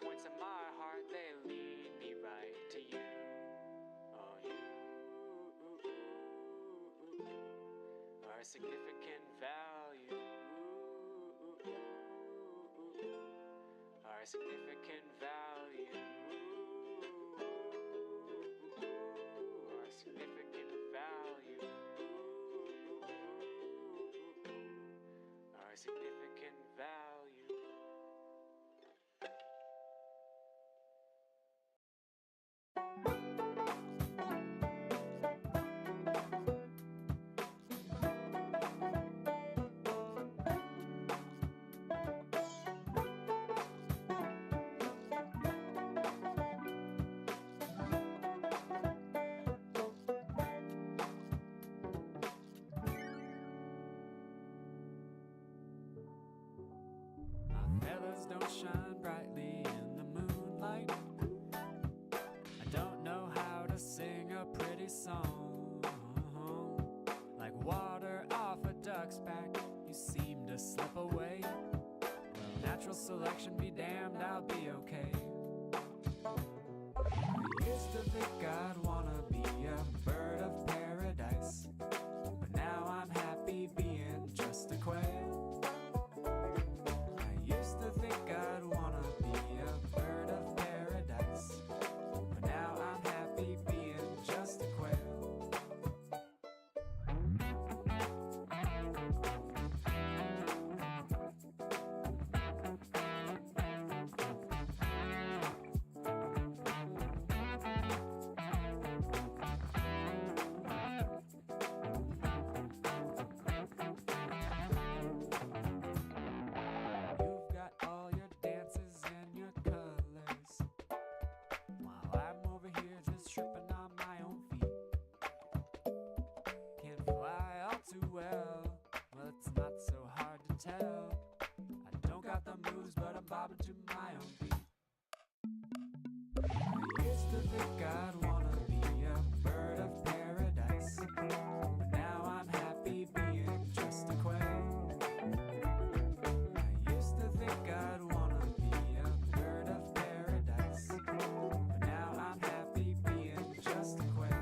points in my heart, they lead me right to you. Oh, you are significant value. Are significant value. Are significant value. Are significant value. Feathers don't shine brightly in the moonlight. I don't know how to sing a pretty song. Like water off a duck's back, you seem to slip away. Well, natural selection be damned, I'll be okay. I used to think I'd wanna be a bird of paradise, but now I'm happy being just a quail. I think I'd wanna be a bird of paradise, but now I'm happy being just a quail. Well, it's not so hard to tell. I don't got the moves, but I'm bobbing to my own beat. I used to think I'd wanna be a bird of paradise, but now I'm happy being just a quail. I used to think I'd wanna be a bird of paradise, but now I'm happy being just a quail.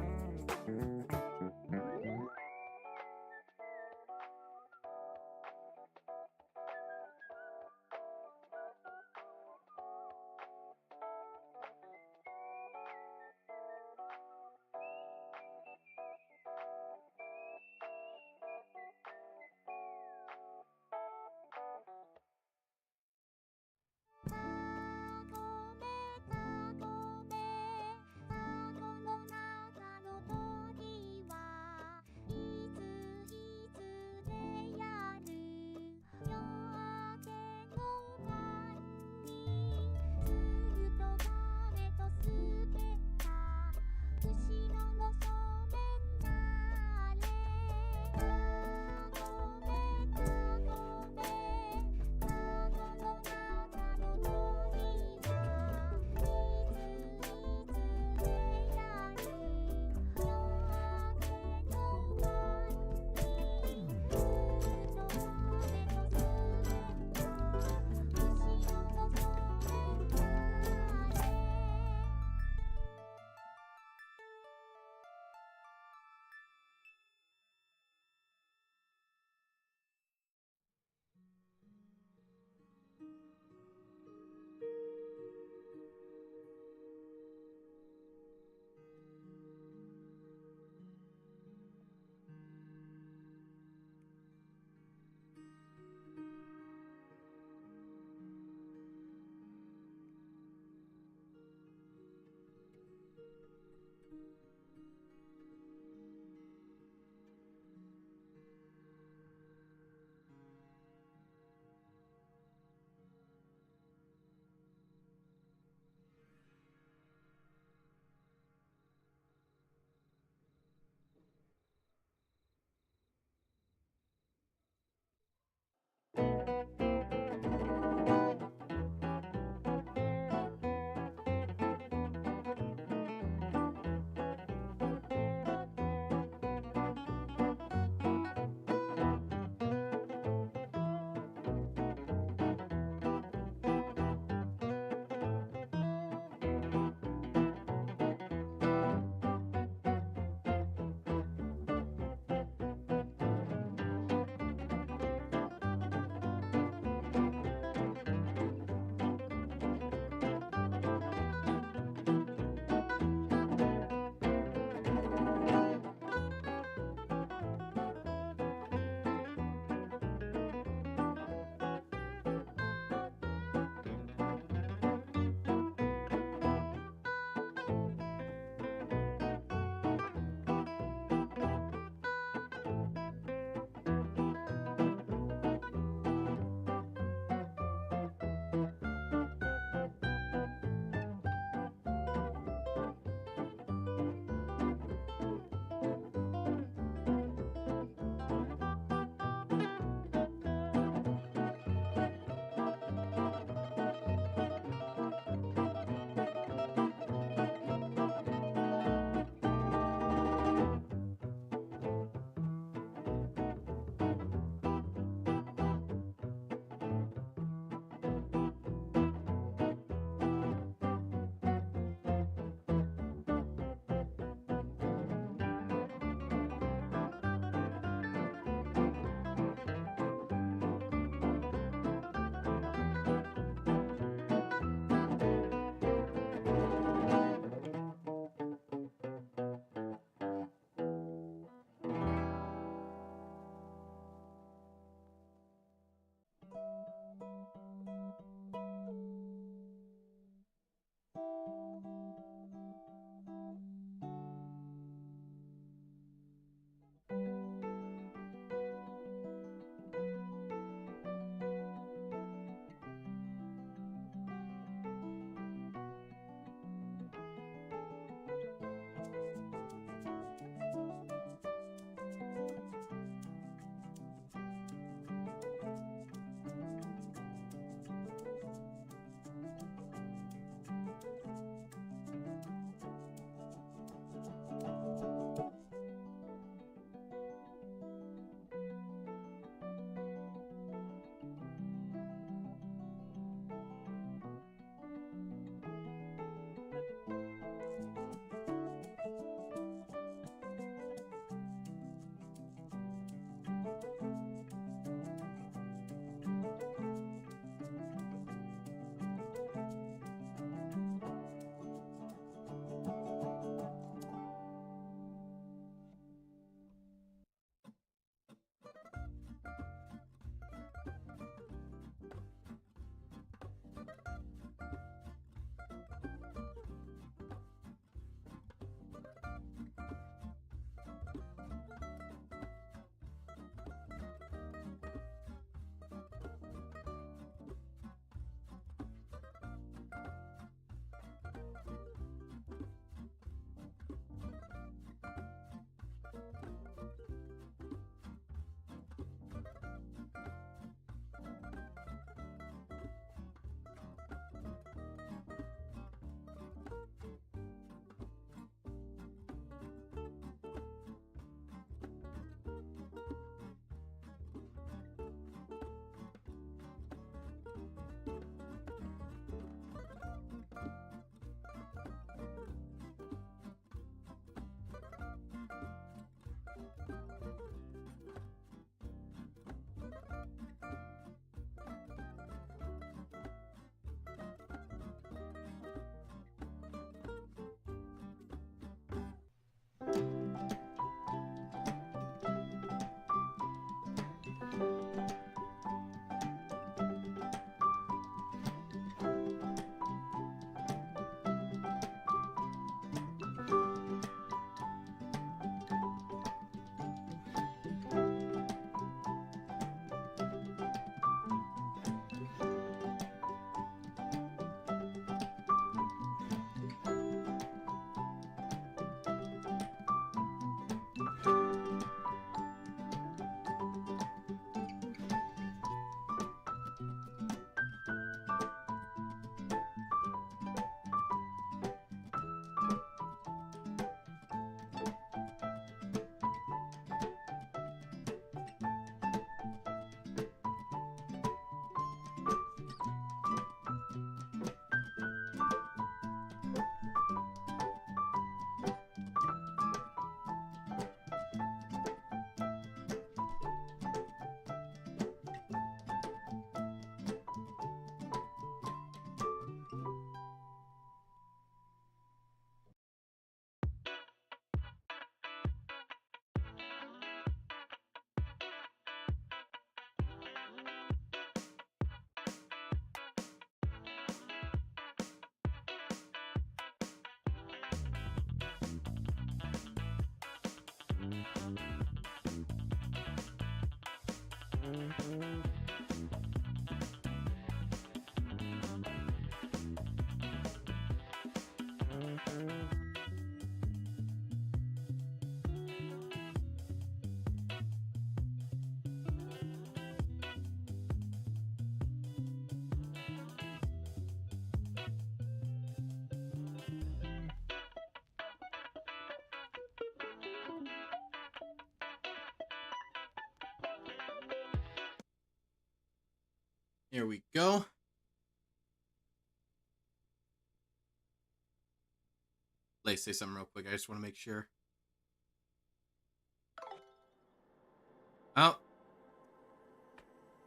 Here we go. Let's say something real quick. I just want to make sure. Oh.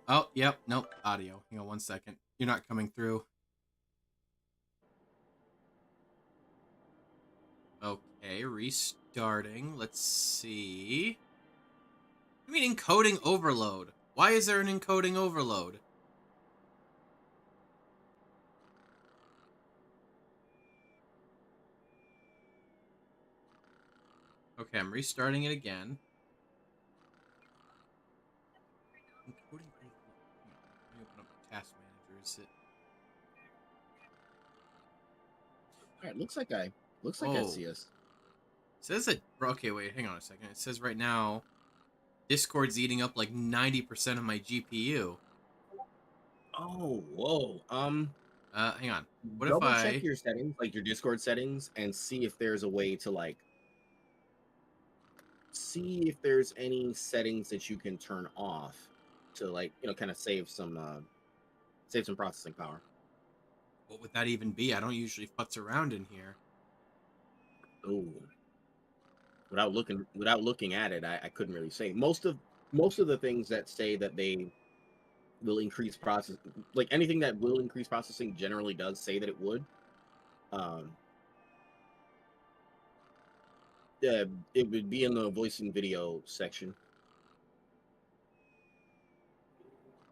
Oh, yep. Nope. Audio. Hang on 1 second. You're not coming through. Okay, restarting. Let's see. I mean encoding overload. Why is there an encoding overload? Okay, I'm restarting it again. Encoding overload. Let me open up my task manager. Is it? All right, looks like I Oh. see us. It says that. Okay, wait. Hang on a second. It says right now, Discord's eating up like 90% of my GPU. Oh, whoa. Hang on. What if Double I check your settings, like your Discord settings, and see if there's a way to like see if there's any settings that you can turn off to like, kind of save some processing power. What would that even be? I don't usually futz around in here. Oh. Without looking at it, I couldn't really say. Most of the things that say that they will increase process, like anything that will increase processing generally does say that it would. It would be in the voice and video section.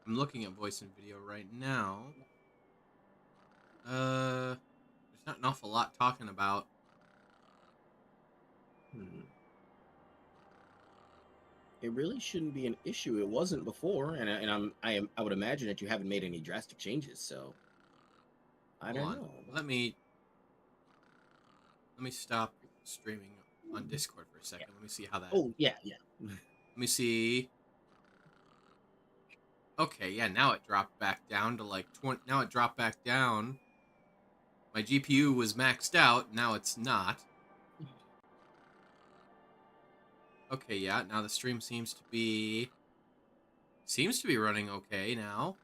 I'm looking at voice and video right now. There's not an awful lot talking about. It really shouldn't be an issue. It wasn't before, and I would imagine that you haven't made any drastic changes. So I don't know. Let me stop streaming on Discord for a second. Let me see how that. Oh yeah. Let me see. Okay, yeah. Now it dropped back down to like 20. Now it dropped back down. My GPU was maxed out. Now it's not. Okay, yeah. Now the stream seems to be running okay now.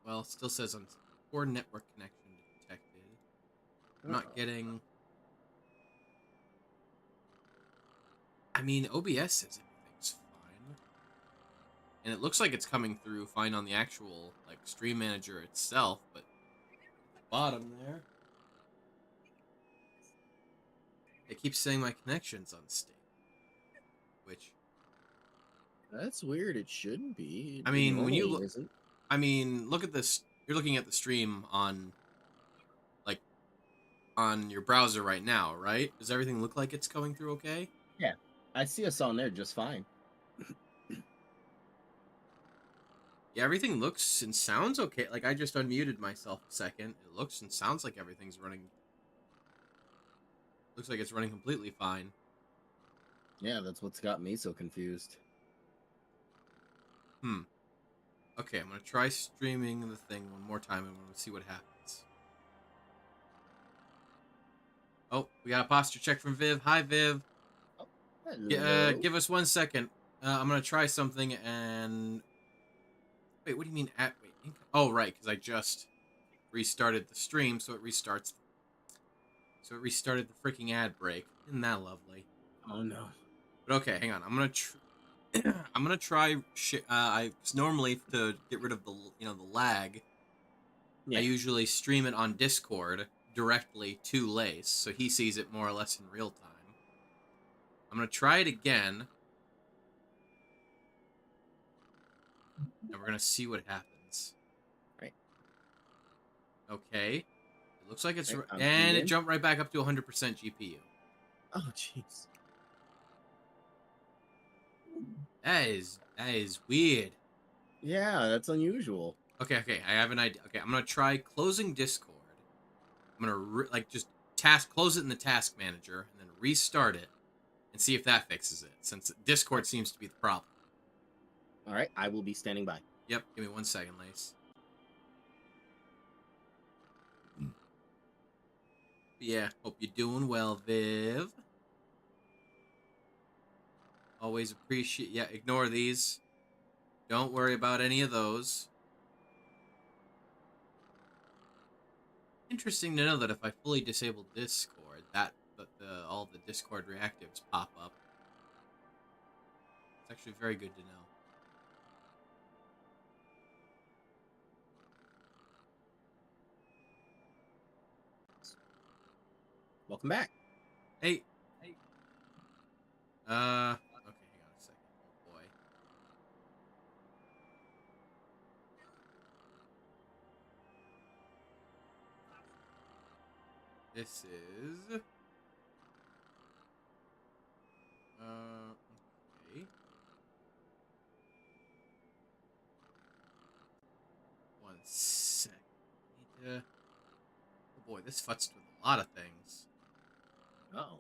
Well, it still says on poor network connection detected. I'm not getting. I mean, OBS says everything's fine, and it looks like it's coming through fine on the actual like stream manager itself, but at the bottom there, it keeps saying my connection's unstable, which. That's weird. It shouldn't be. I mean, when you look, isn't. I mean, look at this. You're looking at the stream on, like, on your browser right now, right? Does everything look like it's going through okay? Yeah, I see us on there just fine. Yeah, everything looks and sounds okay. Like, I just unmuted myself a second. It looks and sounds like everything's running. Looks like it's running completely fine. Yeah, that's what's got me so confused. Okay, I'm going to try streaming the thing one more time and we'll see what happens. Oh, we got a posture check from Viv. Hi, Viv. Hello. Give us 1 second. I'm going to try something and... Wait, what do you mean at... Wait, oh, right, because I just restarted the stream, so it restarts... So it restarted the freaking ad break. Isn't that lovely? Oh, no. But okay, hang on. I'm going to... I'm gonna try. Normally to get rid of the the lag. Yeah. I usually stream it on Discord directly to Lace, so he sees it more or less in real time. I'm gonna try it again, and we're gonna see what happens. Right. Okay. It looks like it's it jumped right back up to 100% GPU. Oh, jeez. That is weird. Yeah, that's unusual. Okay, I have an idea. Okay, I'm gonna try closing Discord. I'm gonna just close it in the task manager, and then restart it, and see if that fixes it. Since Discord seems to be the problem. All right, I will be standing by. Yep, give me 1 second, Lace. Yeah, hope you're doing well, Viv. Always appreciate. Yeah, ignore these. Don't worry about any of those. Interesting to know that if I fully disable Discord, that all the Discord reactives pop up. It's actually very good to know. Welcome back. Hey. Okay, hang on a second. Oh boy. This is okay. One sec. Need to... Oh boy, this futzed with a lot of things. Oh.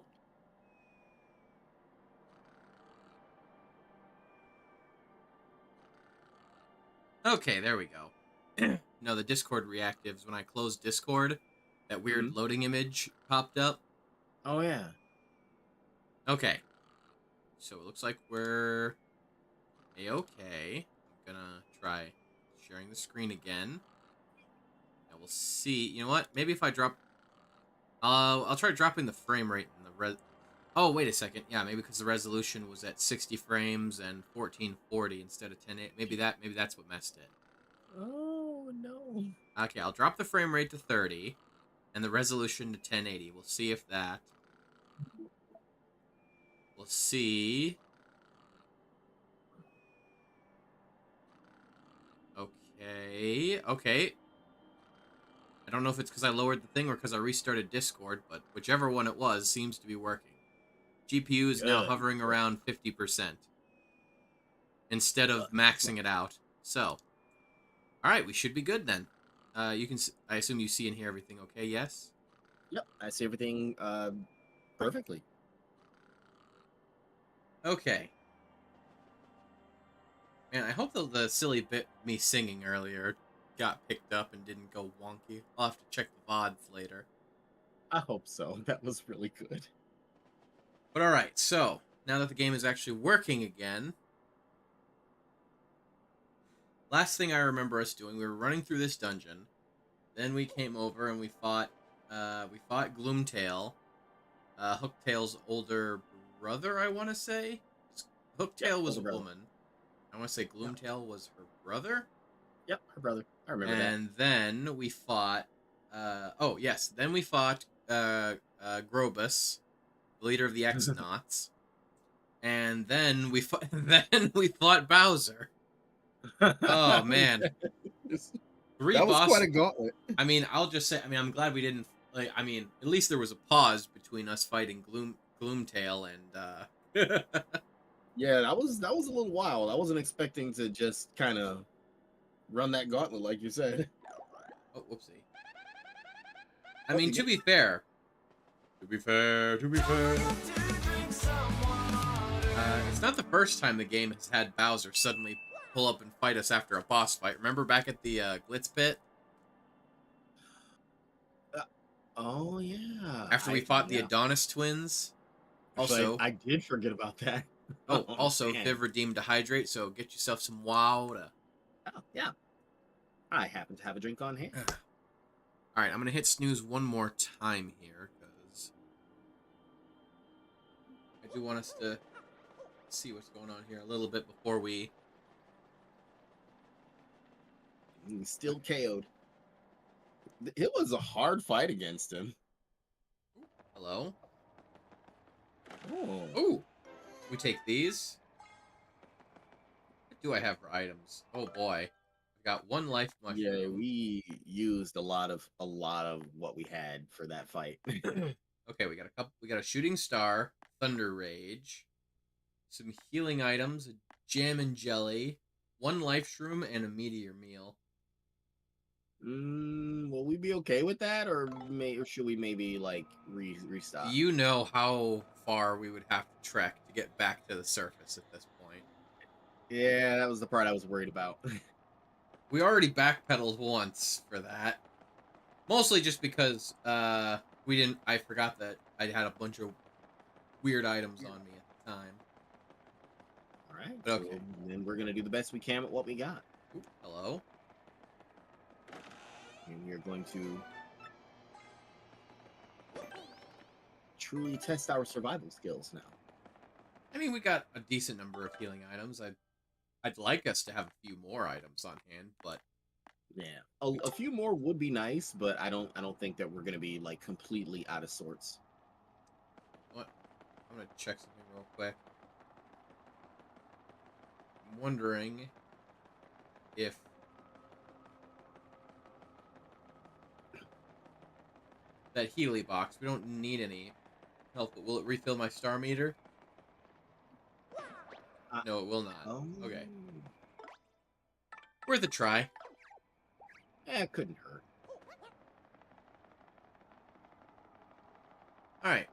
Okay, there we go. No, the Discord reactives, when I closed Discord, that weird loading image popped up. Oh, yeah. Okay. So it looks like we're A-okay. I'm gonna try sharing the screen again. And we'll see. You know what? Maybe if I drop... I'll try dropping the frame rate in the Oh, wait a second. Yeah, maybe because the resolution was at 60 frames and 1440 instead of 1080. Maybe that's what messed it. Oh, no. Okay, I'll drop the frame rate to 30 and the resolution to 1080. We'll see if that... We'll see. Okay. I don't know if it's because I lowered the thing or because I restarted Discord, but whichever one it was seems to be working. GPU is now hovering around 50% instead of maxing it out. So, all right, we should be good then. You can. I assume you see and hear everything okay? Yes. Yep, I see everything perfectly. Okay. Man, I hope the silly bit me singing earlier got picked up and didn't go wonky. I'll have to check the VODs later. I hope so. That was really good. But all right, so now that the game is actually working again, last thing I remember us doing, we were running through this dungeon. Then we came over and we fought Gloomtail, Hooktail's older brother, I want to say. Hooktail was a woman. I want to say Gloomtail was her brother. Yep, her brother. I remember that. And then we fought. Then we fought Grobus, the leader of the Xnauts. And then we fought Bowser. Oh man. That was quite a gauntlet. I mean, I'll just say, I'm glad we didn't at least there was a pause between us fighting Gloomtail and Yeah, that was a little wild. I wasn't expecting to just kind of run that gauntlet like you said. Oh, whoopsie. I mean, to be fair, it's not the first time the game has had Bowser suddenly pull up and fight us after a boss fight. Remember back at the Glitz Pit? Oh, yeah. After we fought the Adonis twins? Also, I did forget about that. Also, Viv redeemed a hydrate, so get yourself some water. Oh, yeah. I happen to have a drink on hand. All right, I'm going to hit snooze one more time here, because I do want us to see what's going on here a little bit before we... He's still KO'd. It was a hard fight against him. Hello? Oh. Ooh! We take these. What do I have for items? Oh boy. I've got one life mushroom. Yeah, we used a lot of what we had for that fight. Okay, we got a shooting star, thunder rage, some healing items, jam and jelly, 1 life shroom, and a meteor meal. Will we be okay with that, or should we maybe like Do restock? you know how far we would have to trek to get back to the surface at this point? Yeah, that was the part I was worried about. We already backpedaled once for that. Mostly just because we didn't I forgot that I had a bunch of weird items on me at the time. All right, But so okay. then we're gonna do the best we can with what we got, Ooh, hello. and we are going to truly test our survival skills now. I mean, we got a decent number of healing items. I'd like us to have a few more items on hand, but Yeah, a few more would be nice, but I don't think that we're gonna be like completely out of sorts. what? I'm gonna check something real quick. I'm wondering if that Healy box, we don't need any health, but will it refill my star meter? Uh, No, it will not. oh, Okay. Worth a try. yeah, it couldn't hurt. Alright.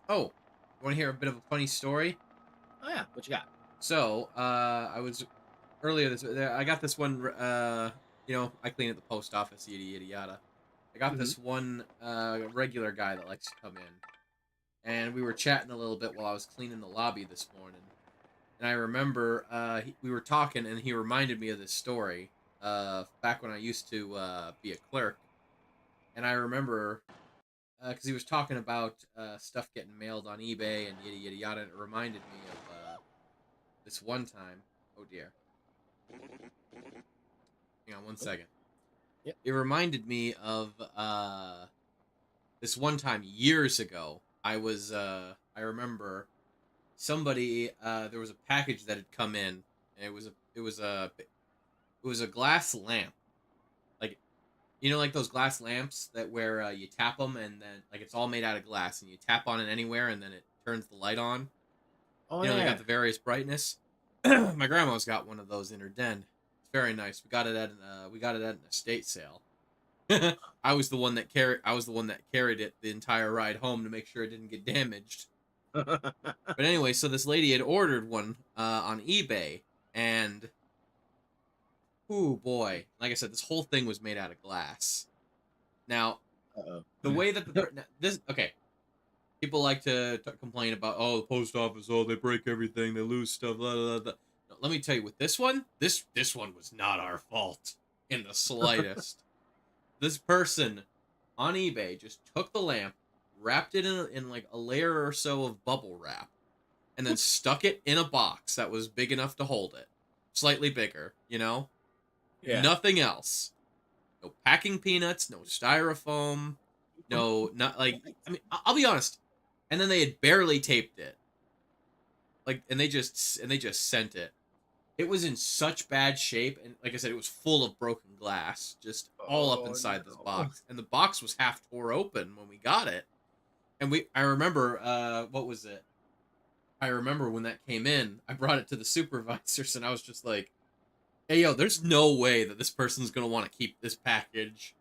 Oh, you want to hear a bit of a funny story? Oh yeah, what you got? So, I was earlier this. I got this one. I clean at the post office. Yada yada yada. I got this one regular guy that likes to come in, and we were chatting a little bit while I was cleaning the lobby this morning. And I remember we were talking, and he reminded me of this story back when I used to be a clerk. And I remember because he was talking about stuff getting mailed on eBay and yada yada yada. And it reminded me of this one time. Oh dear. Hang on one second. Yep. It reminded me of this one time years ago. I remember somebody there was a package that had come in, and it was a glass lamp. Like like those glass lamps that where you tap them and then like it's all made out of glass and you tap on it anywhere and then it turns the light on. Oh They yeah. got the various brightness. My grandma's got one of those in her den. It's very nice. We got it at an estate sale. I was the one that carried it the entire ride home to make sure it didn't get damaged. But anyway, so this lady had ordered one on eBay, and ooh boy, like I said, this whole thing was made out of glass. Now, Uh-oh. the way that this okay, people like to complain about the post office, they break everything, they lose stuff, blah, blah, blah. No, let me tell you, with this one, this one was not our fault in the slightest. This person on eBay just took the lamp, wrapped it in like a layer or so of bubble wrap, and then stuck it in a box that was big enough to hold it, slightly bigger, Yeah. Nothing else. No packing peanuts, no styrofoam, not like. I mean, I'll be honest. And then they had barely taped it, and they just sent it. It was in such bad shape, and like I said, it was full of broken glass, just all up inside this box. And the box was half tore open when we got it. And I remember, what was it? I remember when that came in, I brought it to the supervisors, and I was just like, "Hey, yo, there's no way that this person's gonna want to keep this package."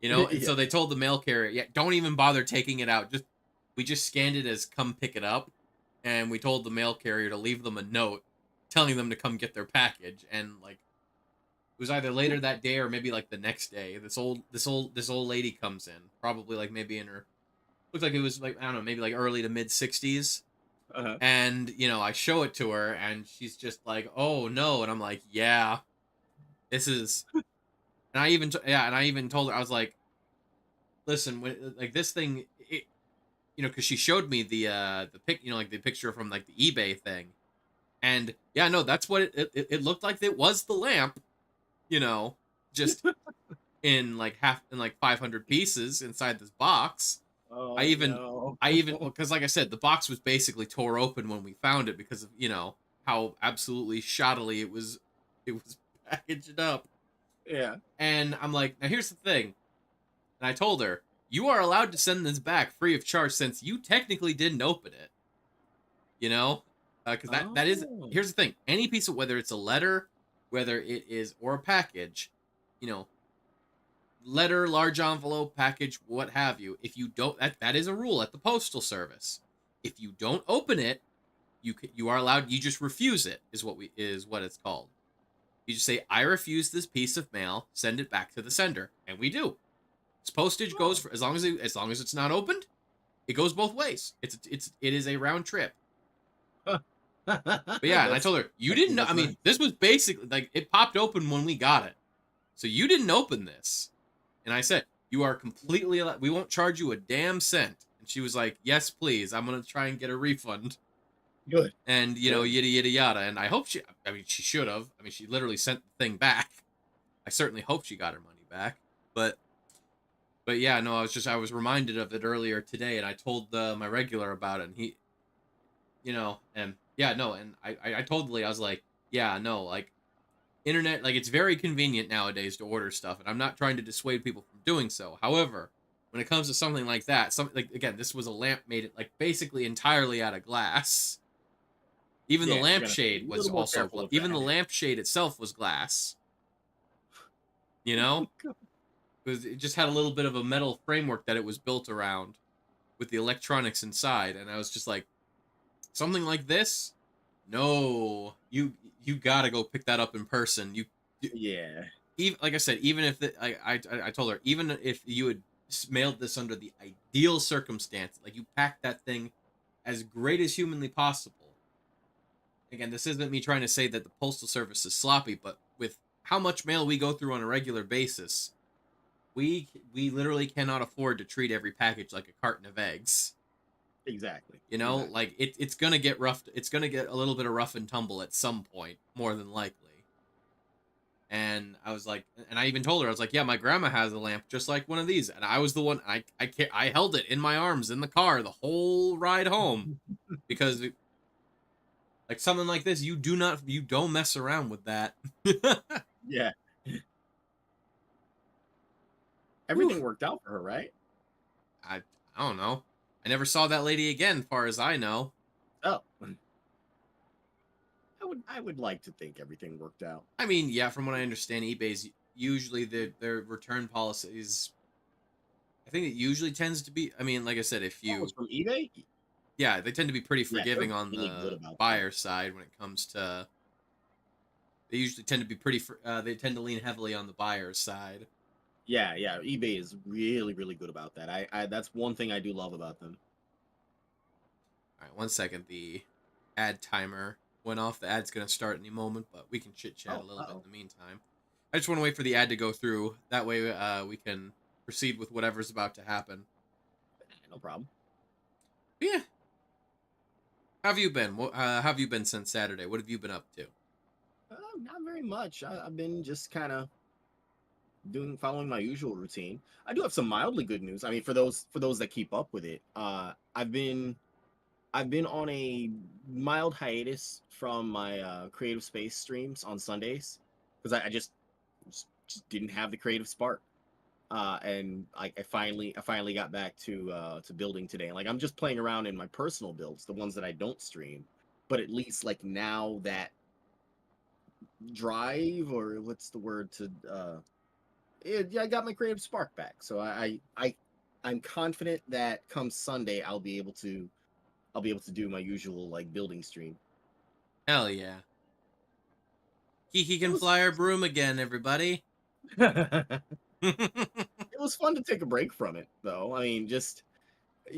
And so they told the mail carrier, "Yeah, don't even bother taking it out. We just scanned it as come pick it up, and we told the mail carrier to leave them a note telling them to come get their package." And like it was either later that day or maybe like the next day. This old lady comes in, probably like maybe in her looked like it was like I don't know, maybe like early to mid 60s. Uh-huh. And I show it to her, and she's just like, "Oh no!" And I'm like, "Yeah, this is." And I even told her, I was like, "Listen, like this thing, because she showed me the like the picture from like the eBay thing, and yeah, no, that's what it looked like. It was the lamp, just in like 500 pieces inside this box." Oh, I even no. because like I said, the box was basically tore open when we found it because of how absolutely shoddily it was packaged up. Yeah. And I'm like, now here's the thing, and I told her, you are allowed to send this back free of charge since you technically didn't open it. because that is, Oh. here's the thing: any piece of, whether it's a letter, whether it is, or a package, you know, letter, large envelope, package, what have you. If you don't, that is a rule at the postal service. If you don't open it, you are allowed. You just refuse it. Is what it's called. You just say, I refuse this piece of mail. Send it back to the sender, and we do. Its postage goes Oh. for as long as it's not opened. It goes both ways. It is a round trip. But yeah, and I told her, you didn't know. That's I mean, nice. this was basically like it popped open when we got it, so you didn't open this. And I said, you are completely allowed. We won't charge you a damn cent. And she was like, yes, please. I'm gonna try and get a refund. Good. And Good. yada yada yada. And I hope she. I mean, she should have. I mean, she literally sent the thing back. I certainly hope she got her money back. But yeah, no, I was reminded of it earlier today, and I told my regular about it, and he, and yeah, no, and I told Lee, I was like, yeah, no, like internet, like it's very convenient nowadays to order stuff, and I'm not trying to dissuade people from doing so. However, when it comes to something like that, something like, again, this was a lamp made it like basically entirely out of glass. Even the Yeah, you're gonna have to be lampshade a was little more also careful with even the that. lampshade itself was glass. You Oh my know, God. it just had a little bit of a metal framework that it was built around with the electronics inside, and I was just like, something like this, no, you gotta go pick that up in person. Yeah. Even like I said, even if I told her, even if you had mailed this under the ideal circumstance, like you packed that thing as great as humanly possible. Again, this isn't me trying to say that the postal service is sloppy, but with how much mail we go through on a regular basis, we literally cannot afford to treat every package like a carton of eggs. Exactly. You know, Exactly. like it's gonna get rough. It's gonna get a little bit of rough and tumble at some point, more than likely. And I was like, and I even told her, I was like, yeah, my grandma has a lamp just like one of these, and I was the one. I held it in my arms in the car the whole ride home because like something like this, you don't mess around with that. Yeah. Whew. Everything worked out for her, right? I I don't know. I never saw that lady again, far as I know. Oh. I would like to think everything worked out. I mean, yeah, from what I understand, eBay's usually their return policies. I think it usually tends to be. I mean, like I said, if Oh, it's you, from eBay? yeah, they tend to be pretty Yeah, they're forgiving on really good the about that. buyer side when it comes to. They usually tend to be pretty. They tend to lean heavily on the buyer's side. Yeah, yeah. eBay is really, really good about that. I that's one thing I do love about them. All right, one second. The ad timer went off. The ad's gonna start any moment, but we can chit chat a Oh, little bit in uh-oh. the meantime. I just want to wait for the ad to go through. That way, we can proceed with whatever's about to happen. No problem. But yeah. How have you been? How have you been since Saturday? What have you been up to? Not very much. I've been just kind of following my usual routine. I do have some mildly good news. I mean, for those that keep up with it, I've been on a mild hiatus from my creative space streams on Sundays because I just didn't have the creative spark. And I finally got back to building today. Like I'm just playing around in my personal builds, the ones that I don't stream. But at least like now that drive, or what's the word to yeah, I got my creative spark back. So I'm confident that come Sunday I'll be able to do my usual like building stream. Hell yeah. Kiki It can was fly our broom again, everybody. it Yeah, was fun to take a break from it though. I mean, just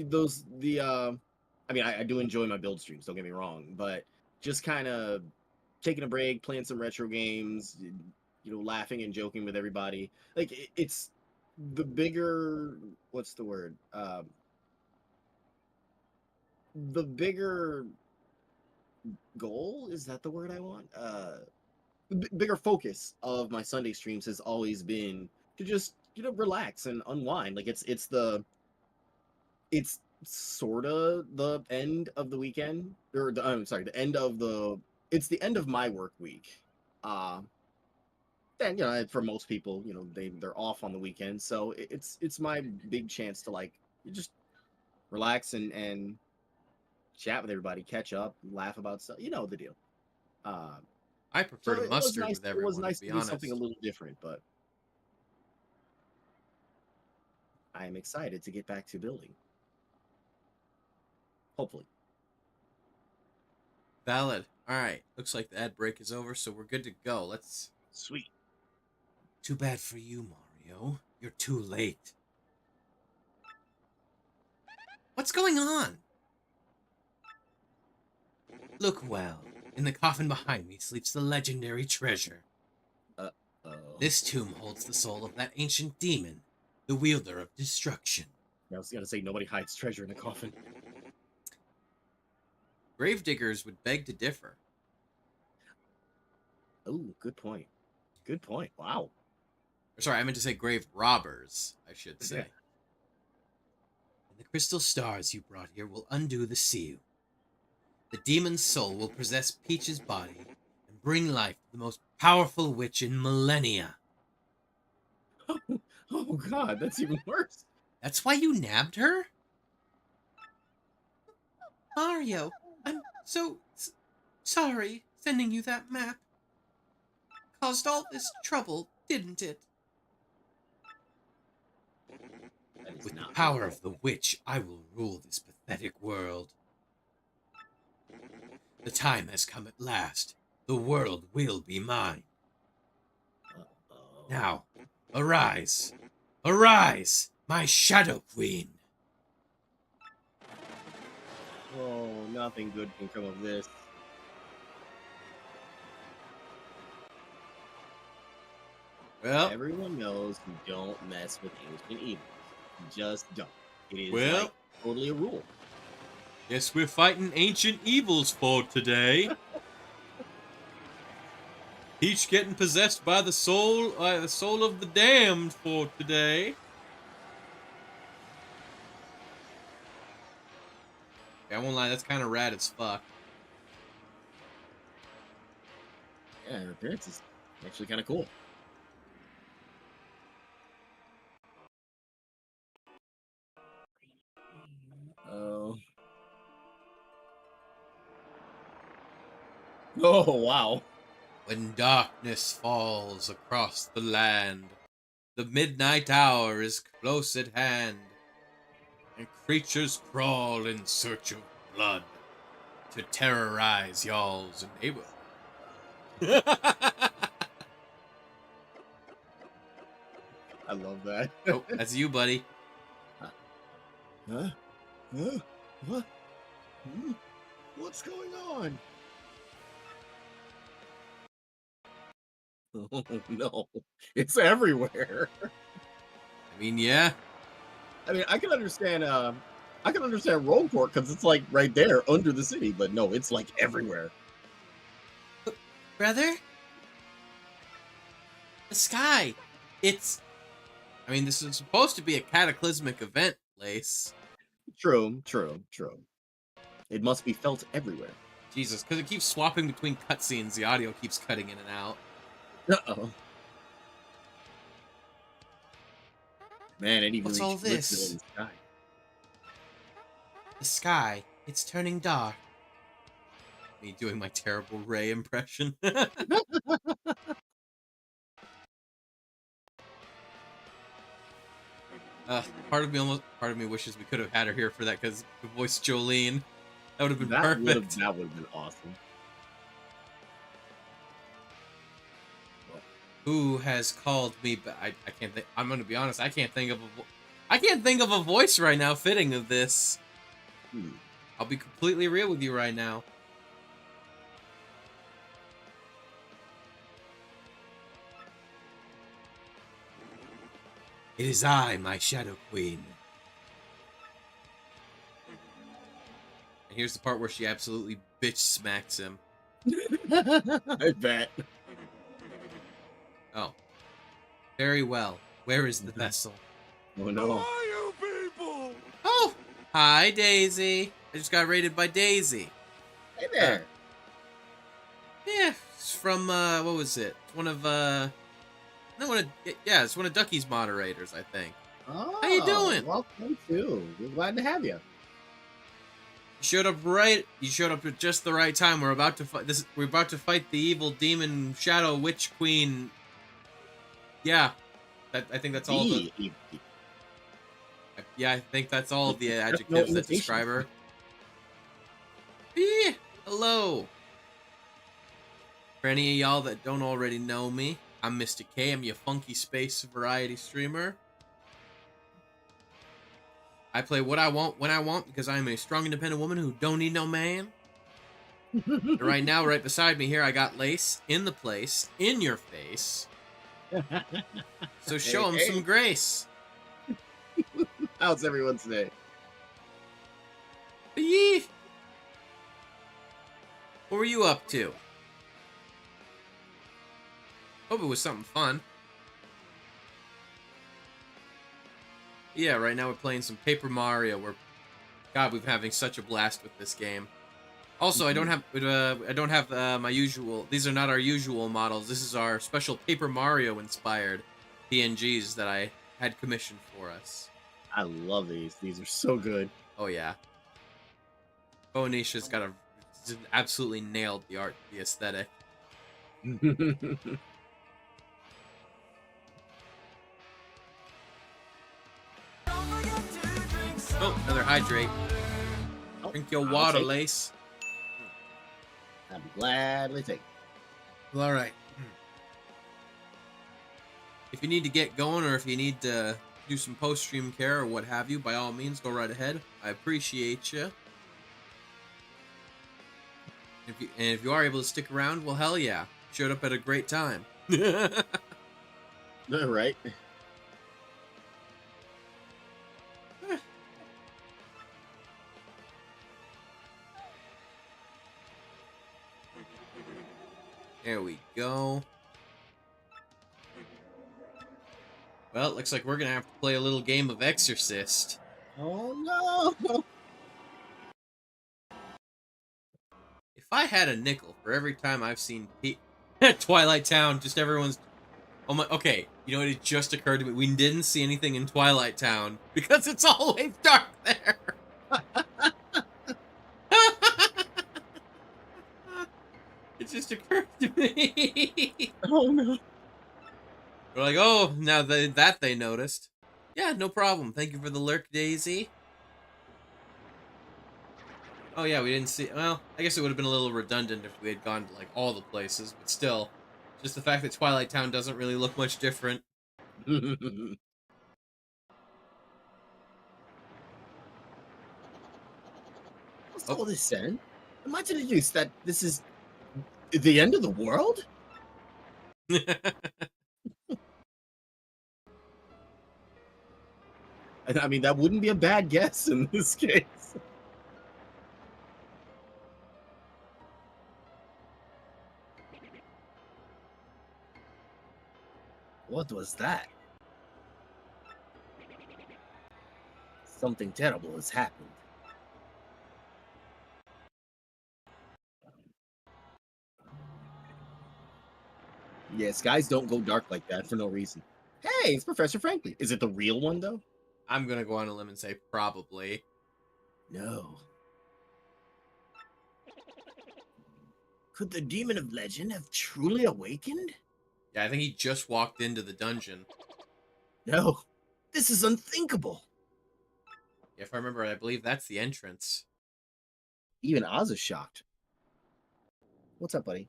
those the I mean, I do enjoy my build streams, don't get me wrong, but just kind of taking a break, playing some retro games, laughing and joking with everybody. Like it's the bigger, what's the word? The bigger goal, is that the word I want? Bigger focus of my Sunday streams has always been to just relax and unwind. Like it's sort of the end of the weekend, or I'm sorry, the end of the it's the end of my work week. Uh and for most people, they're off on the weekend, so it's my big chance to like just relax and chat with everybody, catch up, laugh about stuff. You know the deal. I So prefer to it was mustard nice. with It was everyone, to nice be to do something a honest. little different, but I am excited to get back to building. Hopefully. Valid. All right. Looks like the ad break is over, so we're good to go. Let's. Sweet. Too bad for you, Mario. You're too late. What's going on? Look well. In the coffin behind me sleeps the legendary treasure. Oh. This tomb holds the soul of that ancient demon, the wielder of destruction. I was gonna say nobody hides treasure in a coffin. Gravediggers would beg to differ. Oh, good point. Good point. Wow. Sorry, I meant to say grave robbers, I should say. Yeah. And the crystal stars you brought here will undo the seal. The demon's soul will possess Peach's body and bring life to the most powerful witch in millennia. Oh God, that's even worse. That's why you nabbed her? Mario, I'm so sorry sending you that map. Caused all this trouble, didn't it? That is With the not power of the witch, I will rule this pathetic world. The time has come at last. The world will be mine. Uh-oh. Now, arise. Arise, my Shadow Queen. Oh, nothing good can come of this. Well, Everyone knows you don't mess with ancient evils. You just don't. It is Well- like totally a rule. guess we're fighting ancient evils for today. Peach getting possessed by the soul of the damned for today. I won't lie, that's kind of rad as fuck. Yeah, her appearance is actually kind of cool. Oh. Oh, wow. When darkness falls across the land, the midnight hour is close at hand, and creatures crawl in search of blood to terrorize y'all's neighborhood. I love that. Oh, that's you, buddy. Huh? Huh? What? What's going on? Oh no, it's everywhere. I mean, yeah. I mean, I can understand roll court because it's like right there under the city, but no, it's like everywhere. Brother? The sky. It's... I mean, this is supposed to be a cataclysmic event, Lace. True. It must be felt everywhere. Jesus, because it keeps swapping between cutscenes, the audio keeps cutting in and out. Uh-oh. Man, it even What's all reached lifted this? in the sky. The sky, it's turning dark. Me doing my terrible Ray impression. Part of me wishes we could have had her here for that, because the voice Jolene, that would have been perfect. That would have been awesome. Who has called me? But I can't think. I'm gonna be honest. I can't think of a voice right now fitting of this. I'll be completely real with you right now. It is I, my Shadow Queen. And here's the part where she absolutely bitch smacks him. I bet. Oh. Very well. Where is the vessel? Oh no. are you people? Oh! Hi, Daisy. I just got raided by Daisy. Hey there. Yeah, it's from, what was it? It's one of, it's one of Ducky's moderators, I think. Oh, How you doing? Welcome too. We're glad to have you. showed up right. You showed up at just the right time. We're about to fight this. We're about to fight the evil demon shadow witch queen. Yeah, I think that's all the. Yeah, I think that's all of the adjectives that describe her. Hello. For any of y'all that don't already know me, I'm Mr. K. I'm your funky space variety streamer. I play what I want when I want because I'm a strong, independent woman who don't need no man. And right now, right beside me here, I got Lace in the place, in your face. So show him some grace. How's everyone's day? Yee. What were you up to? Hope it was something fun. Yeah, right now we're playing some Paper Mario. God, we've been having such a blast with this game. Also, I don't have my usual. These are not our usual models. This is our special Paper Mario inspired PNGs that I had commissioned for us. I love these. These are so good. Oh yeah. Bonisha's absolutely nailed the art, the aesthetic. Oh, another hydrate. Drink your water, Lace. I'd gladly take it. Well, all right. If you need to get going or if you need to do some post-stream care or what have you, by all means, go right ahead. I appreciate you. If you are able to stick around, well, hell yeah. Showed up at a great time. All right. There we go. Well, it looks like we're going to have to play a little game of Exorcist. Oh, no. If I had a nickel for every time I've seen Twilight Town, just everyone's... Oh my... Okay, you know what? It just occurred to me. We didn't see anything in Twilight Town because it's always dark there. It just occurred to me. Oh, no. We're like, oh, now that they noticed. Yeah, no problem. Thank you for the lurk, Daisy. Oh yeah, we didn't see... Well, I guess it would have been a little redundant if we had gone to, like, all the places, but still. Just the fact that Twilight Town doesn't really look much different. What's all this saying? Am I to deduce that this is the end of the world? I mean, that wouldn't be a bad guess in this case. What was that? Something terrible has happened. Yeah, skies don't go dark like that for no reason. Hey, it's Professor Franklin. Is it the real one, though? I'm gonna go on a limb and say probably. No. Could the demon of legend have truly awakened? Yeah, I think he just walked into the dungeon. No. This is unthinkable. If I remember, I believe that's the entrance. Even Oz is shocked. What's up, buddy?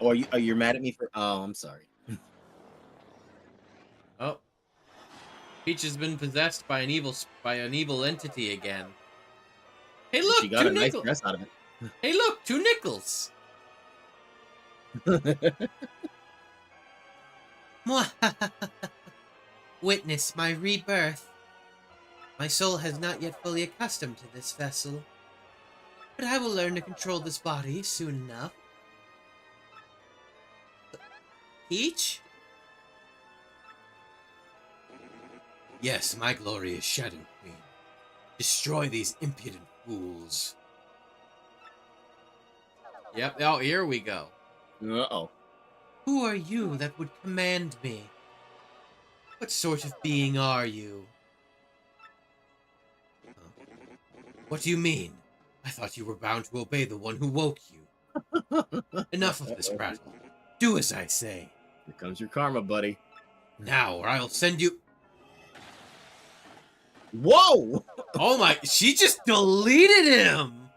Oh, are you mad at me for... Oh, I'm sorry. Oh. Peach has been possessed by an evil entity again. Hey, look, She got a nice dress out of it. Hey, look, 2 nickels. Witness my rebirth. My soul has not yet fully accustomed to this vessel, but I will learn to control this body soon enough. Peach? Yes, my glory is Shadow Queen. Destroy these impudent fools. Yep, oh, here we go. Uh-oh. Who are you that would command me? What sort of being are you? What do you mean? I thought you were bound to obey the one who woke you. Enough of this prattle. Do as I say. Here comes your karma, buddy. Now, or I'll send you... Whoa! Oh my... She just deleted him!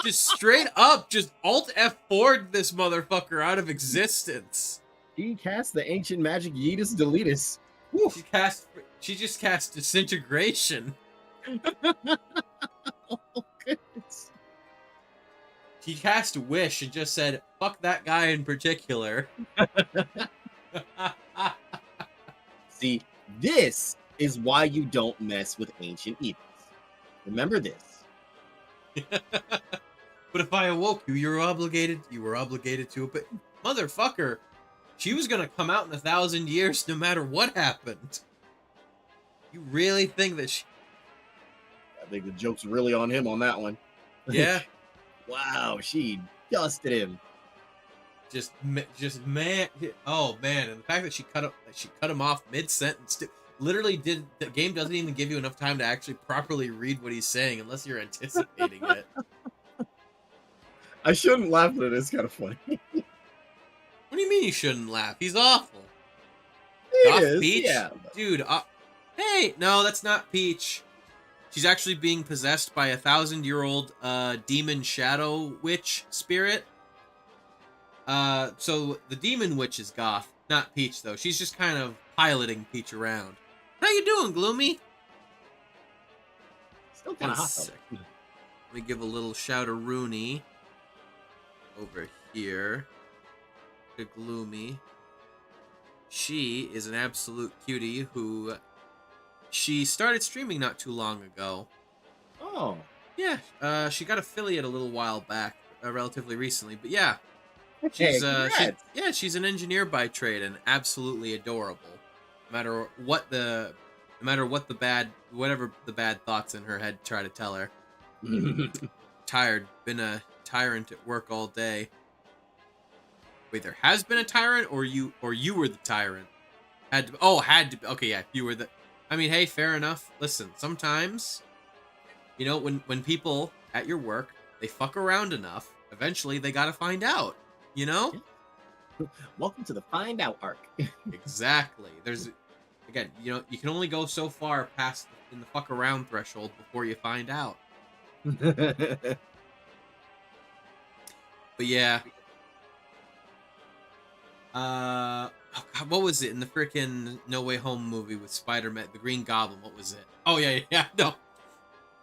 Just straight up, just Alt F4'd this motherfucker out of existence. He cast the ancient magic Yeetus Deletus. She just cast Disintegration. Oh, goodness. She cast Wish and just said, fuck that guy in particular. See, this is why you don't mess with ancient evils. Remember this. But if I awoke you, you were obligated to obey. Motherfucker, she was gonna come out in 1,000 years no matter what happened. You really think that she... I think the joke's really on him on that one. Yeah? Wow, she dusted him. Just man. Oh man, and the fact that she cut him off mid-sentence. Literally the game doesn't even give you enough time to actually properly read what he's saying unless you're anticipating it. I shouldn't laugh, but it is kind of funny. What do you mean you shouldn't laugh? He's awful. He Goth is, Peach? yeah. Dude, hey, no, that's not Peach. She's actually being possessed by a 1,000-year-old demon shadow witch spirit. So the demon witch is Goth, not Peach, though. She's just kind of piloting Peach around. How you doing, Gloomy? Still kind of hot, Let though. me give a little shout of Rooney over here to Gloomy. She is an absolute cutie who... She started streaming not too long ago. Oh. Yeah, she got affiliate a little while back, relatively recently. But yeah, Hey, she's an engineer by trade and absolutely adorable. No matter what whatever the bad thoughts in her head try to tell her. Tired, been a tyrant at work all day. Wait, there has been a tyrant, or you were the tyrant? Had to. Okay, yeah, you were the. I mean, hey, fair enough. Listen, sometimes, you know, when people at your work, they fuck around enough, eventually they gotta find out, you know? Welcome to the Find Out arc. Exactly. There's, again, you know, you can only go so far past in the fuck around threshold before you find out. But yeah. Oh God, what was it in the freaking No Way Home movie with Spider-Man, the Green Goblin? What was it? Oh yeah, no.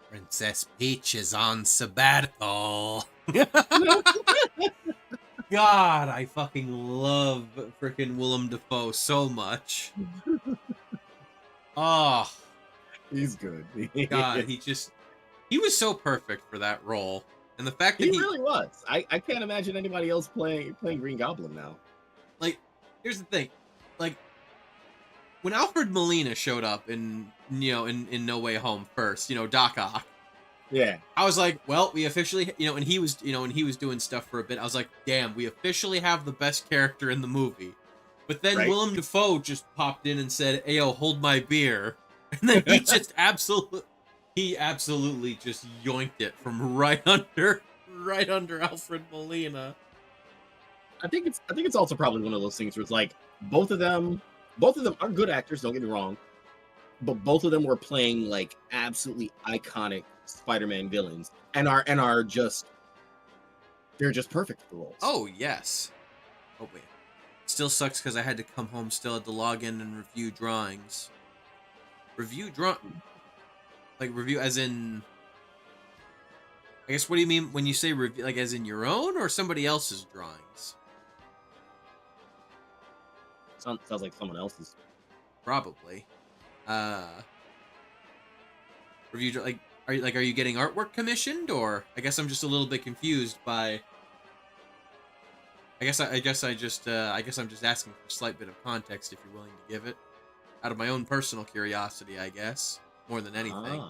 Princess Peach is on sabbatical. God, I fucking love freaking Willem Dafoe so much. Oh, He's good. God, he was so perfect for that role. And the fact that He really was. I can't imagine anybody else playing Green Goblin now. Like, here's the thing. Like, when Alfred Molina showed up in No Way Home first, you know, Doc Ock. Yeah. I was like, well, we officially, and he was doing stuff for a bit. I was like, damn, we officially have the best character in the movie. But then Willem Dafoe just popped in and said, "Ayo, hold my beer." And then he just absolutely just yoinked it from right under Alfred Molina. I think it's also probably one of those things where it's like both of them are good actors, don't get me wrong, but both of them were playing like absolutely iconic Spider-Man villains and are just they're just perfect for the roles. Oh yes. Oh wait. Still sucks because I had to come home, still had to log in and review drawings. Review as in, I guess, what do you mean when you say review, like as in your own or somebody else's drawings? Sounds like someone else's. Probably. Review, like, are you getting artwork commissioned, or I guess I'm just a little bit confused by. I guess I'm just asking for a slight bit of context if you're willing to give it, out of my own personal curiosity, I guess, more than anything.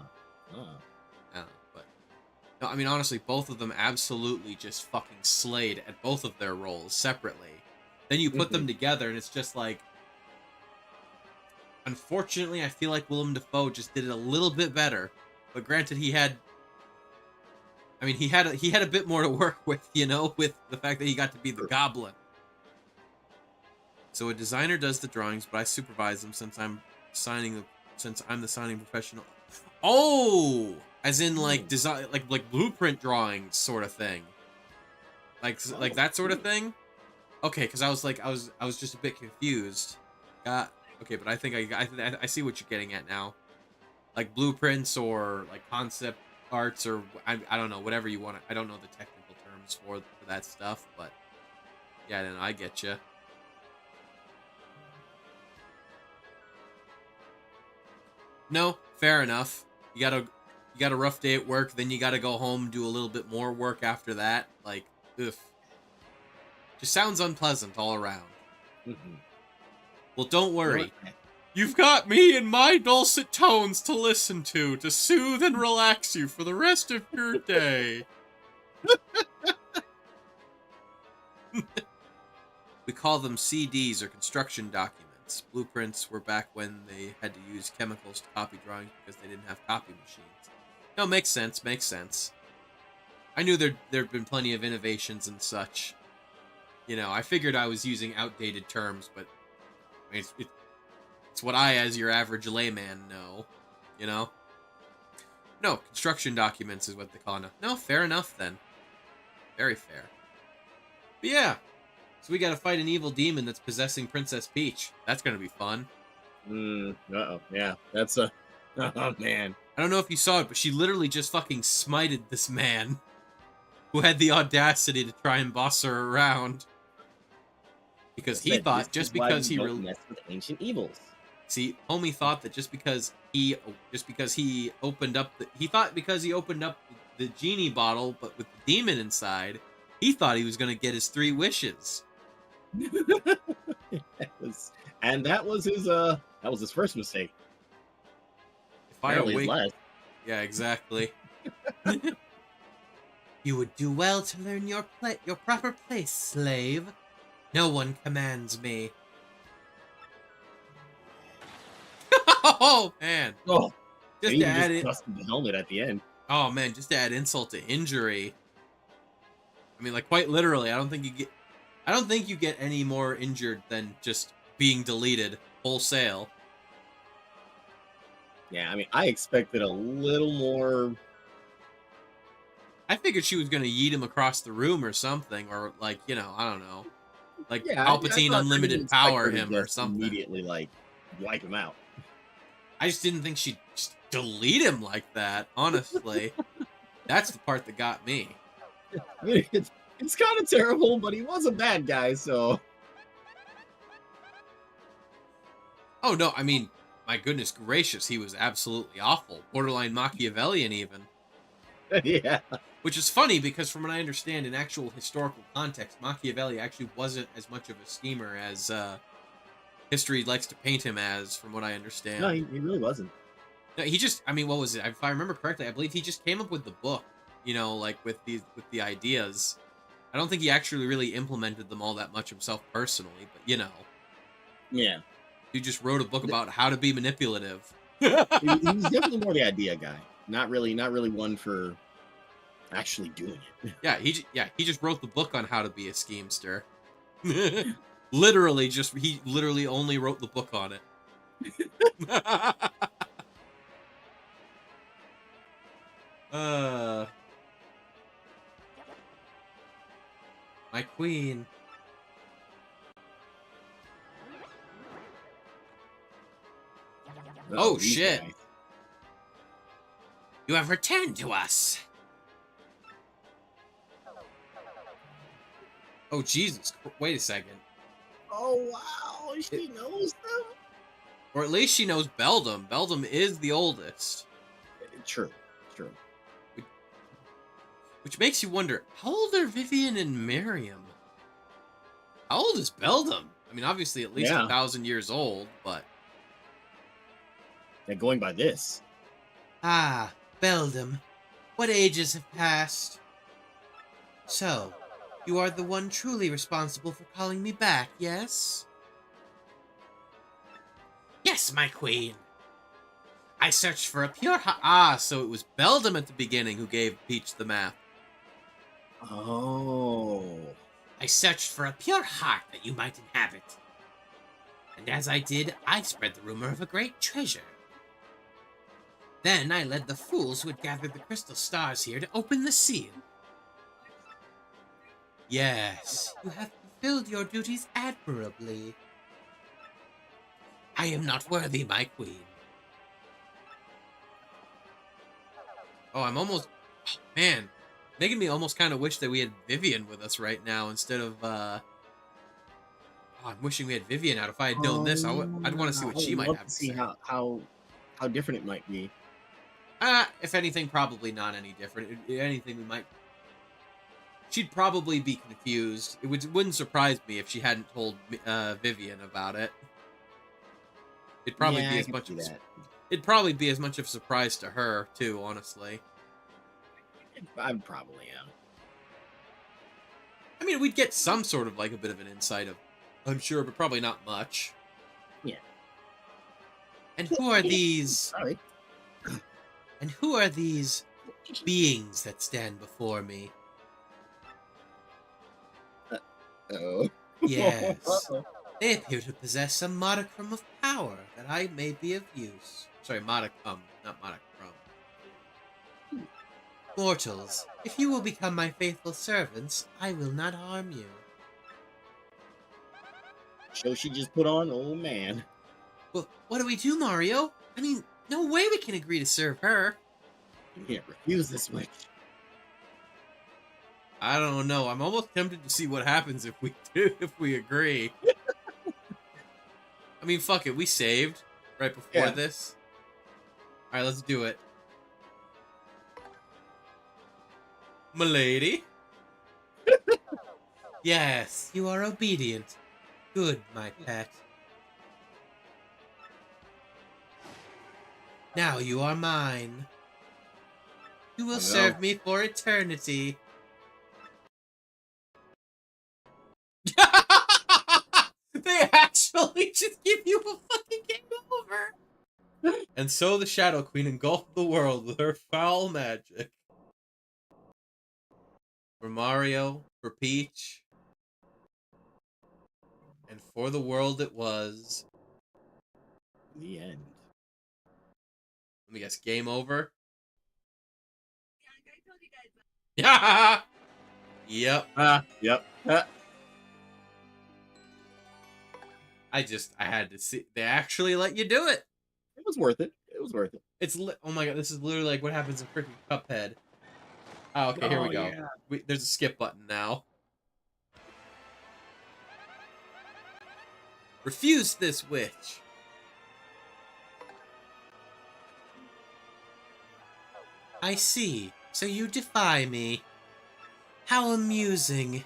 But no, I mean honestly, both of them absolutely just fucking slayed at both of their roles separately. Then you put them together, and it's just like. Unfortunately, I feel like Willem Dafoe just did it a little bit better. But granted, he had I mean, he had a bit more to work with, you know, with the fact that he got to be the goblin. So a designer does the drawings, but I supervise them since I'm the signing professional. Oh, as in like design, like blueprint drawings, sort of thing. Like that sort of thing. Okay, because I was just a bit confused. Okay, but I think I see what you're getting at now. Like blueprints or like concept arts or I don't know, whatever you want. I don't know the technical terms for that stuff, but yeah, then I get you. No, fair enough. You got a rough day at work, then you got to go home, do a little bit more work after that. Like, ugh. Just sounds unpleasant all around. Mm-hmm. Well, don't worry. You've got me and my dulcet tones to listen to soothe and relax you for the rest of your day. We call them CDs or construction documents. Blueprints were back when they had to use chemicals to copy drawings because they didn't have copy machines. No, makes sense, makes sense. I knew there'd been plenty of innovations and such. You know, I figured I was using outdated terms, but I mean, it's what I, as your average layman, know. You know? No, construction documents is what they call it. No, fair enough then. Very fair. But yeah, so we gotta fight an evil demon that's possessing Princess Peach. That's gonna be fun. Uh-oh, yeah. That's a... Oh, man. I don't know if you saw it, but she literally just fucking smited this man who had the audacity to try and boss her around. Because he thought just because he really mess with ancient evils. See, homie thought that just because he opened up the genie bottle, but with the demon inside, he thought he was gonna get his 3 wishes. And that was his first mistake. If I awake, yeah, exactly. You would do well to learn your proper place, slave. No one commands me. Oh man! Oh, just to add it, the helmet at the end. Oh man, just to add insult to injury. I mean, like quite literally, I don't think you get any more injured than just being deleted wholesale. Yeah, I mean, I expected a little more. I figured she was gonna yeet him across the room or something, or like, you know, I don't know, like Yeah, Palpatine unlimited power him or something. Immediately, like, wipe him out. I just didn't think she'd just delete him like that. Honestly, that's the part that got me. I mean, it's kind of terrible, but he was a bad guy, so. Oh no, I mean, my goodness gracious, he was absolutely awful, borderline Machiavellian even. Yeah. Which is funny because from what I understand, in actual historical context, Machiavelli actually wasn't as much of a schemer as history likes to paint him as, from what I understand. No, he really wasn't. No, he just, I mean, what was it? If I remember correctly, I believe he just came up with the book, you know, like with the ideas. I don't think he actually really implemented them all that much himself personally, but you know. Yeah. He just wrote a book about how to be manipulative. He was definitely more the idea guy. Not really one for actually doing it. Yeah, he just wrote the book on how to be a schemester. He literally only wrote the book on it. My queen. Oh shit. Guys. You have returned to us. Oh Jesus! Wait a second. Oh wow, she knows them. Or at least she knows Beldam. Beldam is the oldest. True. Which makes you wonder, how old are Vivian and Miriam? How old is Beldam? I mean, obviously at least 1,000 years old, but... And going by this. Ah, Beldam. What ages have passed? So, you are the one truly responsible for calling me back, yes? Yes, my queen. I searched for a pure so it was Beldam at the beginning who gave Peach the map. Oh. I searched for a pure heart that you might inhabit. And as I did, I spread the rumor of a great treasure. Then I led the fools who had gathered the crystal stars here to open the seal. Yes, you have fulfilled your duties admirably. I am not worthy, my queen. Oh, I'm almost... Man, making me almost kind of wish that we had Vivian with us right now instead of, Oh, I'm wishing we had Vivian out. If I had known this, I'd want to see what I she would might love have to to see say. how different it might be. If anything, probably not any different. If anything, we might... She'd probably be confused. Wouldn't surprise me if she hadn't told Vivian about it. It'd probably Yeah, be I as can much see of that. it'd probably be as much of a surprise to her too, honestly. I probably am. I mean, we'd get some sort of like a bit of an insight of, I'm sure, but probably not much. Yeah. And who are these? Sorry. And who are these beings that stand before me? Oh. Yes, they appear to possess some modicum of power that I may be of use. Sorry, modicum, not modicum. Mortals, if you will become my faithful servants, I will not harm you. Show she just put on? Oh, man. Well, what do we do, Mario? I mean, no way we can agree to serve her. You can't refuse this witch. I don't know. I'm almost tempted to see what happens if we do, if we agree. I mean, fuck it. We saved right before this. All right, let's do it. Milady? Yes, you are obedient. Good, my pet. Now you are mine. You will serve me for eternity. They actually just give you a fucking game over. And so the Shadow Queen engulfed the world with her foul magic. For Mario, for Peach, and for the world it was. The end. Let me guess, game over? Yeah. Yep. Yep. I had to see. They actually let you do it. It was worth it. It was worth it. Oh my god, this is literally like what happens in freaking Cuphead. Oh, okay, here we go. Yeah. There's a skip button now. Refuse this witch. I see. So you defy me. How amusing.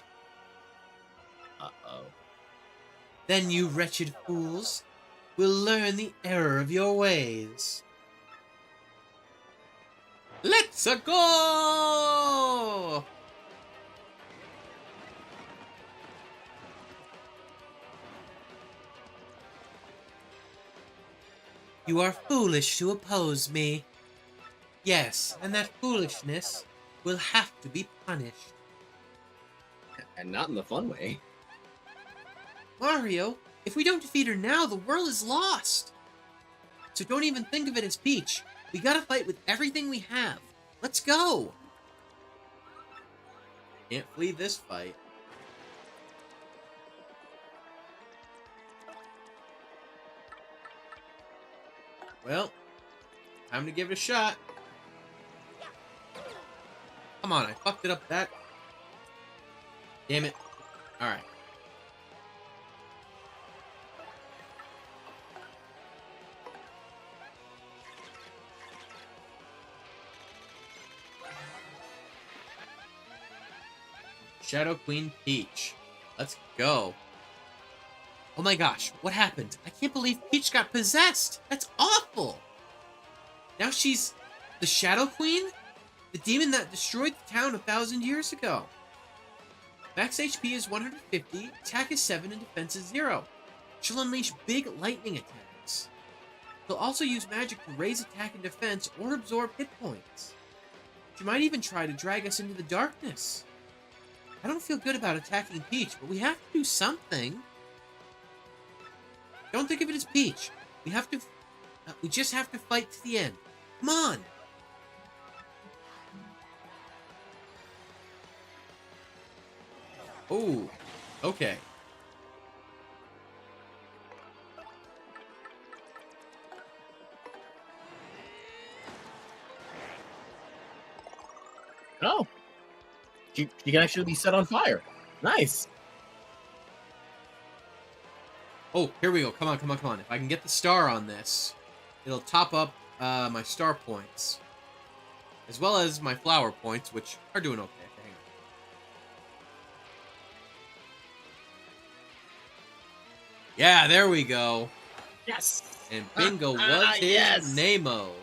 Uh-oh. Then you wretched fools will learn the error of your ways. Let's go! You are foolish to oppose me. Yes, and that foolishness will have to be punished. And not in the fun way. Mario, if we don't defeat her now, the world is lost. So don't even think of it as Peach. We gotta fight with everything we have. Let's go! Can't flee this fight. Well, time to give it a shot. Come on, I fucked it up that. Damn it. Alright. Shadow Queen Peach. Let's go. Oh my gosh, what happened? I can't believe Peach got possessed. That's awful. Now she's the Shadow Queen? The demon that destroyed the town 1,000 years ago. Max HP is 150, attack is 7, and defense is 0. She'll unleash big lightning attacks. She'll also use magic to raise attack and defense or absorb hit points. She might even try to drag us into the darkness. I don't feel good about attacking Peach, but we have to do something. Don't think of it as Peach. We have to... we just have to fight to the end. Come on! Oh, okay. Oh, she can actually be set on fire. Nice. Oh, here we go. Come on, come on, come on. If I can get the star on this, it'll top up my star points. As well as my flower points, which are doing okay. Okay, hang on. Yeah, there we go. Yes. And bingo was his yes. name-o.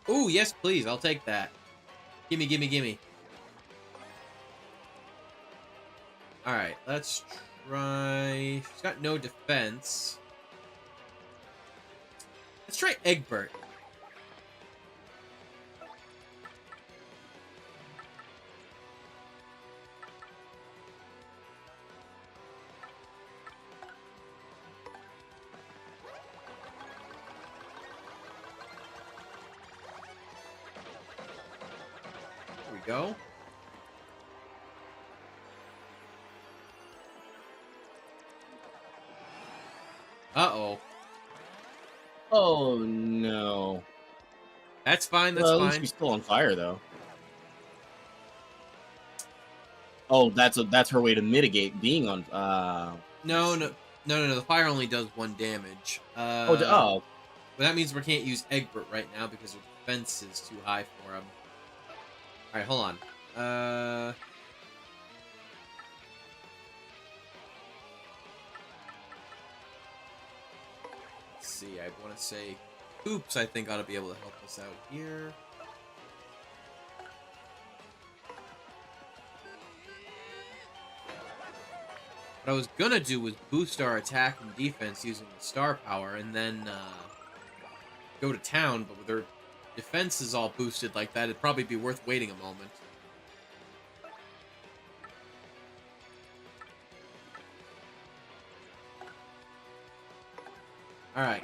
Ooh, yes, please. I'll take that. Gimme, gimme, gimme. Alright, let's try... She's got no defense. Let's try Egbert. There we go. Uh-oh. Oh no. That's fine, that's Well, at least fine. she's still on fire though. Oh, that's her way to mitigate being on. No, no, no, no, no. The fire only does 1 damage. Oh. But that means we can't use Egbert right now because her defense is too high for him. Alright, hold on. Let's see, I want to say Oops, I think ought to be able to help us out here. What I was gonna do was boost our attack and defense using the star power, and then go to town, but with their defenses all boosted like that, it'd probably be worth waiting a moment. Alright.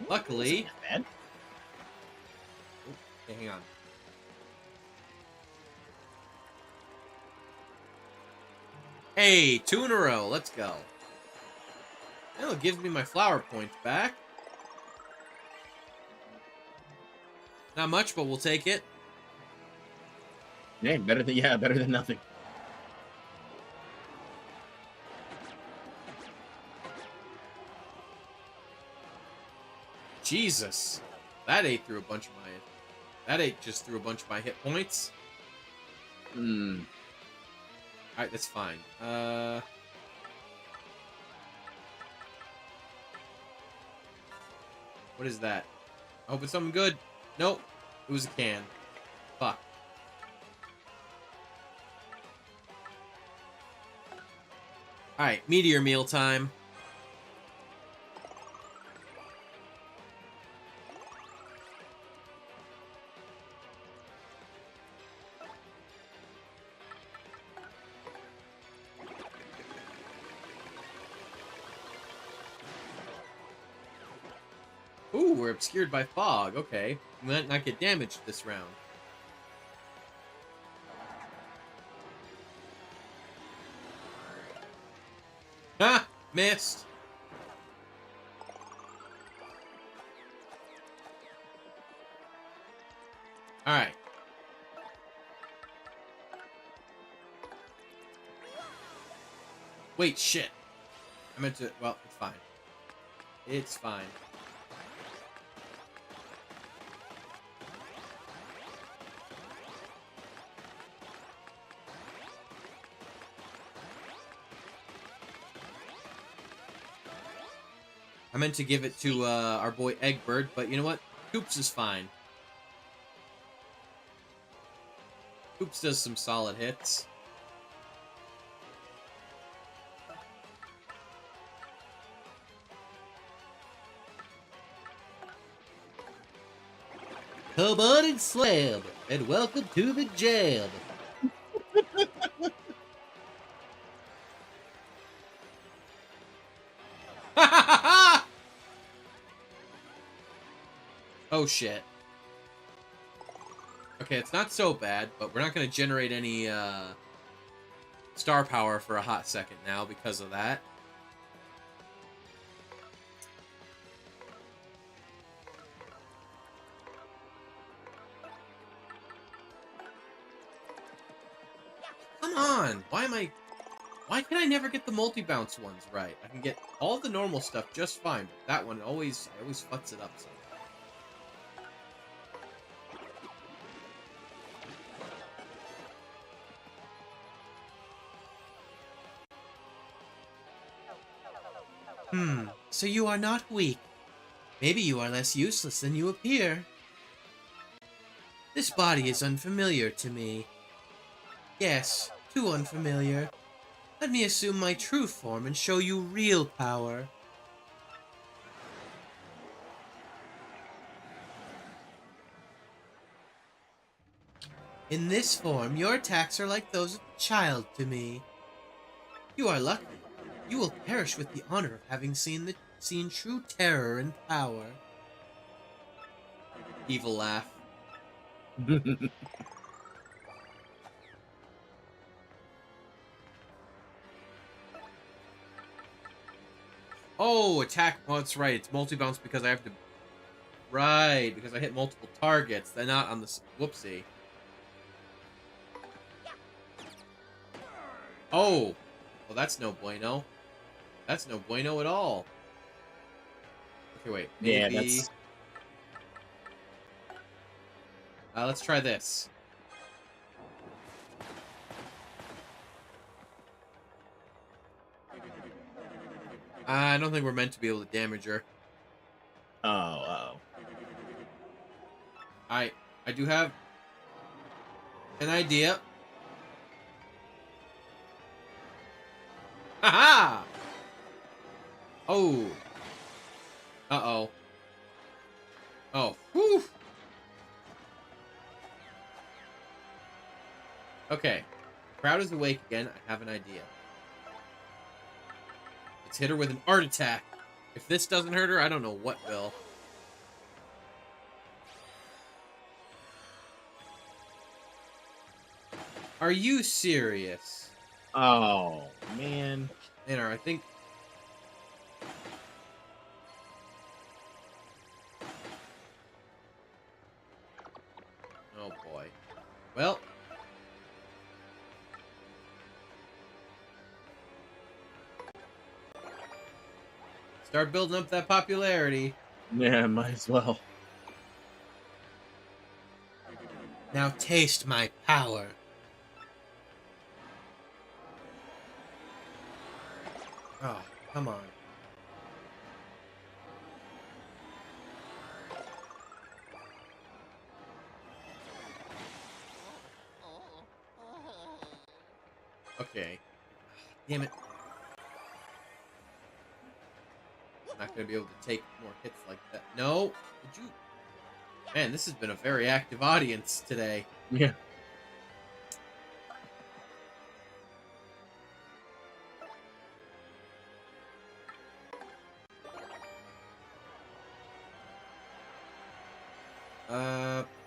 Luckily... Bad. Okay, hang on. Hey, 2 in a row. Let's go. Oh, it gives me my flower points back. Not much, but we'll take it. Yeah, better than nothing. Jesus. That ate through a bunch of my... That ate just through a bunch of my hit points. Hmm. Alright, that's fine. What is that? I hope it's something good. Nope. It was a can. Fuck. Alright, meteor meal time. Ooh, we're obscured by fog. Okay. We might not get damaged this round. Ha! Missed! Alright. Wait, shit. I meant to... Well, it's fine. It's fine. I meant to give it to our boy Egbert, but you know what? Coops is fine. Coops does some solid hits. Come on and slam, and welcome to the jam. Oh shit. Okay, it's not so bad, but we're not going to generate any star power for a hot second now because of that. Come on! Why can I never get the multi-bounce ones right? I can get all the normal stuff just fine, but that one I always fucks it up somehow. So you are not weak. Maybe you are less useless than you appear. This body is unfamiliar to me. Yes, too unfamiliar. Let me assume my true form and show you real power. In this form, your attacks are like those of a child to me. You are lucky. You will perish with the honor of having seen true terror and power. Evil laugh. Oh, attack. Oh, that's right. It's multi-bounce because I have to... Right, because I hit multiple targets. They're not on the... Whoopsie. Oh! Well, that's no bueno. That's no bueno at all. Okay, wait. Maybe... Yeah, that's... let's try this. I don't think we're meant to be able to damage her. Oh. I do have an idea. Haha! Oh. Uh-oh. Oh. Whew. Okay. Crowd is awake again. I have an idea. Let's hit her with an art attack. If this doesn't hurt her, I don't know what will. Are you serious? Oh, man. Manor, I think... Oh, boy. Well... Start building up that popularity. Yeah, might as well. Now taste my power. Oh, come on. Okay. Damn it. I'm not going to be able to take more hits like that. No! Did you... Man, this has been a very active audience today. Yeah.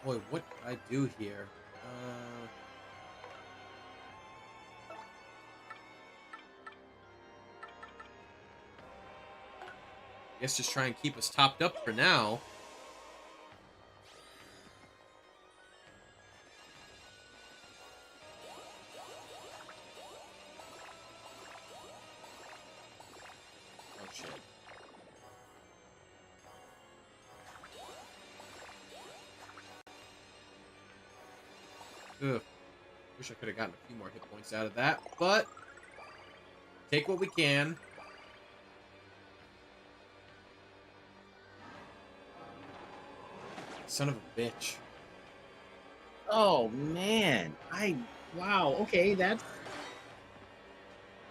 Boy, what did I do here? I guess just try and keep us topped up for now. Oh, shit. Ugh. Wish I could have gotten a few more hit points out of that, but take what we can. Son of a bitch. Oh, man. Wow, okay, that's...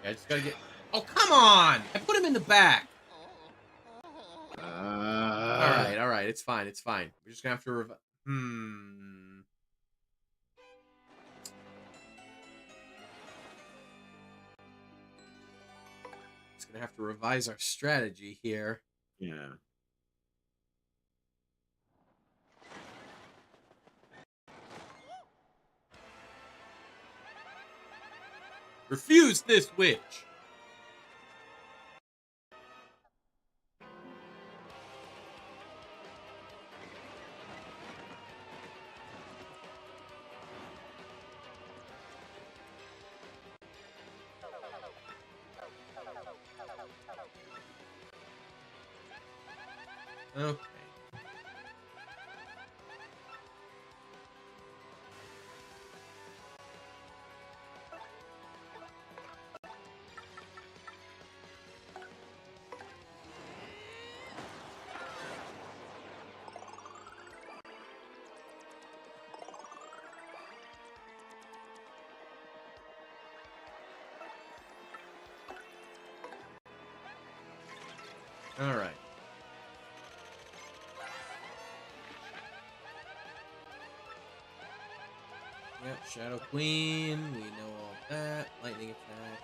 Yeah, I just gotta get... Oh, come on! I put him in the back! Alright, it's fine, it's fine. We're just gonna have to Hmm. Just gonna have to revise our strategy here. Yeah. Refuse this witch! Okay. Alright. Yep, Shadow Queen. We know all that. Lightning attacks.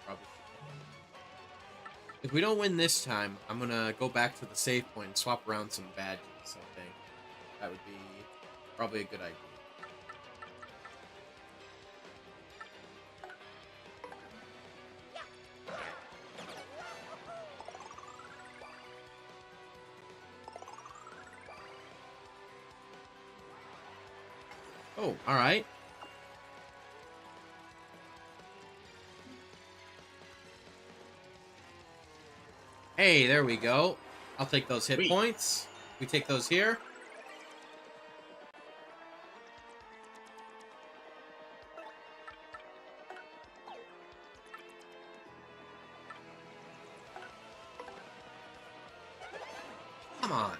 Probably. If we don't win this time, I'm gonna go back to the save point and swap around some badges, I think. That would be probably a good idea. Oh, alright. Hey, there we go. I'll take those hit Sweet. points. We take those here. Come on.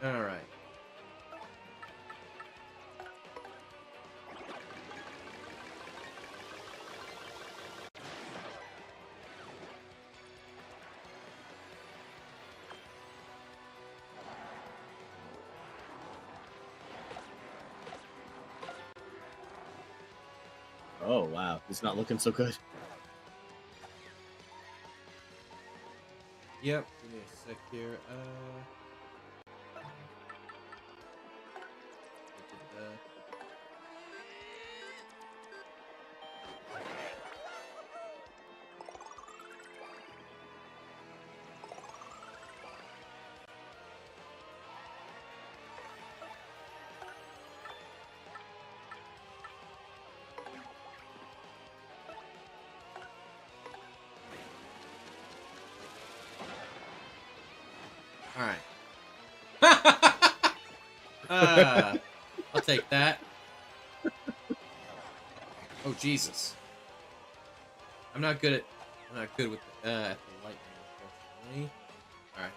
Alright. Oh wow, it's not looking so good. Yep. Give me a sec here. Alright. I'll take that. Oh Jesus! I'm not good with at the lightning, unfortunately. All right.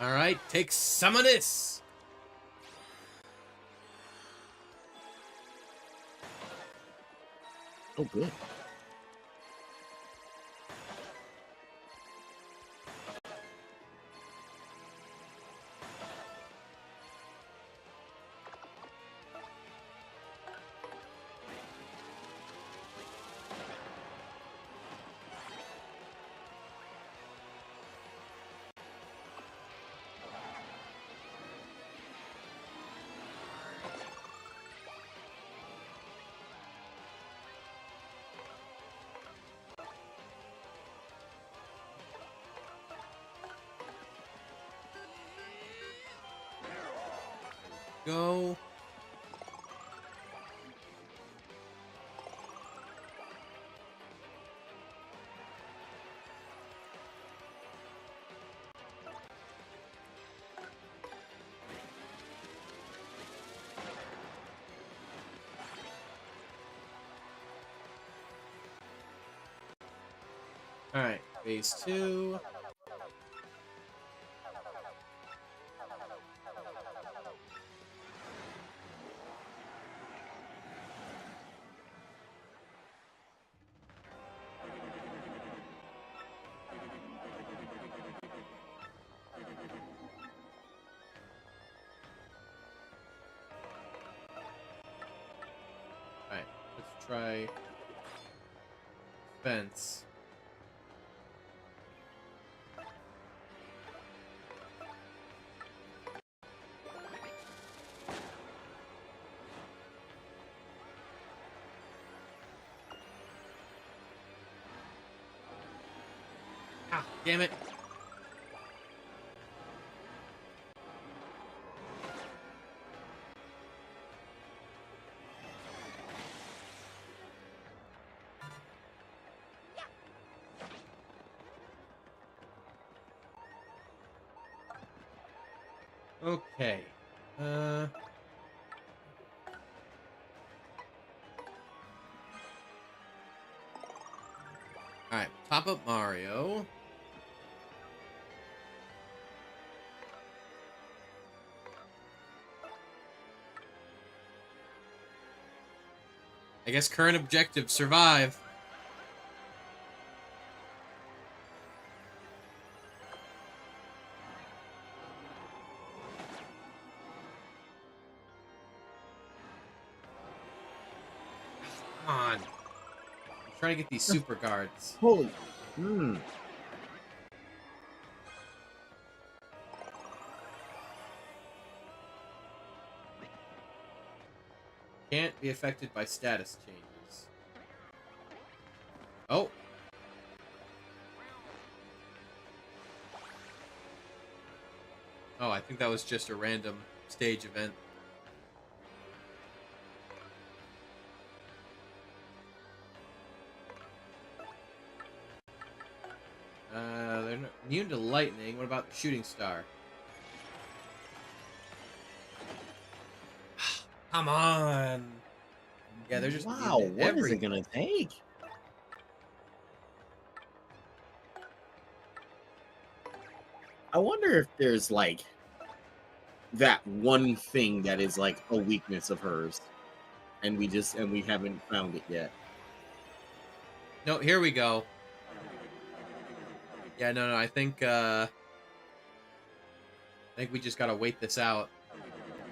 All right. Take some of this. Oh, good. Go. Alright, phase 2. Alright, let's try fence. Ah, damn it. Okay. Alright, top up Mario. I guess current objective, survive. Come on. I'm trying to get these super guards. Holy. Can't be affected by status changes. Oh. Oh, I think that was just a random stage event. They're not immune to lightning. What about the shooting star? Come on. Yeah, they're just Wow, immune to what is it everything. gonna take? I wonder if there's like that one thing that is like a weakness of hers, and we haven't found it yet. No, here we go. Yeah, no, I think we just gotta wait this out.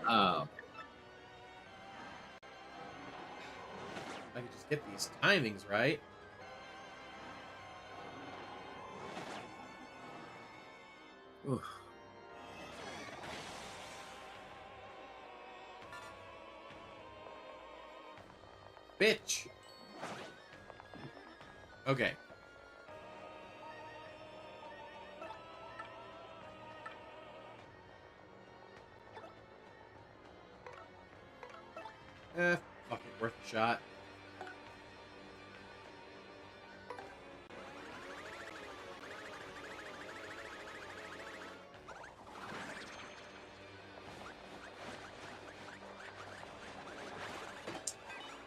Oh, If I could just get these timings right. oof. Bitch. Okay. Fuck it, worth a shot.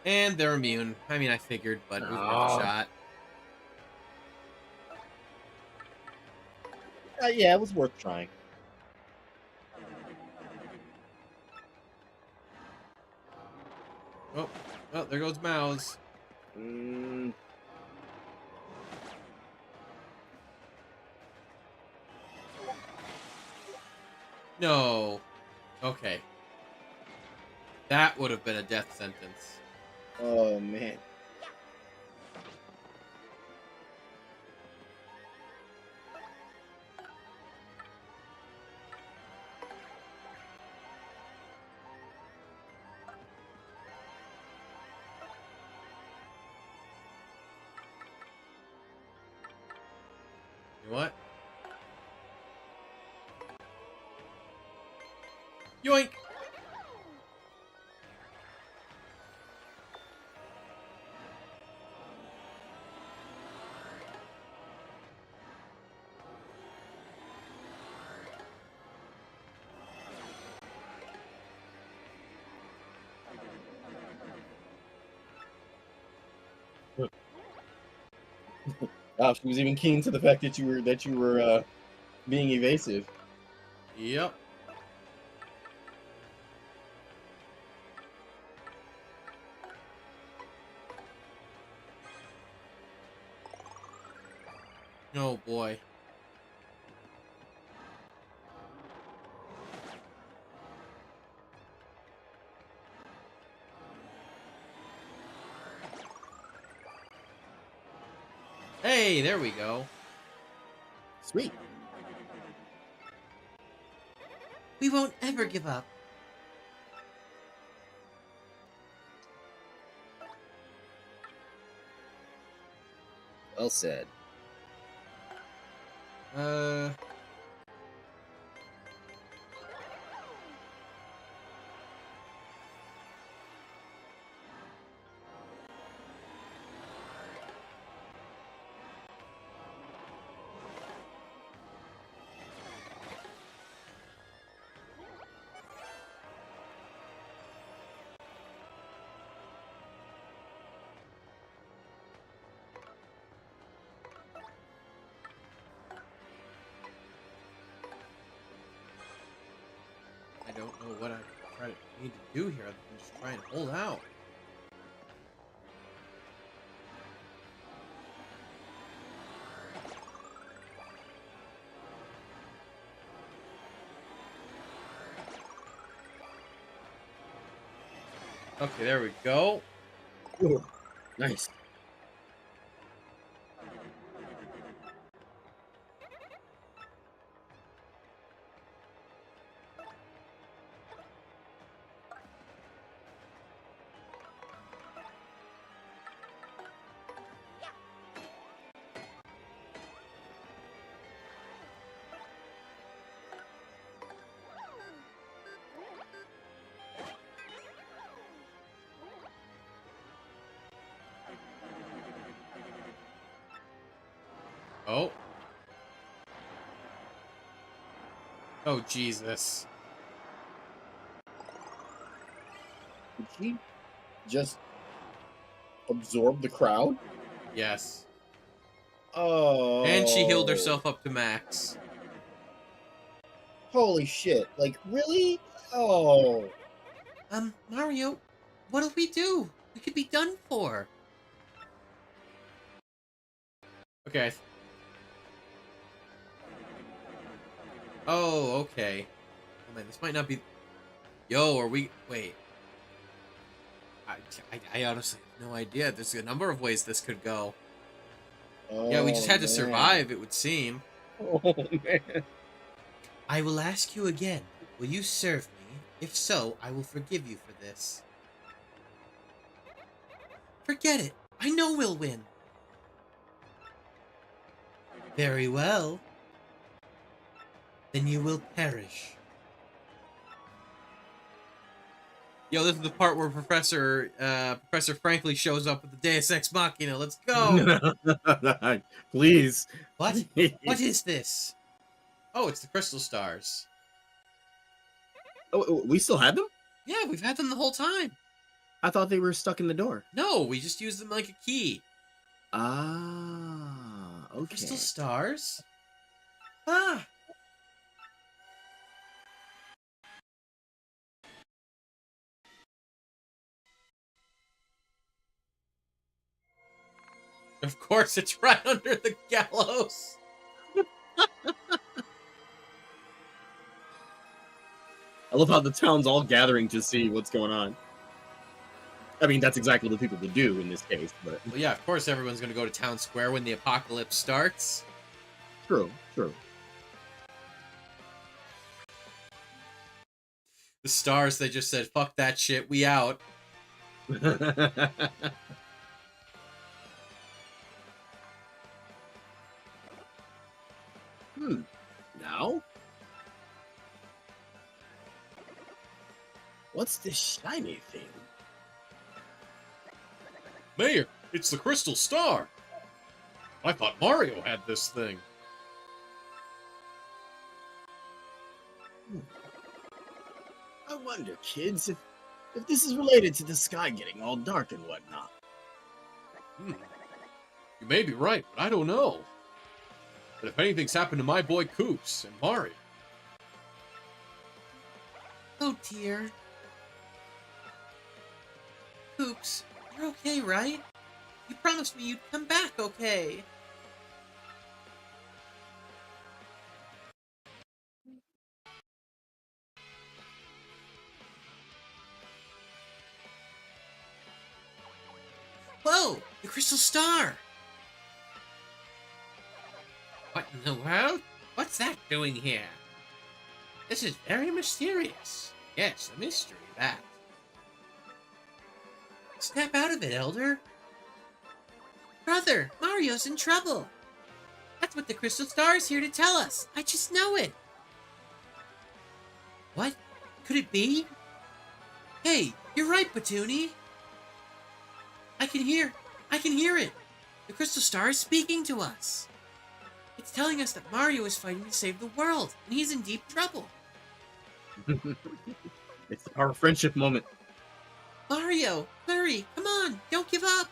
And they're immune. I mean, I figured, but it was worth a Oh. shot. Yeah, it was worth trying. Oh, well, there goes Mouse. No. Okay. That would have been a death sentence. Oh man. You know what? Yoink! Wow, she was even keen to the fact that you were being evasive. Yep. Oh boy. Hey, there we go. Sweet. We won't ever give up. Well said. Uh. I don't know what I need to do here other than just try and hold out. Okay, there we go. Ooh, nice. Oh. Oh, Jesus. Did she just absorb the crowd? Yes. Oh. And she healed herself up to max. Holy shit. Like, really? Oh. Mario, what'll we do? We could be done for. Okay. Oh, okay. Oh man, this might not be... Yo, are we... Wait. I honestly have no idea. There's a number of ways this could go. Yeah, we just had to man. survive, it would seem. Oh, man. I will ask you again. Will you serve me? If so, I will forgive you for this. Forget it. I know we'll win. Very well. Then you will perish. Yo, this is the part where Professor Frankly shows up with the Deus Ex Machina. Let's go! Please. What? What is this? Oh, it's the Crystal Stars. Oh, we still had them? Yeah, we've had them the whole time. I thought they were stuck in the door. No, we just used them like a key. Ah, okay. Crystal stars? Ah! Of course, it's right under the gallows. I love how the town's all gathering to see what's going on. I mean, that's exactly what people would do in this case, but Well, yeah, of course everyone's going to go to town square when the apocalypse starts. true, true. The stars, they just said, fuck that shit, we out. Now? What's this shiny thing? Mayor, it's the Crystal Star. I thought Mario had this thing. I wonder, kids, if this is related to the sky getting all dark and whatnot. You may be right, but I don't know. But if anything's happened to my boy Koops and Mario... Oh dear. Koops, you're okay, right? You promised me you'd come back okay. Whoa! The Crystal Star! What in the world? What's that doing here? This is very mysterious. Yes, a mystery, that. Snap out of it, Elder. Brother, Mario's in trouble. That's what the Crystal Star's here to tell us. I just know it. What? Could it be? Hey, you're right, Batoonie. I can hear it. The Crystal Star is speaking to us. It's telling us that Mario is fighting to save the world, and he's in deep trouble. It's our friendship moment. Mario, hurry, come on, don't give up.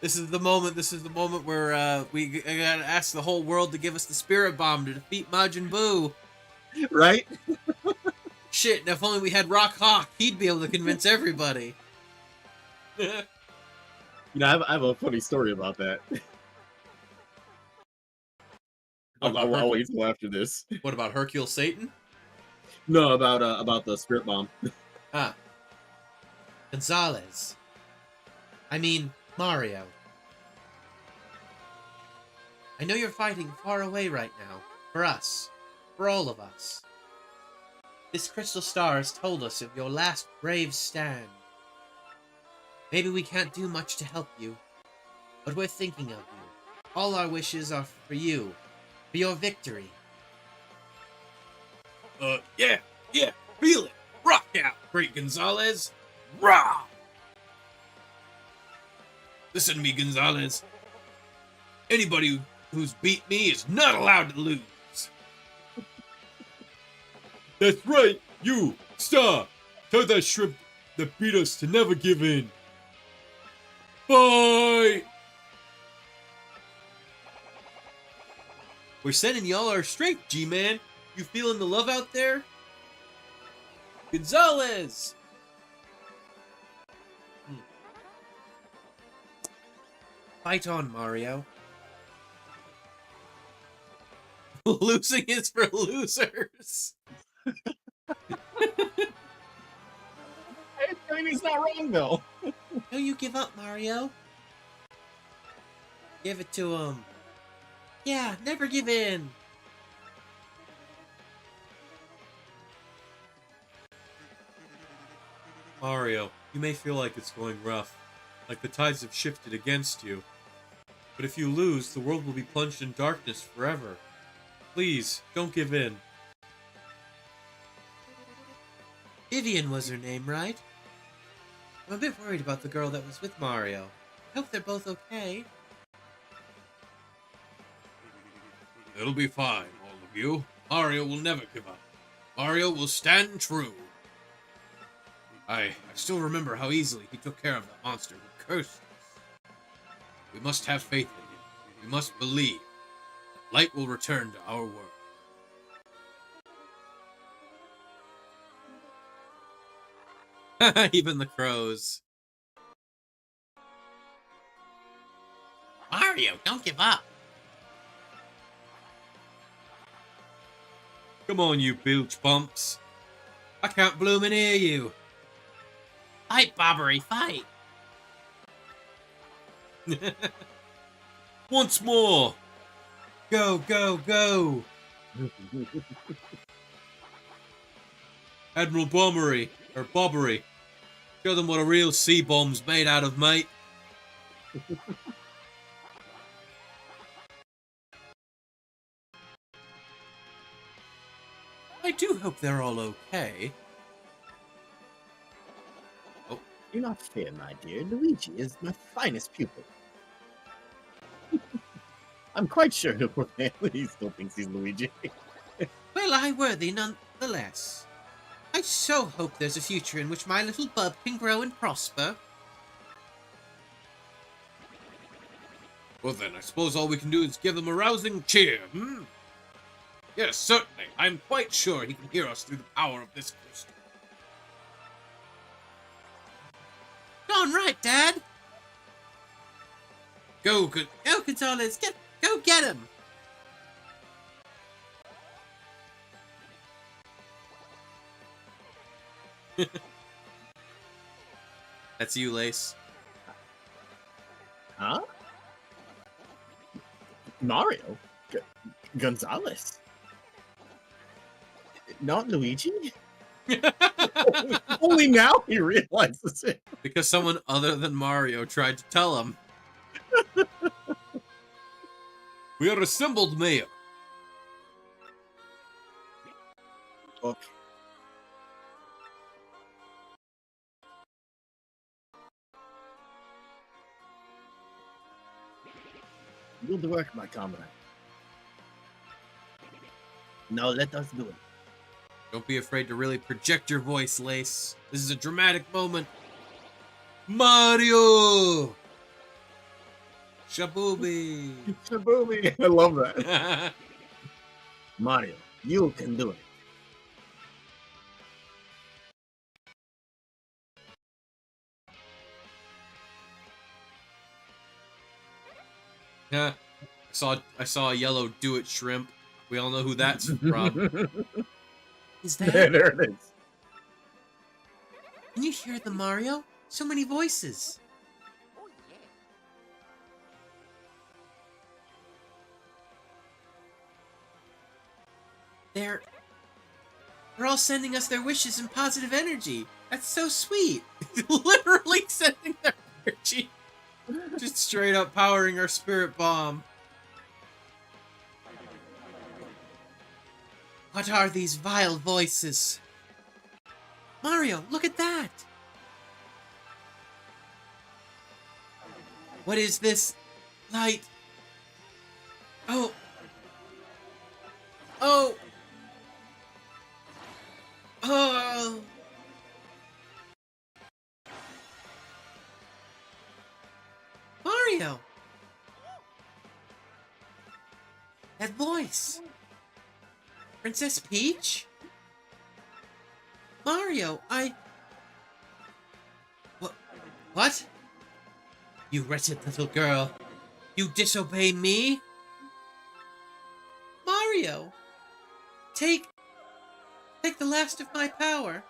This is the moment where we gotta ask the whole world to give us the Spirit Bomb to defeat Majin Buu. Right? Shit, and if only we had Rock Hawk, he'd be able to convince everybody. You know, I have a funny story about that. I'll wait till after this. What about Hercule Satan? No, about the spirit bomb. Ah. Gonzalez. I mean, Mario. I know you're fighting far away right now. For us. For all of us. This Crystal Star has told us of your last brave stand. Maybe we can't do much to help you, but we're thinking of you. All our wishes are for you. For your victory. Yeah, feel it. Rock out, Great Gonzalez. Rah! Listen to me, Gonzalez. Anybody who's beat me is not allowed to lose. That's right, you, Star. Tell that shrimp that beat us to never give in. Bye! We're sending y'all our strength, G-Man. You feeling the love out there? Gonzalez! Fight on, Mario. Losing is for losers. He's not wrong though. Don't you give up, Mario. Give it to him. Yeah, never give in. Mario, you may feel like it's going rough, like the tides have shifted against you. But if you lose, the world will be plunged in darkness forever. Please, don't give in. Vivian was her name, right? I'm a bit worried about the girl that was with Mario. I hope they're both okay. It'll be fine, all of you. Mario will never give up. Mario will stand true. I still remember how easily he took care of that monster who cursed us. We must have faith in him. We must believe that light will return to our world. Even the crows. Mario, don't give up. Come on, you bilge bumps. I can't bloomin' hear you. Fight, Bobbery, fight. Once more. Go, go, go. Admiral Bombery, or Bobbery. Show them what a real sea bomb's made out of, mate. I do hope they're all okay. Oh, You're not fair, my dear. Luigi is my finest pupil. I'm quite sure he still thinks he's Luigi. well, I worthy nonetheless. I so hope there's a future in which my little bub can grow and prosper. Well then, I suppose all we can do is give them a rousing cheer, hmm? Yes, certainly. I'm quite sure he can hear us through the power of this crystal. Darn right, Dad. Go, Gonzalez, go get him. That's you, Lace. Huh? Mario? Gonzalez? Not Luigi? Only now he realizes it. Because someone other than Mario tried to tell him. We are assembled, Mayor. Okay. Good work, my comrade. Now let us do it. Don't be afraid to really project your voice, Lace. This is a dramatic moment. Mario! Shabooby! Shaboomy! I love that. Mario, you can do it. Yeah. I saw a yellow do it shrimp. We all know who that's from. Is that? There it is. Can you hear them, Mario? So many voices. They're all sending us their wishes and positive energy. That's so sweet. Literally sending their energy. Just straight up powering our spirit bomb. What are these vile voices? Mario, look at that! What is this light? Oh! Oh! Oh! Mario! That voice! Princess Peach? Mario, What? You wretched little girl. You disobey me? Mario! Take the last of my power.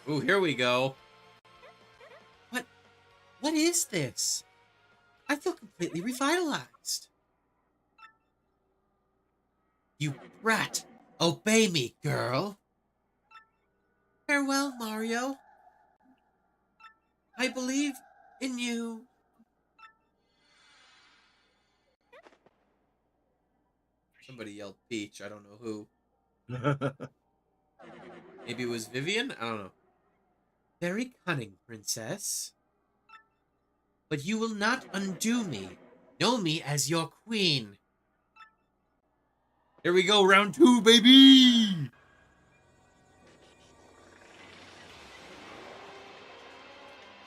Ooh, here we go. What is this? I feel completely revitalized. You brat! Obey me, girl! Farewell, Mario. I believe in you. Somebody yelled Peach. I don't know who. Maybe it was Vivian? I don't know. Very cunning, princess. But you will not undo me. Know me as your queen. Here we go, round 2, baby!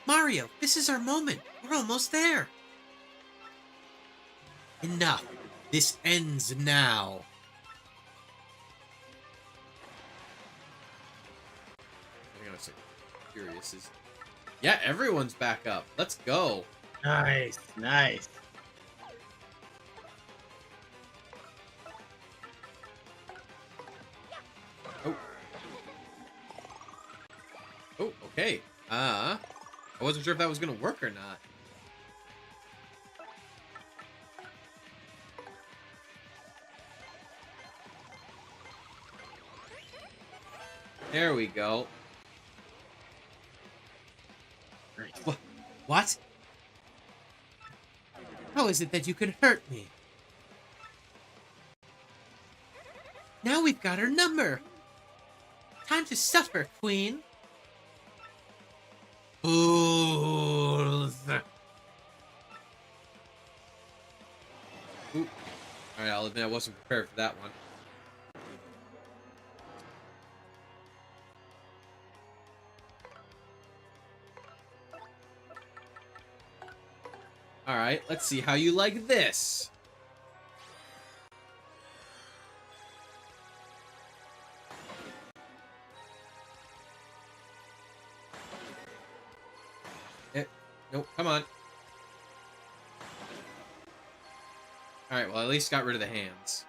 Mario, this is our moment. We're almost there. Enough. This ends now. I'm gonna say curious is. Yeah, everyone's back up. Let's go. Nice, nice. Oh. Oh, okay. I wasn't sure if that was gonna work or not. There we go. Nice. What? How is it that you could hurt me? Now we've got her number. Time to suffer, Queen. Fools. Ooh. Alright, I'll admit I wasn't prepared for that one. Alright, let's see how you like this. Nope, come on. Alright, well, at least got rid of the hands.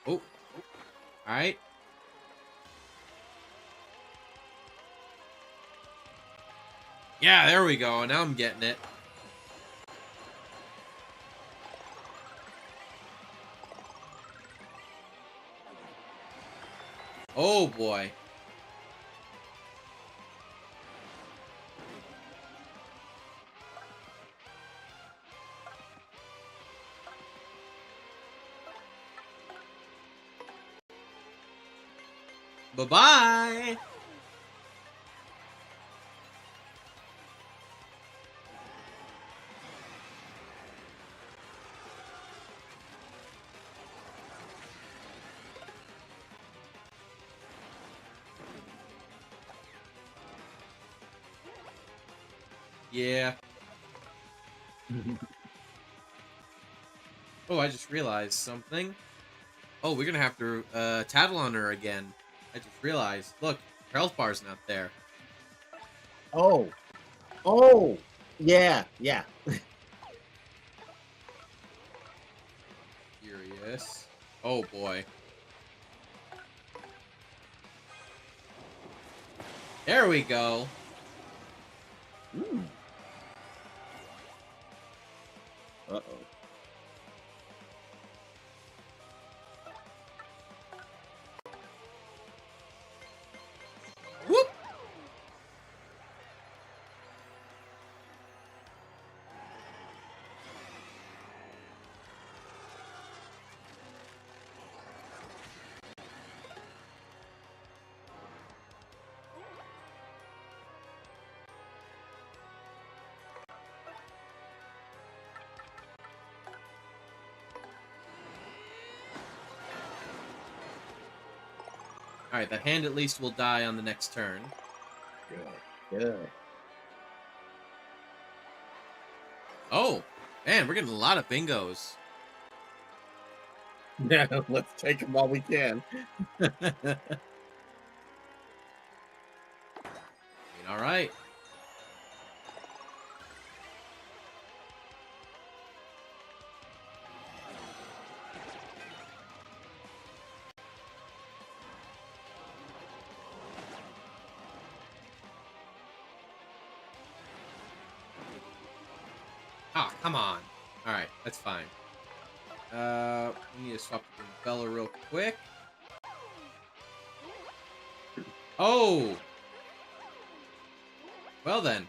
Oh. Alright. Yeah, there we go. Now I'm getting it. Oh, boy. Bye-bye! Yeah. Oh, I just realized something. Oh, we're gonna have to tattle on her again. I just realized. Look, her health bar's not there. Oh, oh, yeah, yeah. Furious. Oh boy. There we go. Ooh. Uh-oh. Whoop! Alright, that hand at least will die on the next turn. Good, good. Oh, man, we're getting a lot of bingos. Yeah, let's take them while we can. Alright. Ah, come on. Alright, that's fine. We need to swap the Bella real quick. Oh! Well then.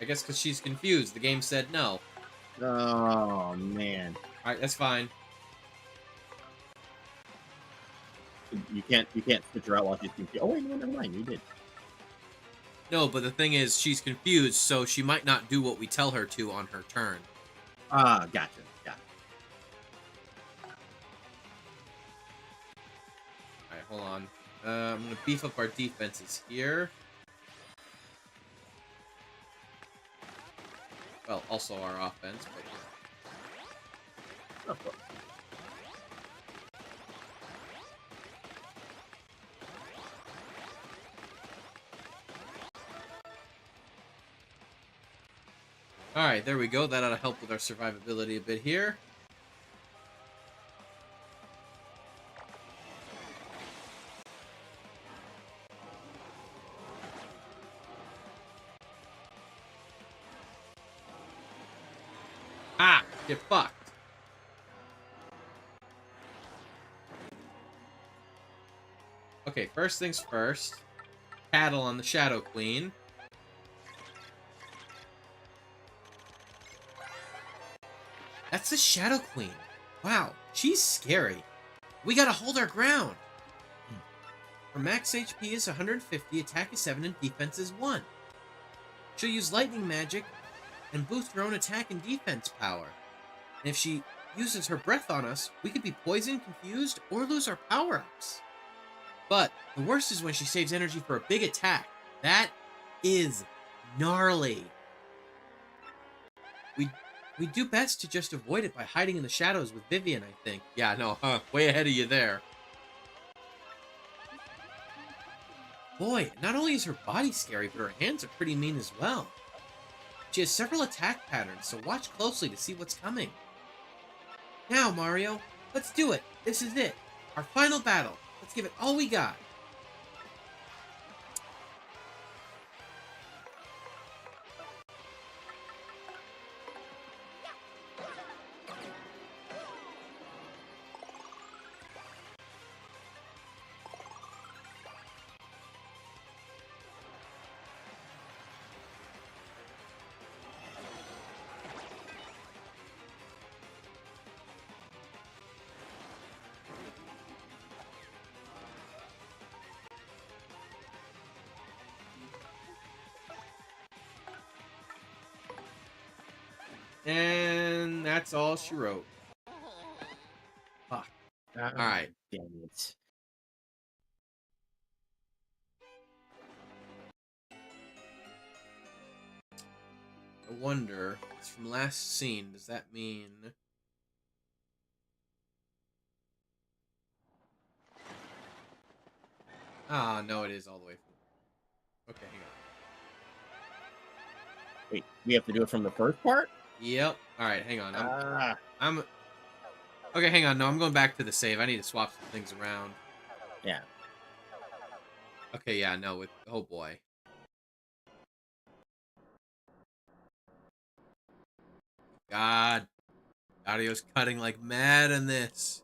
I guess because she's confused, the game said no. Oh man, Alright, that's fine. you can't switch her out while she's confused. Oh wait, no, never mind. You did. No, but the thing is, she's confused, so she might not do what we tell her to on her turn. Ah, gotcha. Alright, hold on. I'm gonna beef up our defenses here. Well, also our offense, but Of course. Alright, there we go. That ought to help with our survivability a bit here. Ah! Get fucked. Okay, first things first. Paddle on the Shadow Queen. That's the Shadow Queen. Wow, she's scary. We gotta hold our ground. Her max HP is 150, attack is 7, and defense is 1. She'll use lightning magic and boost her own attack and defense power. And if she uses her breath on us, we could be poisoned, confused, or lose our power-ups. But the worst is when she saves energy for a big attack. That is gnarly. We do best to just avoid it by hiding in the shadows with Vivian, I think. Yeah, no, way ahead of you there. Boy, not only is her body scary, but her hands are pretty mean as well. She has several attack patterns, so watch closely to see what's coming. Now, Mario, let's do it. This is it. Our final battle. Let's give it all we got. And that's all she wrote. Fuck. Alright. Damn it. I wonder, it's from last scene, does that mean... Ah, no, it is all the way from... Okay, hang on. Wait, we have to do it from the first part? Yep. Alright, hang on. Ah. I'm... Okay, hang on. No, I'm going back to the save. I need to swap some things around. Yeah. Okay, yeah, no, with... Oh, boy. God. Audio's cutting like mad in this.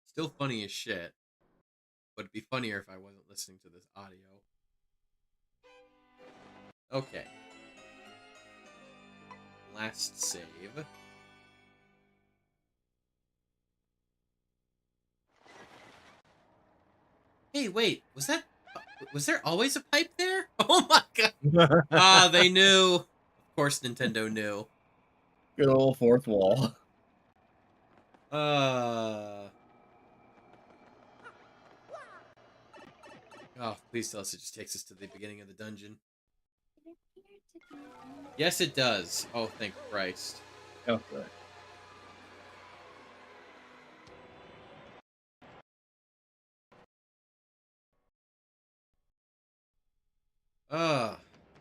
Still funny as shit. But it'd be funnier if I wasn't listening to this audio. Okay. Last save. Hey, wait, was there always a pipe there? Oh my god. Ah, they knew. Of course Nintendo knew. Good old fourth wall. Oh, please tell us it just takes us to the beginning of the dungeon. Yes, it does. Oh, thank Christ. Oh, good.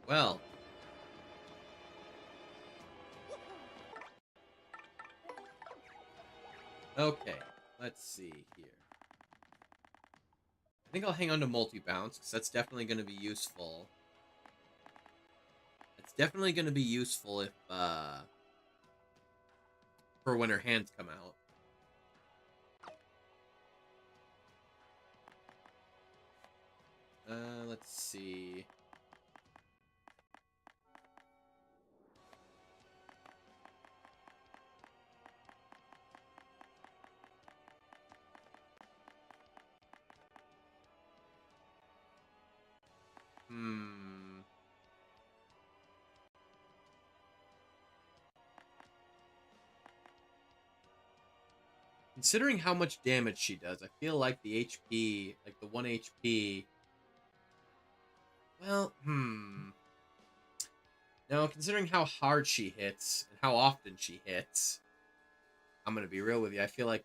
Well. Okay, let's see here. I think I'll hang on to multi-bounce, because that's definitely going to be useful. It's definitely going to be useful if, for when her hands come out. Let's see. Considering how much damage she does, I feel like the HP, like the 1 HP... Well, No, considering how hard she hits and how often she hits, I'm gonna be real with you. I feel like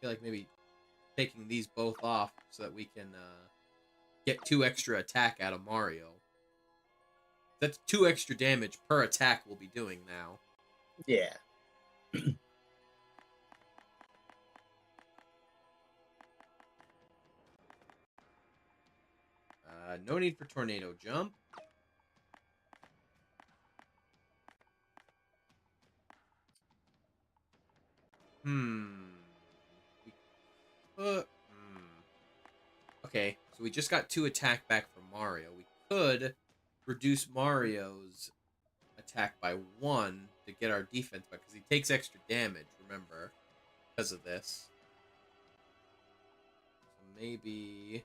maybe taking these both off so that we can get 2 extra attack out of Mario. That's 2 extra damage per attack we'll be doing now. Yeah. No need for tornado jump. Okay, so we just got 2 attack back from Mario. We could reduce Mario's attack by 1 to get our defense back, because he takes extra damage, remember, because of this. So maybe...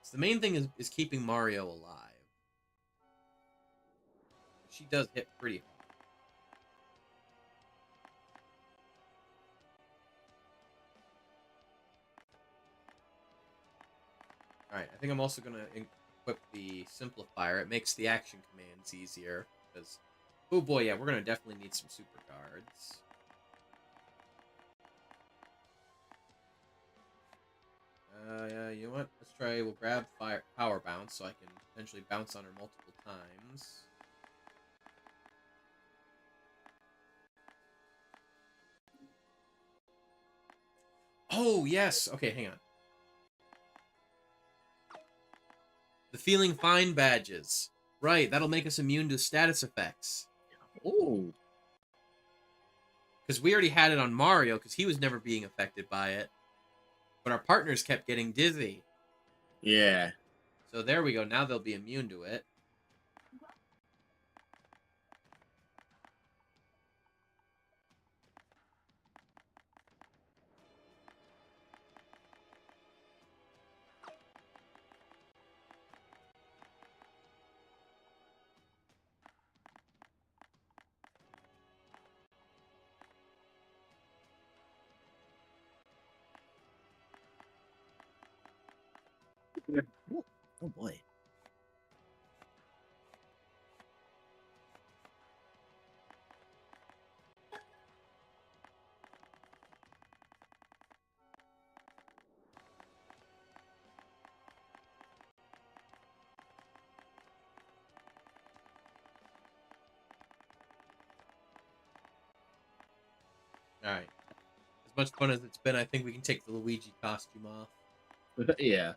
So the main thing is keeping Mario alive. She does hit pretty hard. Alright, I think I'm also going to equip the Simplifier. It makes the action commands easier, because... Oh boy, yeah, we're going to definitely need some super cards. You know what? Let's try, we'll grab Power Bounce, so I can potentially bounce on her multiple times. Oh, yes! Okay, hang on. The Feeling Fine badges. Right, that'll make us immune to status effects. Ooh. Because we already had it on Mario, because he was never being affected by it. But our partners kept getting dizzy. Yeah. So there we go, now they'll be immune to it. Ooh. Oh boy. Alright. As much fun as it's been, I think we can take the Luigi costume off. Yeah.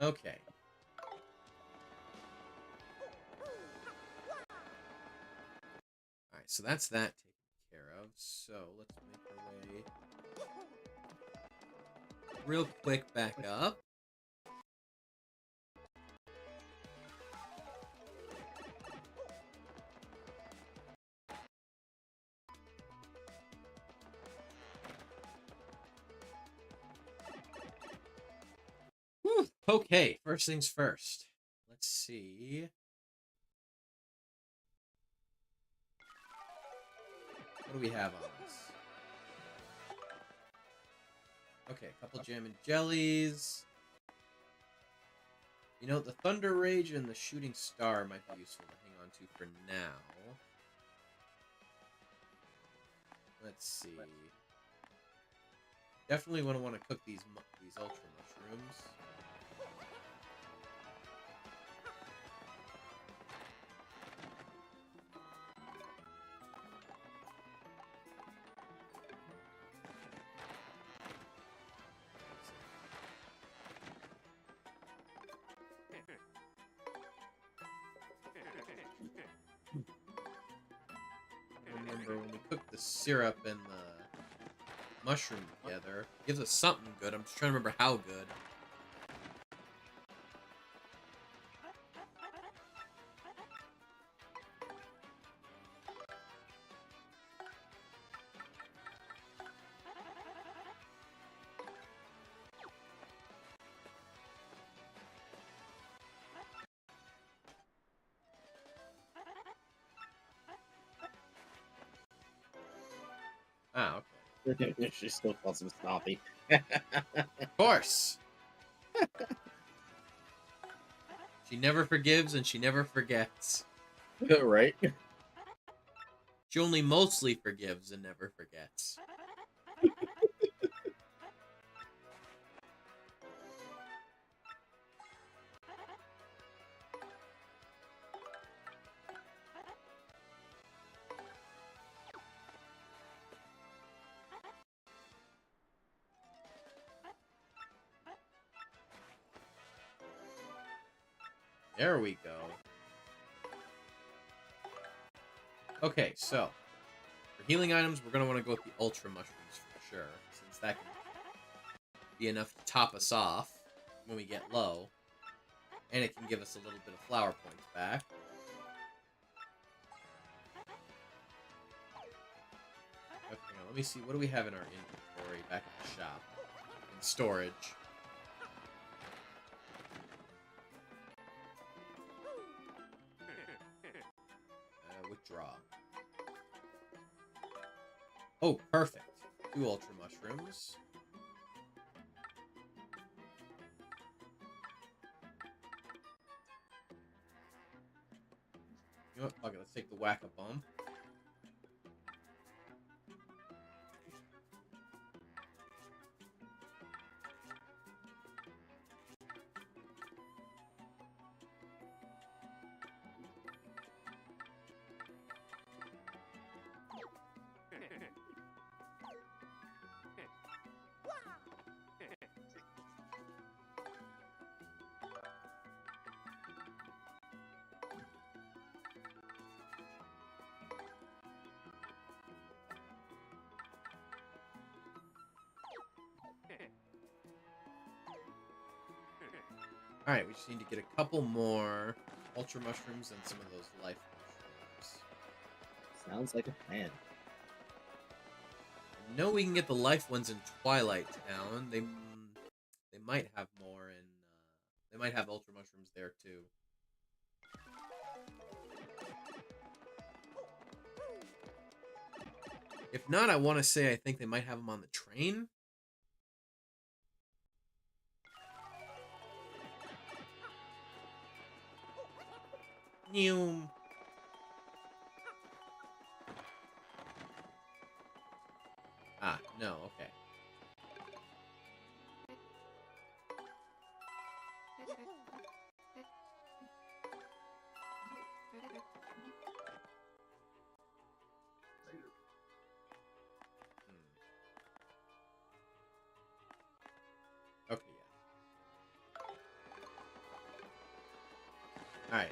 Okay. Alright, so that's that taken care of. So, let's make our way real quick back up. Whew. Okay, first things first. Let's see. What do we have on this? Okay, a couple jam and jellies. You know, the Thunder Rage and the Shooting Star might be useful to hang on to for now. Let's see. Definitely want to cook these Ultra Mushrooms. Remember when we cook the syrup and the mushroom together, it gives us something good. I'm just trying to remember how good. Ah, okay. She still calls him Snoppy. Of course. She never forgives and she never forgets. Right? She only mostly forgives and never forgets. There we go. Okay, so for healing items, we're going to want to go with the Ultra Mushrooms for sure, since that can be enough to top us off when we get low. And it can give us a little bit of flower points back. Okay, now let me see. What do we have in our inventory back at the shop? In storage. Withdraw. Oh, perfect. 2 Ultra Mushrooms. You know what? Fuck it. Let's take the Whack-A-Bump. Alright, we just need to get a couple more Ultra Mushrooms and some of those Life Mushrooms. Sounds like a plan. I know we can get the Life ones in Twilight Town. They might have more in... they might have Ultra Mushrooms there, too. If not, I want to say I think they might have them on the train. New. Ah, no, okay. Okay, yeah. Alright.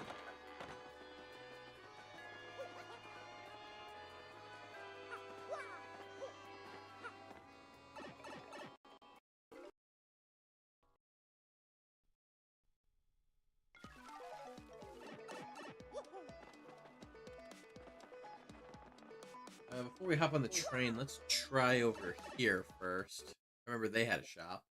Before we hop on the train, let's try over here first. I remember they had a shop.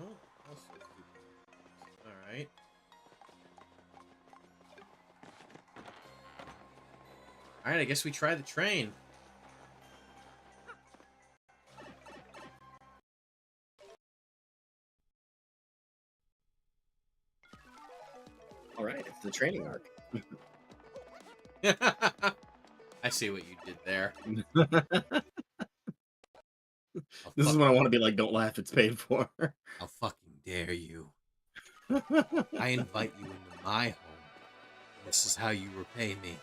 Oh, also alright. Alright, I guess we try the train. Alright, it's the training arc. I see what you did there. This is when I want to be like, don't laugh, it's paid for. How fucking dare you? I invite you into my home. This is how you repay me.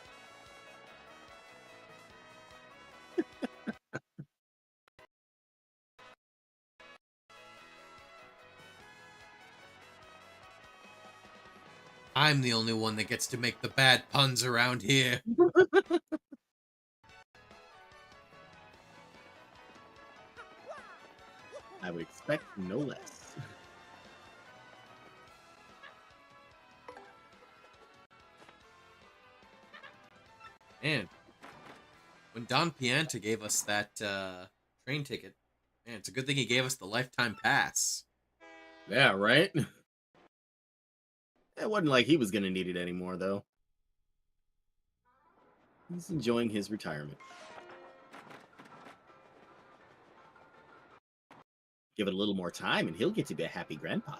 I'm the only one that gets to make the bad puns around here. I would expect no less. And when Don Pianta gave us that train ticket, Man, it's a good thing he gave us the lifetime pass. Yeah, right? It wasn't like he was going to need it anymore, though. He's enjoying his retirement. Give it a little more time, and he'll get to be a happy grandpa.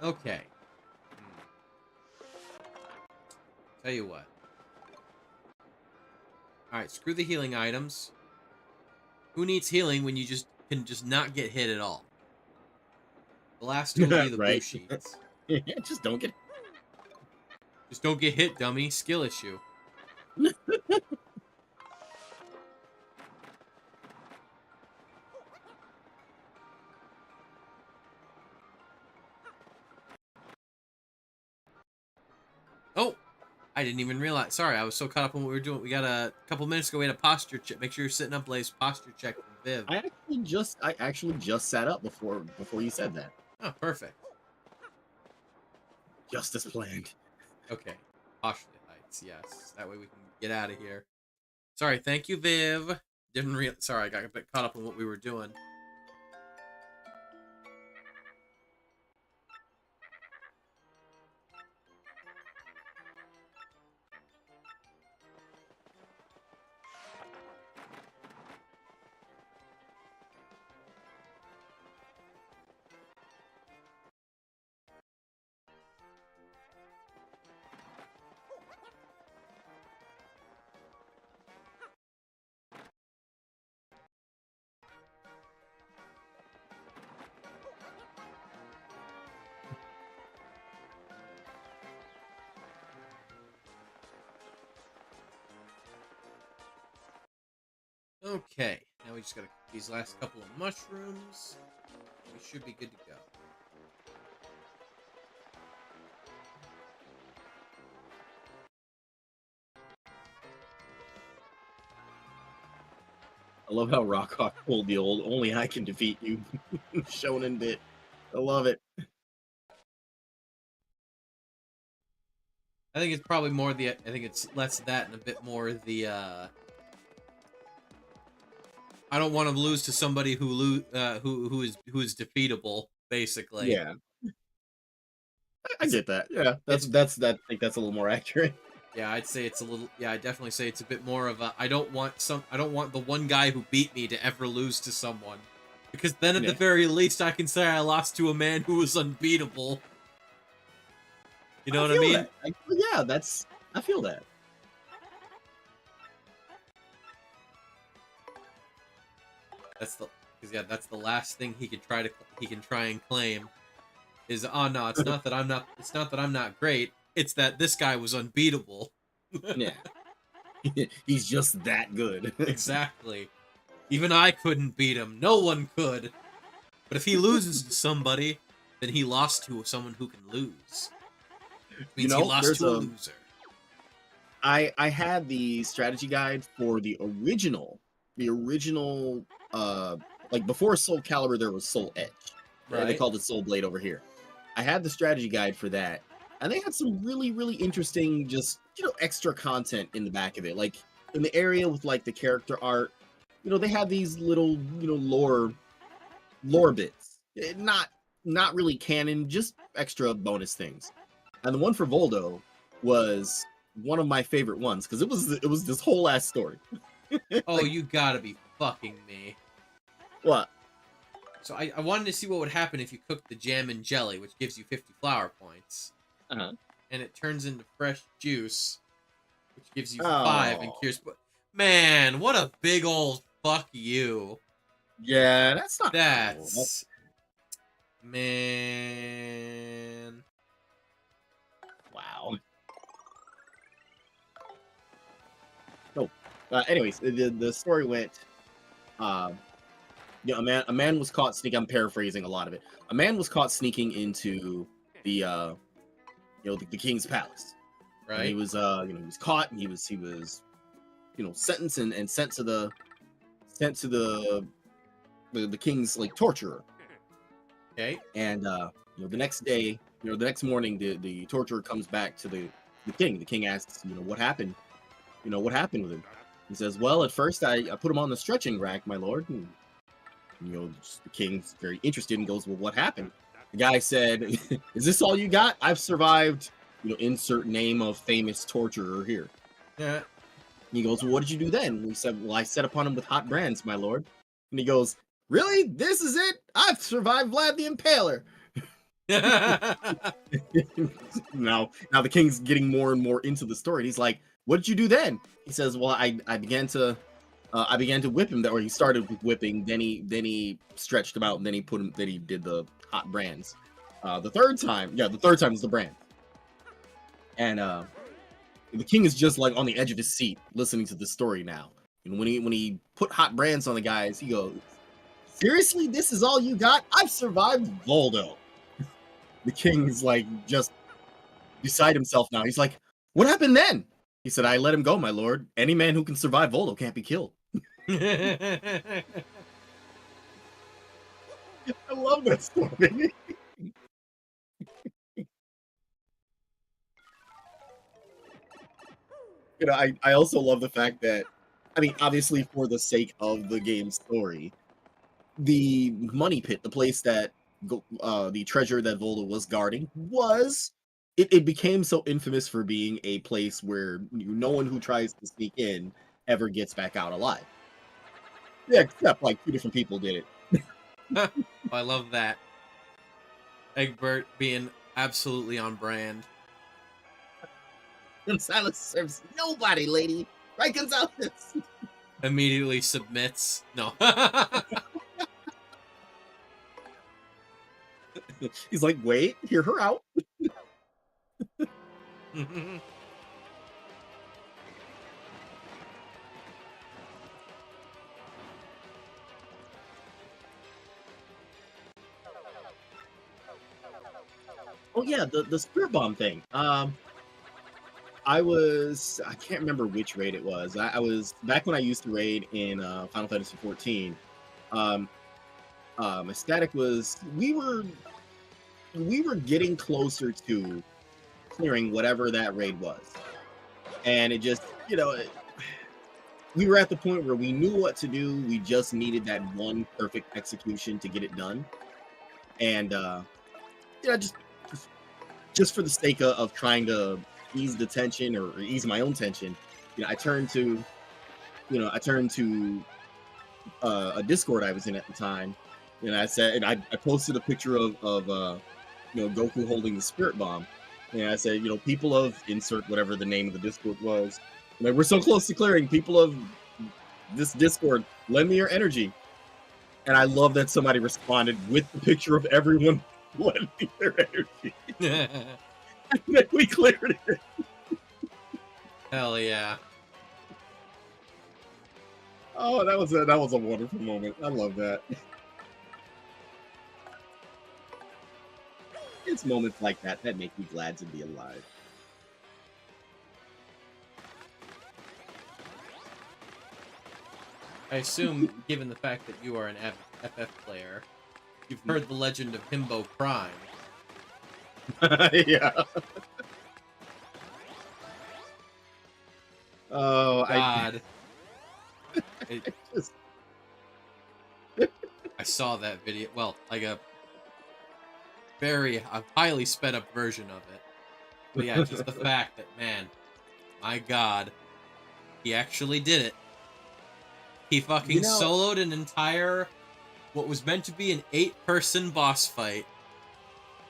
Okay. Tell you what. Alright, screw the healing items. Who needs healing when you can just not get hit at all? The last two will be the blue Right. sheets. Just don't get. Just don't get hit, dummy. Skill issue. Oh! I didn't even realize. Sorry, I was so caught up on what we were doing. We got a couple minutes ago. We had a posture check. Make sure you're sitting up, Blaze. Posture check from Viv. I actually just sat up before you said that. Oh, perfect. Just as planned. Okay. Posture heights. Yes. That way we can get out of here. Sorry. Thank you, Viv. Sorry, I got a bit caught up on what we were doing. Okay, now we just gotta cook these last couple of mushrooms. We should be good to go. I love how Rockhawk pulled the old "only I can defeat you" shonen bit. I love it. I think it's probably more the. I think it's less that and a bit more the. I don't want to lose to somebody who is defeatable, basically. Yeah, I get that. Yeah, that's I think that's a little more accurate. Yeah, I'd say it's a little. Yeah, I definitely say it's a bit more of a. I don't want the one guy who beat me to ever lose to someone, because then at the very least I can say I lost to a man who was unbeatable. You know what I mean? Yeah, I feel that. That's the last thing he can try and claim is, oh no, it's not that I'm not great, it's that this guy was unbeatable. Yeah. He's just that good. Exactly. Even I couldn't beat him. No one could. But if he loses to somebody, then he lost to someone who can lose. It means he lost to a loser. I had the strategy guide for the original like before Soul Calibur there was Soul Edge. Right? They called it Soul Blade over here. I had the strategy guide for that, and they had some really, really interesting just, extra content in the back of it. Like in the area with like the character art, they had these little, lore bits. Not really canon, just extra bonus things. And the one for Voldo was one of my favorite ones because it was this whole ass story. Oh, you gotta be fucking me. What? So I wanted to see what would happen if you cooked the jam and jelly, which gives you 50 flower points. Uh-huh. And it turns into fresh juice, which gives you 5 and cures. Man, what a big old fuck you. Yeah, that's not cool. Man. Wow. Oh, anyways, the story went. A man was caught sneaking. I'm paraphrasing a lot of it. A man was caught sneaking into the the king's palace. Right. And he was he was caught and he was sentenced and sent to the king's like torturer. Okay. And the next day, the next morning, the torturer comes back to the the king. The king asks, what happened? What happened with him? He says, well, at first I put him on the stretching rack, my lord. And, the king's very interested and goes, well, what happened? The guy said, is this all you got? I've survived, insert name of famous torturer here. Yeah. He goes, well, what did you do then? And he said, well, I set upon him with hot brands, my lord. And he goes, really? This is it? I've survived Vlad the Impaler. now the king's getting more and more into the story. He's like, what did you do then? He says, well, I began to whip him, or he started with whipping, then he stretched him out, and then he did the hot brands. The third time was the brand. And the king is just like on the edge of his seat listening to the story now. And when he put hot brands on the guys, he goes, seriously, this is all you got? I've survived Voldo. The king's like just beside himself now. He's like, what happened then? He said, I let him go, my lord. Any man who can survive Voldo can't be killed. I love that story. I also love the fact that, obviously for the sake of the game's story, the money pit, the place that the treasure that Voldo was guarding, it became so infamous for being a place where no one who tries to sneak in ever gets back out alive. Yeah, except like 2 different people did it. I love that. Egbert being absolutely on brand. Gonzalez serves nobody, lady. Right, Gonzalez? Immediately submits. No. He's like, wait, hear her out. Oh yeah, the spirit bomb thing. I can't remember which raid it was. I was back when I used to raid in Final Fantasy 14. My static was we were getting closer to clearing whatever that raid was, and it just we were at the point where we knew what to do. We just needed that one perfect execution to get it done, and just for the sake of trying to ease the tension or ease my own tension, I turned to a Discord I was in at the time, and I said, and I posted a picture of Goku holding the spirit bomb, and I said, people of insert whatever the name of the Discord was, like, we're so close to clearing. People of this Discord, lend me your energy. And I love that somebody responded with the picture of everyone lend me their energy. And then we cleared it. Hell yeah. Oh, that was a wonderful moment. I love that. It's moments like that make me glad to be alive. I assume, given the fact that you are an FF player, you've heard the legend of Himbo Prime. Yeah. Oh, God. I saw that video. Well, like a highly sped up version of it. But yeah, just the fact that, man, my God, he actually did it. He fucking soloed an entire, what was meant to be an 8-person boss fight,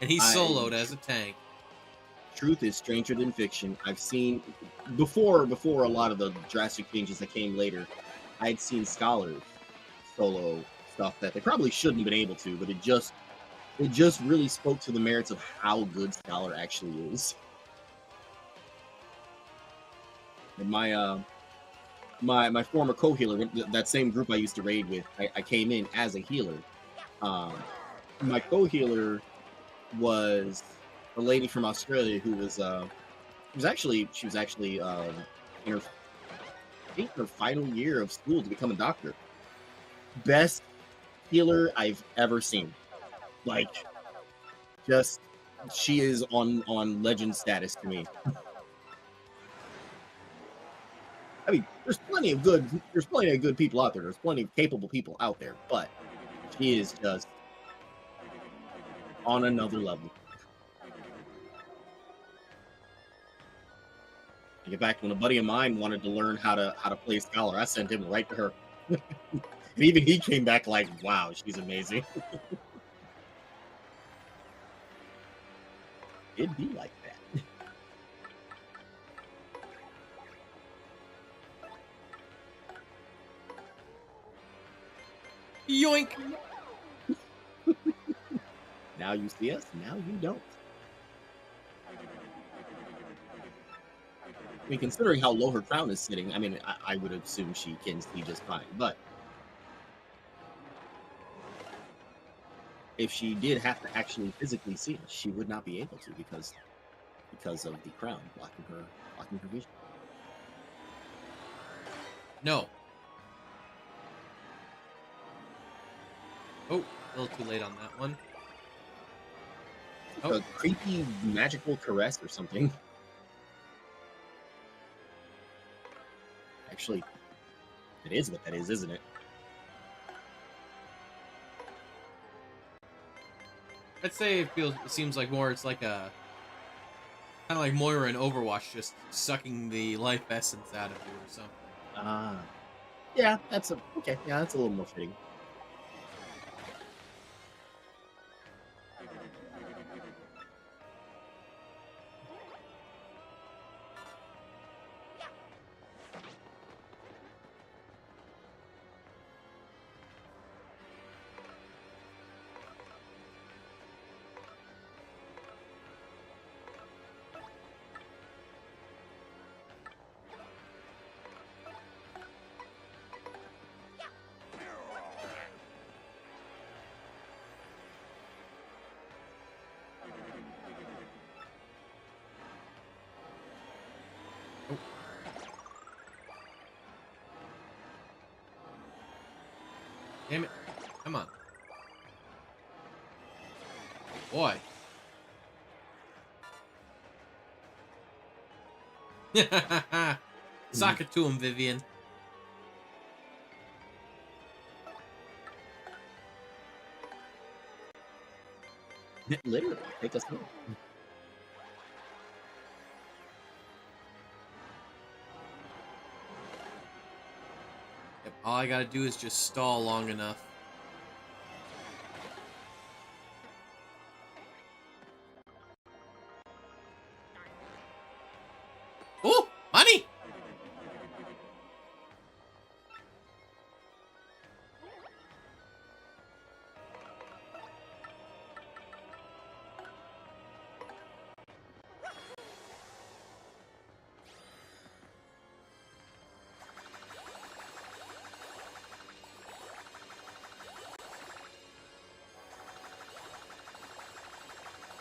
and he soloed as a tank. Truth is stranger than fiction. I've seen before a lot of the drastic changes that came later. I'd seen scholars solo stuff that they probably shouldn't have been able to, but it just really spoke to the merits of how good Scholar actually is. And my former co-healer, that same group I used to raid with, I came in as a healer. My co-healer was a lady from Australia who was she was actually in her final year of school to become a doctor. Best healer I've ever seen. Like, just she is on legend status to me. I mean, there's plenty of good people out there. There's plenty of capable people out there, but she is just on another level. I get back when a buddy of mine wanted to learn how to play Scholar, I sent him right to her. And even he came back like, "Wow, she's amazing." It'd be like that. Yoink! Now you see us, now you don't. I mean, considering how low her crown is sitting, I mean, I would assume she can see just fine. But if she did have to actually physically see us, she would not be able to because of the crown blocking her vision. No. Oh, a little too late on that one. A creepy magical caress or something. Actually, it is what that is, isn't it? I'd say it seems like more. It's like a kind of like Moira in Overwatch, just sucking the life essence out of you or something. Ah, yeah, okay. Yeah, that's a little more fitting. Damn it! Come on, boy. Sock it to him, Vivian. Literally, take us home. Yep, all I gotta do is just stall long enough. Oh, money!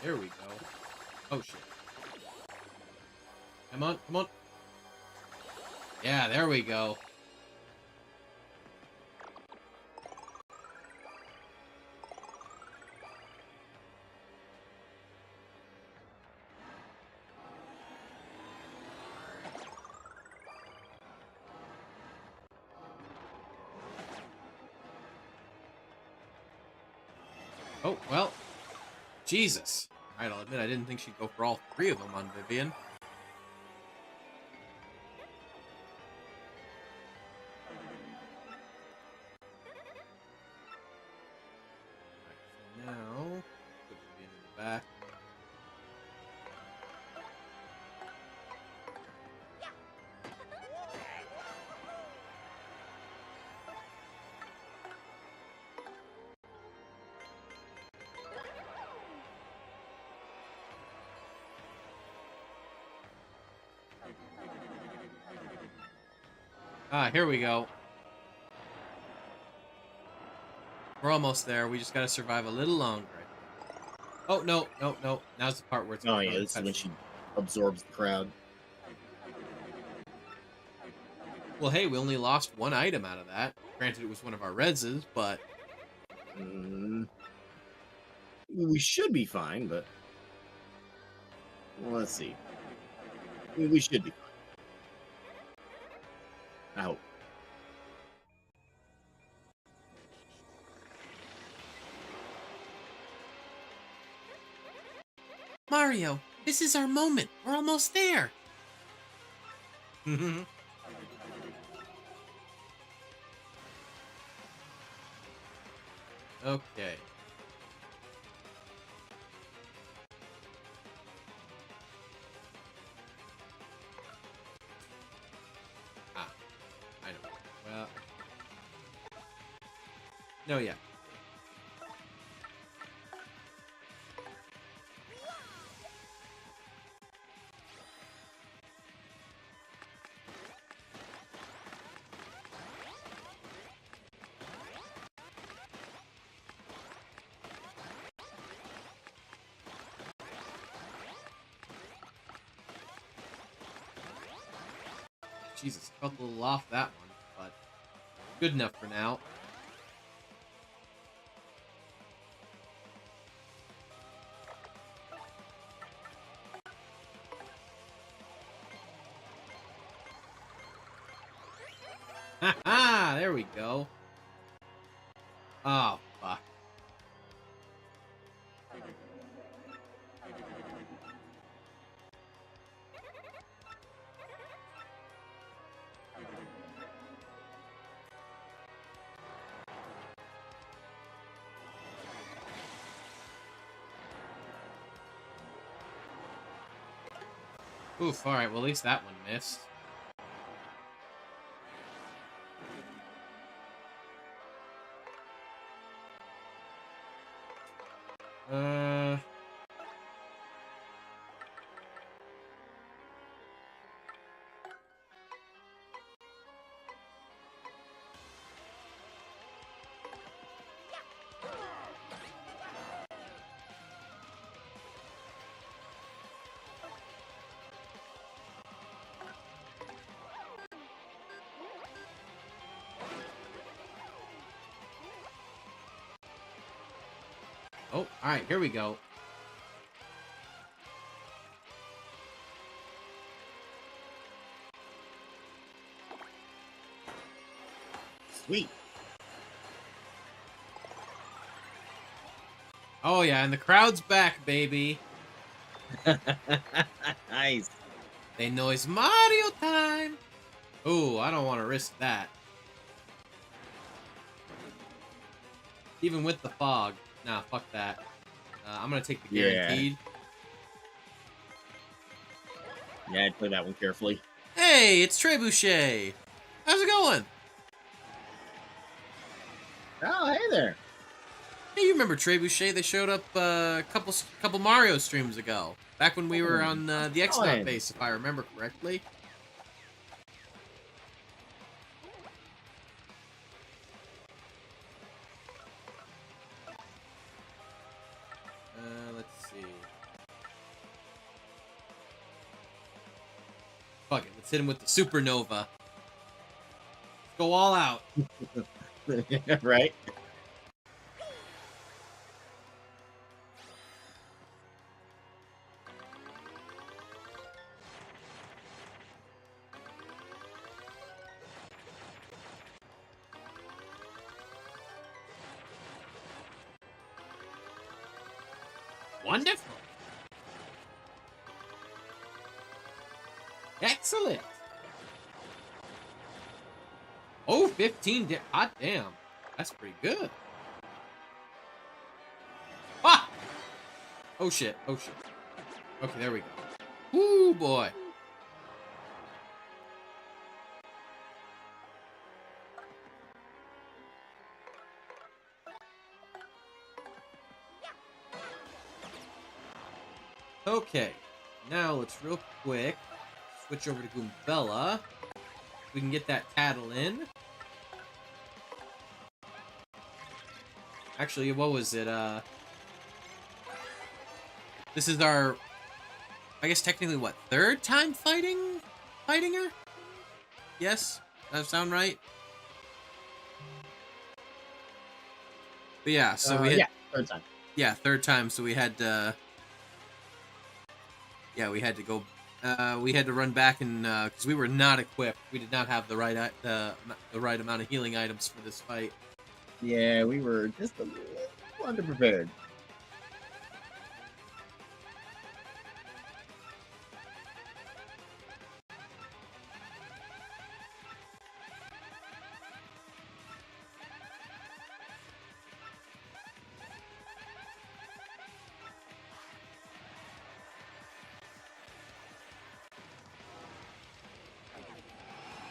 There we go. Oh shit. Come on, come on. Yeah, there we go. Oh, well. Jesus. Alright, I'll admit I didn't think she'd go for all three of them on Vivian. Alright, so now, put Vivian in the back. Ah, here we go. We're almost there. We just gotta survive a little longer. Oh, no, no, no. Now's the part where it's... Oh yeah, this is when she absorbs the crowd. Well, hey, we only lost one item out of that. Granted, it was one of our reses, but... We should be fine, but well, let's see. We should be fine. I hope. Mario, this is our moment. We're almost there. Okay. Ah, I know. Well, no, yeah. Jesus, felt a little off that one, but good enough for now. Ha ha! There we go. Oh, fuck. Oof, alright, well at least that one missed. Uh... Oh, alright, here we go. Sweet. Oh yeah, and the crowd's back, baby. Nice. They know it's Mario time. Oh, I don't want to risk that. Even with the fog. Nah, fuck that. I'm gonna take the guaranteed. Yeah, I'd play that one carefully. Hey, it's Trebuchet. How's it going? Oh, hey there. Hey, you remember Trebuchet? They showed up a couple Mario streams ago. Back when we were on the X-Dot base, if I remember correctly. Let's see. Fuck it, let's hit him with the Supernova. Let's go all out. Right? Wonderful. Excellent. Oh, 15. Hot damn. That's pretty good. Ah! Oh shit. Oh shit. Okay, there we go. Woo, boy. Okay. Now let's real quick switch over to Goombella. We can get that tattle in. Actually, what was it? This is our, I guess technically what, third time fighting her? Yes? Does that sound right? But yeah, so we had, yeah, third time. yeah, third time, so we had yeah, we had to go we had to run back and because we were not equipped. We did not have the right amount of healing items for this fight. Yeah, we were just a little underprepared.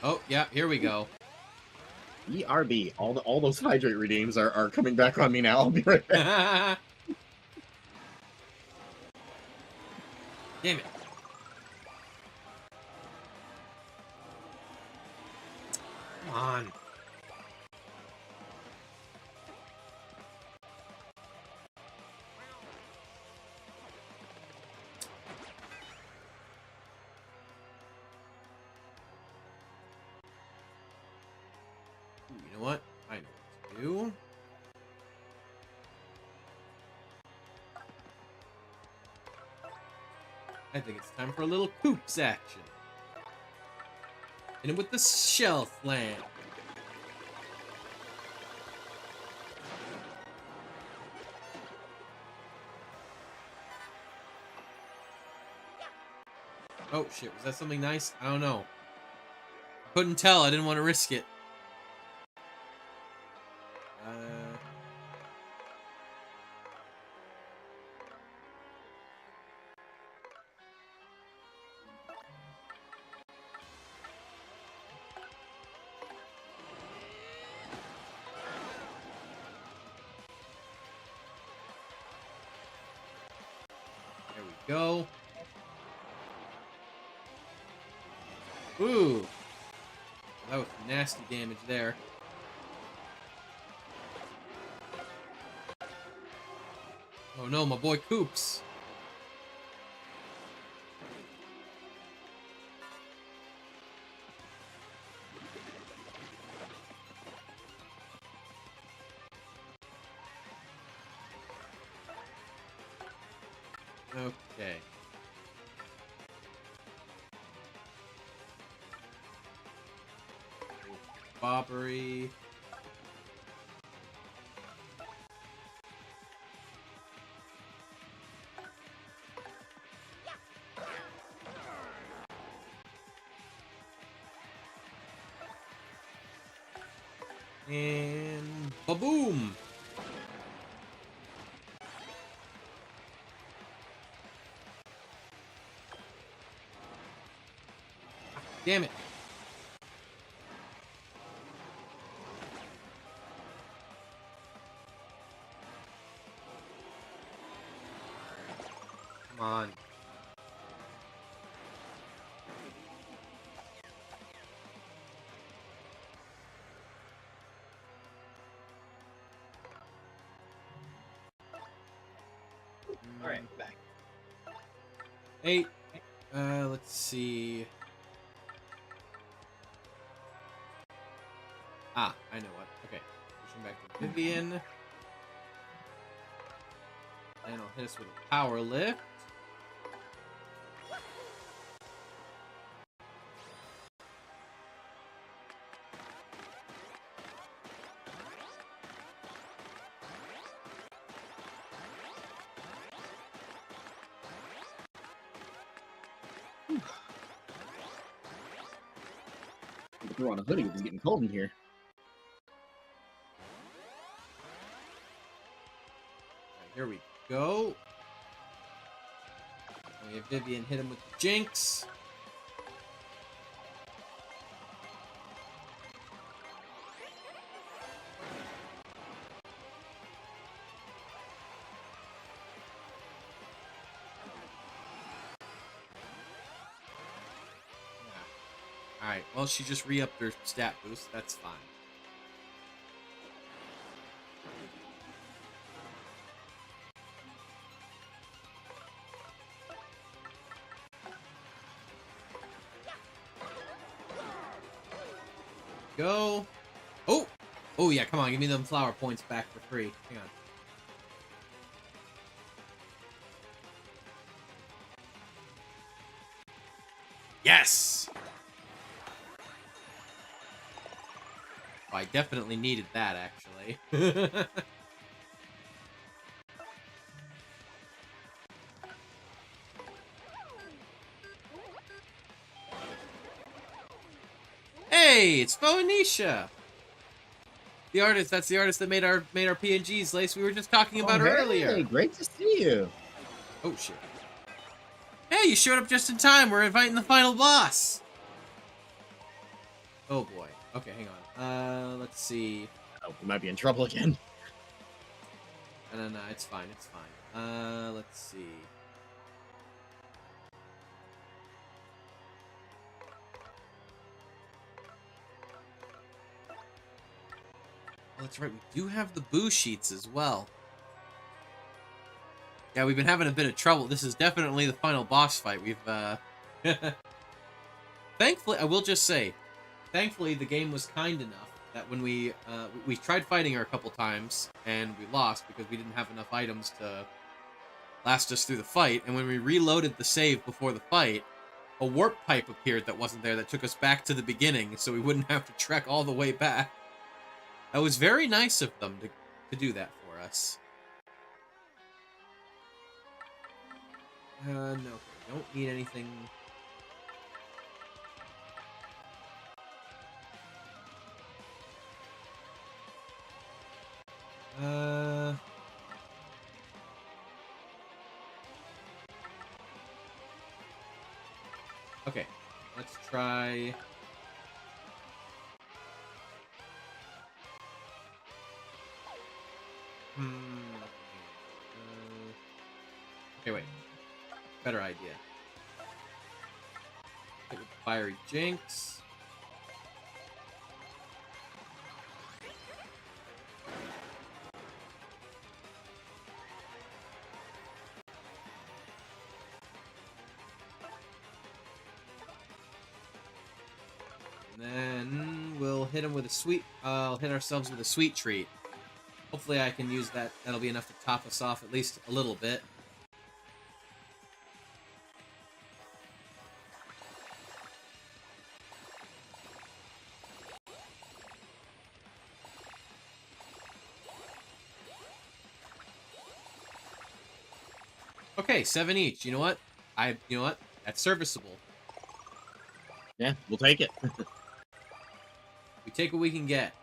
Oh, yeah, here we go. ERB. All those hydrate redeems are coming back on me now. I'll be right back. Damn it. Come on. Ooh, you know what? I know what to do. I think it's time for a little Coops action. And with the shelf land. Oh shit, was that something nice? I don't know. Couldn't tell, I didn't want to risk it. There we go. Ooh. That was nasty damage there. Oh no, my boy Coops. Okay. Bobbery. And ba-boom! Damn it. Come on. All right, back. 8. Let's see. Ah, I know what. Okay. Pushing back to Vivian. And I'll hit us with a power lift. Throw on a hoodie. It's getting cold in here. Right, here we go. We have Vivian hit him with the Jinx. Alright, well, she just re-upped her stat boost. That's fine. Go. Oh! Oh, yeah, come on. Give me them flower points back for free. Hang on. Yes! Oh, I definitely needed that, actually. Hey, it's Bo and Nisha! The artist, that's the artist that made our PNGs, Lace. We were just talking about her earlier. Great to see you. Oh, shit. Hey, you showed up just in time. We're inviting the final boss. Oh, boy. Okay, hang on. Let's see. Oh, we might be in trouble again. No, it's fine, it's fine. Let's see. Oh, that's right, we do have the boo sheets as well. Yeah, we've been having a bit of trouble. This is definitely the final boss fight. We've, Thankfully, I will just say, thankfully the game was kind enough that when we tried fighting her a couple times, and we lost because we didn't have enough items to last us through the fight, and when we reloaded the save before the fight, a warp pipe appeared that wasn't there that took us back to the beginning, so we wouldn't have to trek all the way back. That was very nice of them to do that for us. No, don't need anything. Okay, let's try. Okay, wait. Better idea. Hit with Fiery Jinx. And then we'll hit him with a sweet. I'll hit ourselves with a sweet treat. Hopefully, I can use that. That'll be enough to top us off at least a little bit. Okay, 7 each. You know what? You know what? That's serviceable. Yeah, we'll take it. We take what we can get.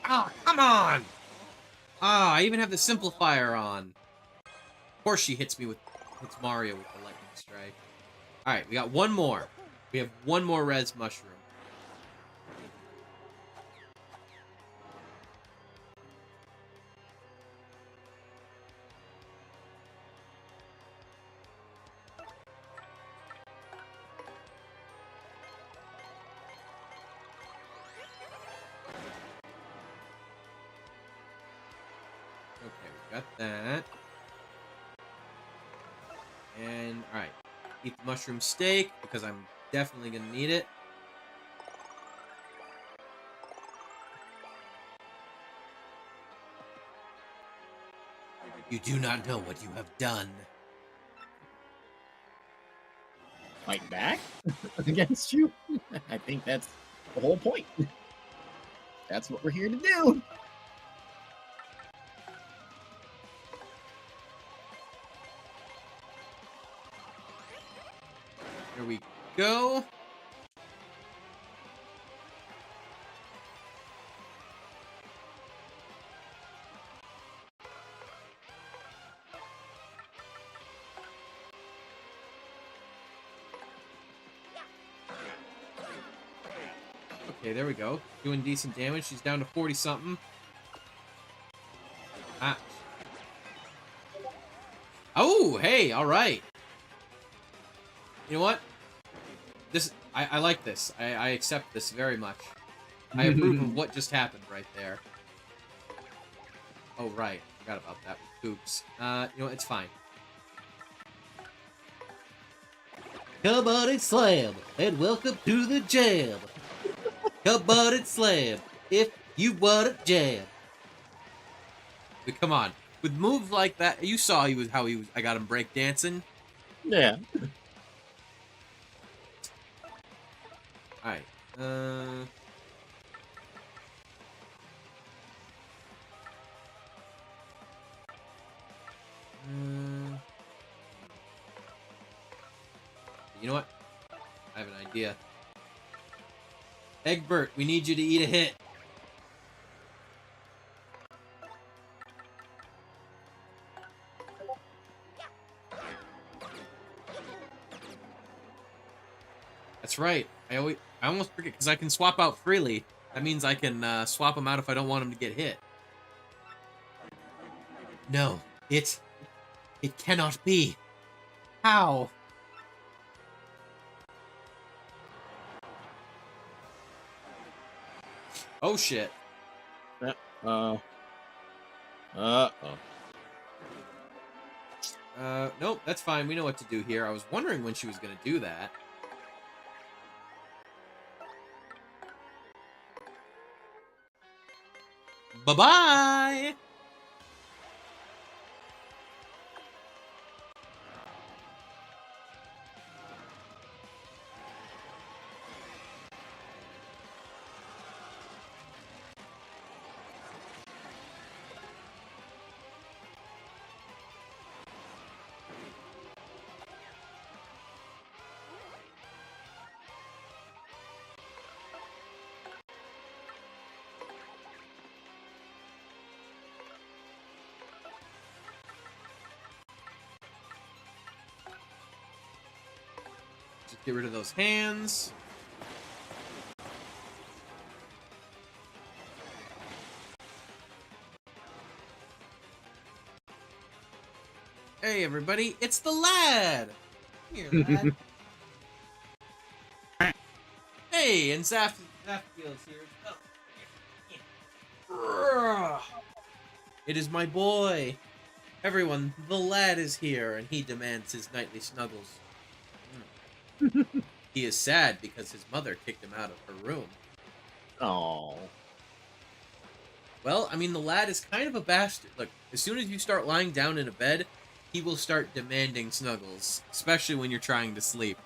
Oh, come on! Ah, I even have the simplifier on. Of course she hits Mario with the lightning strike. Alright, we got one more. We have one more res mushroom. Okay, we got that. And, alright. Eat the mushroom steak, because I'm definitely gonna need it. You do not know what you have done. Fight back against you? I think that's the whole point. That's what we're here to do. Here we go. Okay, there we go. Doing decent damage. She's down to 40-something. Ah. Oh, hey, all right. You know what? I like this. I accept this very much. I approve of what just happened right there. Oh, right. Forgot about that. Oops. You know what? It's fine. Come on and slam, and welcome to the jam. Come on and slam, if you want a jam. But come on. With moves like that, you saw how I got him breakdancing. Yeah. Alright. You know what? I have an idea. Egbert, we need you to eat a hit. That's right. I almost forget because I can swap out freely. That means I can swap them out if I don't want them to get hit. No, it cannot be. How? Oh shit. Oh. Nope, that's fine. We know what to do here. I was wondering when she was gonna do that. Bye-bye! Just get rid of those hands. Hey everybody, it's the lad! Here, lad. Hey, and Zafiel's here as well. It is my boy. Everyone, the lad is here, and he demands his nightly snuggles. He is sad because his mother kicked him out of her room. Oh. Well, I mean, the lad is kind of a bastard. Look, as soon as you start lying down in a bed, he will start demanding snuggles, especially when you're trying to sleep.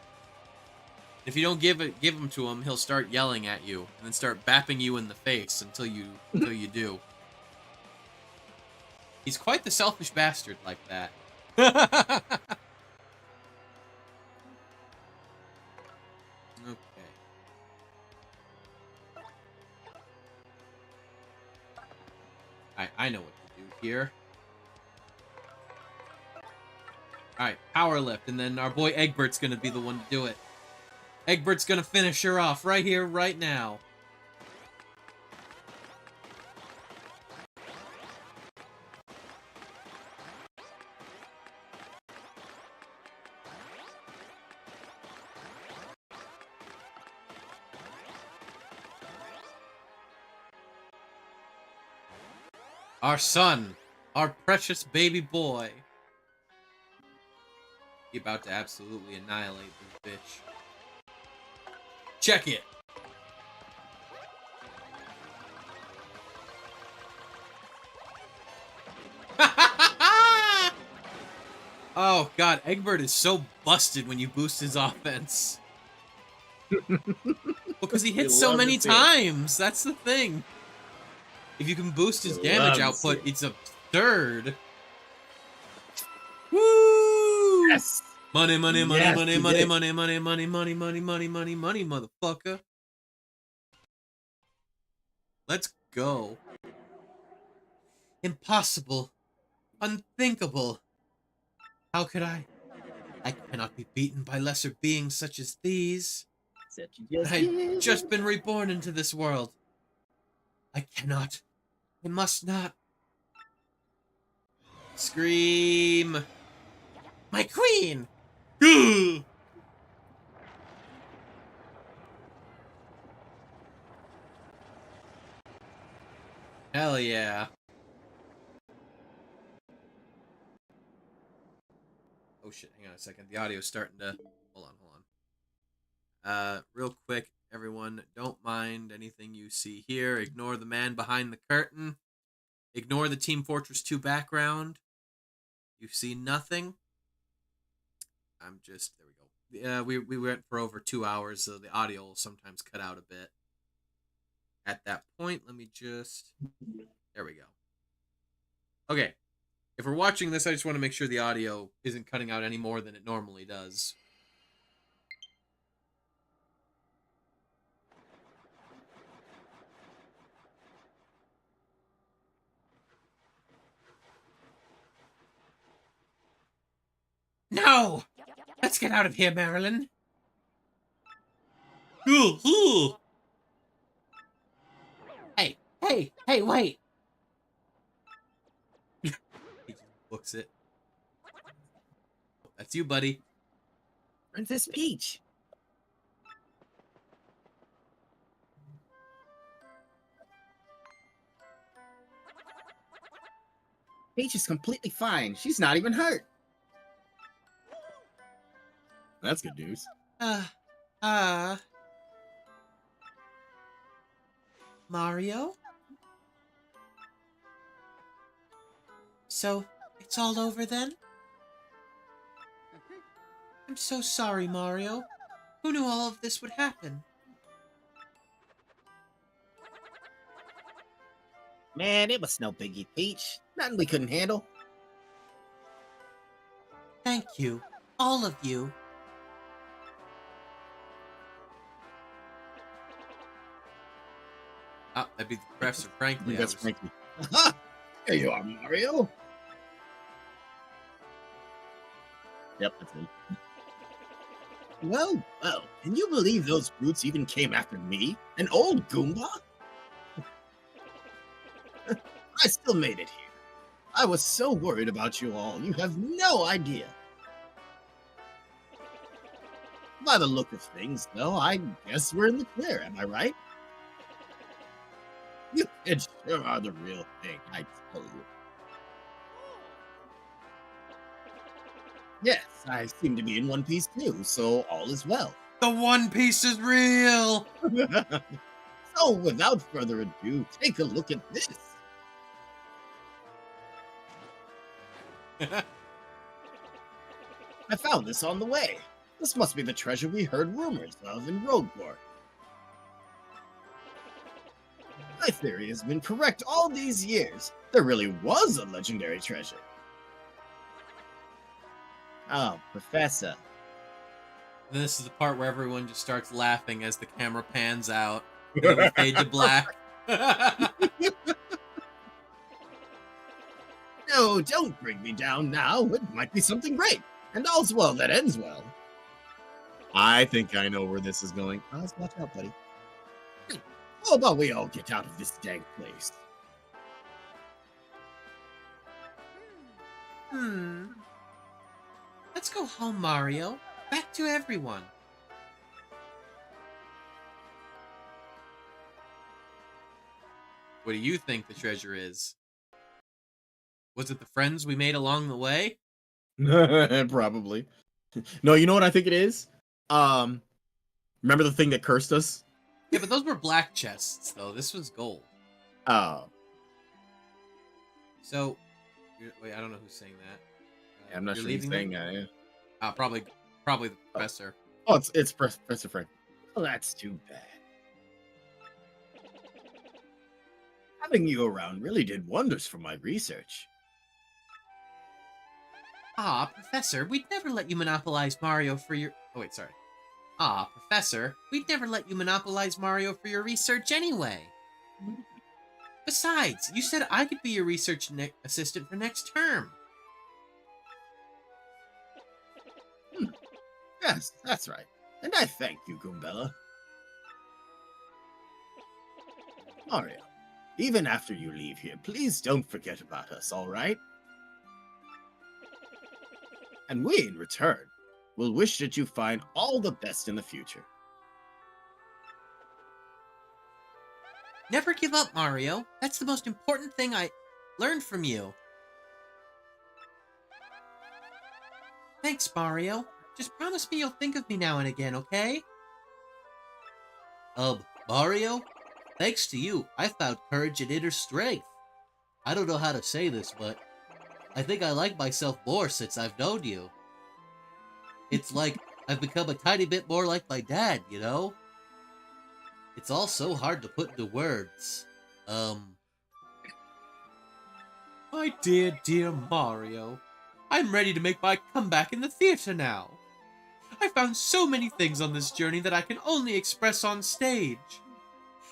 If you don't give them to him, he'll start yelling at you and then start bapping you in the face until you do. He's quite the selfish bastard like that. Okay. I know what to do here. Alright, power lift, and then our boy Egbert's gonna be the one to do it. Egbert's gonna finish her off right here, right now. Our son, our precious baby boy. He about to absolutely annihilate this bitch. Check it. Oh god, Egbert is so busted when you boost his offense. Because he hits so love many to see it. times. That's the thing. If you can boost his You damage love to see output, it. it's absurd. Woo! Yes. Money, money, money, Yes, money, he money, did. money, money, money, money, money, money, money, money, motherfucker. Let's go. Impossible. Unthinkable. How could I? I cannot be beaten by lesser beings such as these. I've just been reborn into this world. I cannot. I must not. Scream. My queen! Gah! Hell yeah. Oh shit, hang on a second. The audio's starting to... Hold on. Real quick, everyone, don't mind anything you see here. Ignore the man behind the curtain. Ignore the Team Fortress 2 background. You see nothing. I'm just there. We go. We went for over 2 hours, so the audio will sometimes cut out a bit. At that point, let me just. There we go. Okay, if we're watching this, I just want to make sure the audio isn't cutting out any more than it normally does. No! Let's get out of here, Marilyn. Ooh. Hey, wait! He just books it. That's you, buddy. Princess Peach. Peach is completely fine. She's not even hurt. That's good news. Mario? So, it's all over then? I'm so sorry, Mario. Who knew all of this would happen? Man, it was no biggie, Peach. Nothing we couldn't handle. Thank you. All of you. Ah, that'd be Professor Frankly. That's Frankie. Aha! There you are, Mario. Yep, that's him. Well, can you believe those brutes even came after me? An old Goomba? I still made it here. I was so worried about you all. You have no idea. By the look of things, though, I guess we're in the clear, am I right? You kids sure are the real thing, I tell you. Yes, I seem to be in one piece too, so all is well. The One Piece is real! So, without further ado, take a look at this. I found this on the way. This must be the treasure we heard rumors of in Rogueport. My theory has been correct all these years. There really was a legendary treasure. Oh, Professor. This is the part where everyone just starts laughing as the camera pans out. And then we fade to black. No, don't bring me down now. It might be something great. And all's well that ends well. I think I know where this is going. Let's watch out, buddy. How about we all get out of this dang place? Let's go home, Mario. Back to everyone. What do you think the treasure is? Was it the friends we made along the way? Probably. No, you know what I think it is? Remember the thing that cursed us? Yeah, but those were black chests, though. This was gold. Oh. So, wait, I don't know who's saying that. Yeah, I'm not you're sure he's leaving saying them? that. Yeah. Probably the professor. Oh, it's Professor Frank. Oh, that's too bad. Having you around really did wonders for my research. Ah, Professor, we'd never let you monopolize Mario for your... Oh, wait, sorry. Ah, Professor, we'd never let you monopolize Mario for your research anyway. Besides, you said I could be your research assistant for next term. Yes, that's right. And I thank you, Goombella. Mario, even after you leave here, please don't forget about us, all right? And we, in return, will wish that you find all the best in the future. Never give up, Mario. That's the most important thing I learned from you. Thanks, Mario. Just promise me you'll think of me now and again, okay? Mario? Thanks to you, I found courage and inner strength. I don't know how to say this, but I think I like myself more since I've known you. It's like I've become a tiny bit more like my dad, you know? It's all so hard to put into words. My dear, dear Mario, I'm ready to make my comeback in the theater now. I found so many things on this journey that I can only express on stage.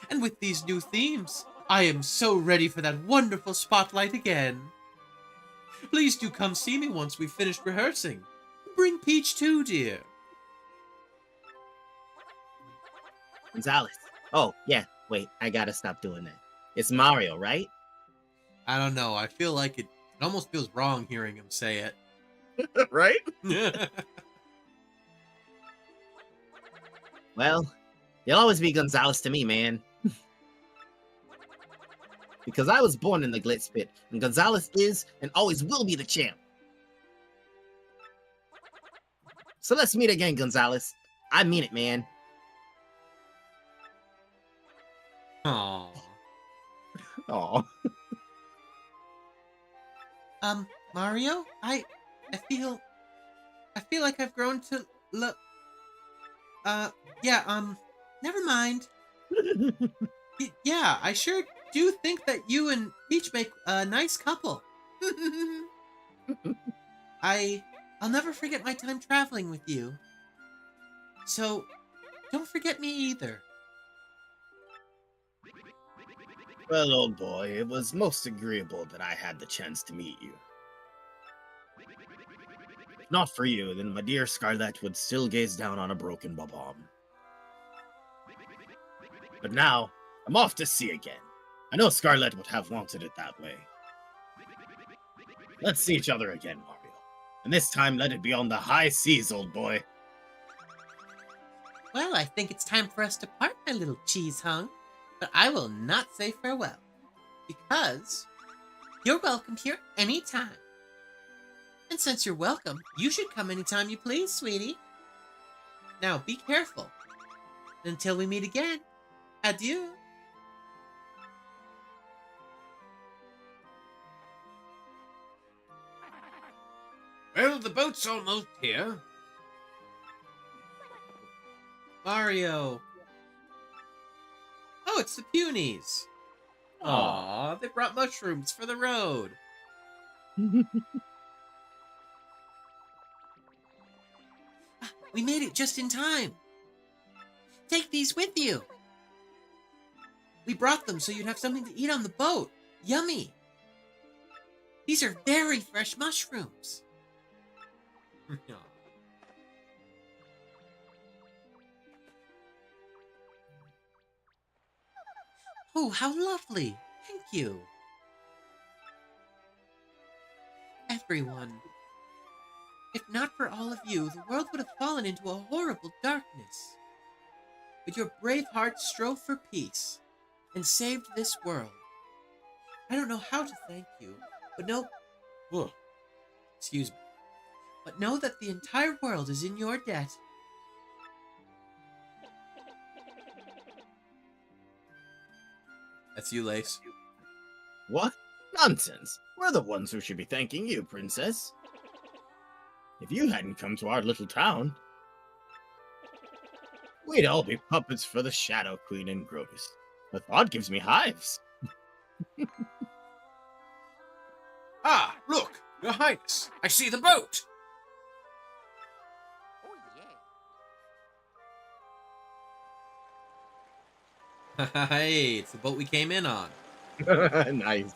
And with these new themes, I am so ready for that wonderful spotlight again. Please do come see me once we've finished rehearsing. Bring Peach too, dear. Gonzalez. Oh, yeah. Wait, I gotta stop doing that. It's Mario, right? I don't know, I feel like it almost feels wrong hearing him say it. Right? Well, you'll always be Gonzalez to me, man. Because I was born in the Glitz Pit, and Gonzalez is and always will be the champ. So let's meet again, Gonzalez. I mean it, man. Aww. Oh. Mario? I feel like I've grown to never mind. Yeah, I sure do think that you and Peach make a nice couple. I'll never forget my time traveling with you. So, don't forget me either. Well, old boy, it was most agreeable that I had the chance to meet you. If not for you, then my dear Scarlet would still gaze down on a broken bomb. But now, I'm off to sea again. I know Scarlet would have wanted it that way. Let's see each other again, Mario. And this time, let it be on the high seas, old boy. Well, I think it's time for us to part, my little cheese hunk. But I will not say farewell, because you're welcome here anytime. And since you're welcome, you should come anytime you please, sweetie. Now, be careful. Until we meet again, adieu. Well, the boat's almost here. Mario. Oh, it's the Punies. Aw, they brought mushrooms for the road. We made it just in time. Take these with you. We brought them so you'd have something to eat on the boat. Yummy. These are very fresh mushrooms. Oh, how lovely. Thank you. Everyone. If not for all of you, the world would have fallen into a horrible darkness. But your brave hearts strove for peace and saved this world. I don't know how to thank you, but excuse me. But know that the entire world is in your debt. That's you, Lace. What? Nonsense. We're the ones who should be thanking you, Princess. If you hadn't come to our little town, we'd all be puppets for the Shadow Queen and Grotus. The thought gives me hives. Ah, look, Your Highness, I see the boat. Hey, it's the boat we came in on. Nice.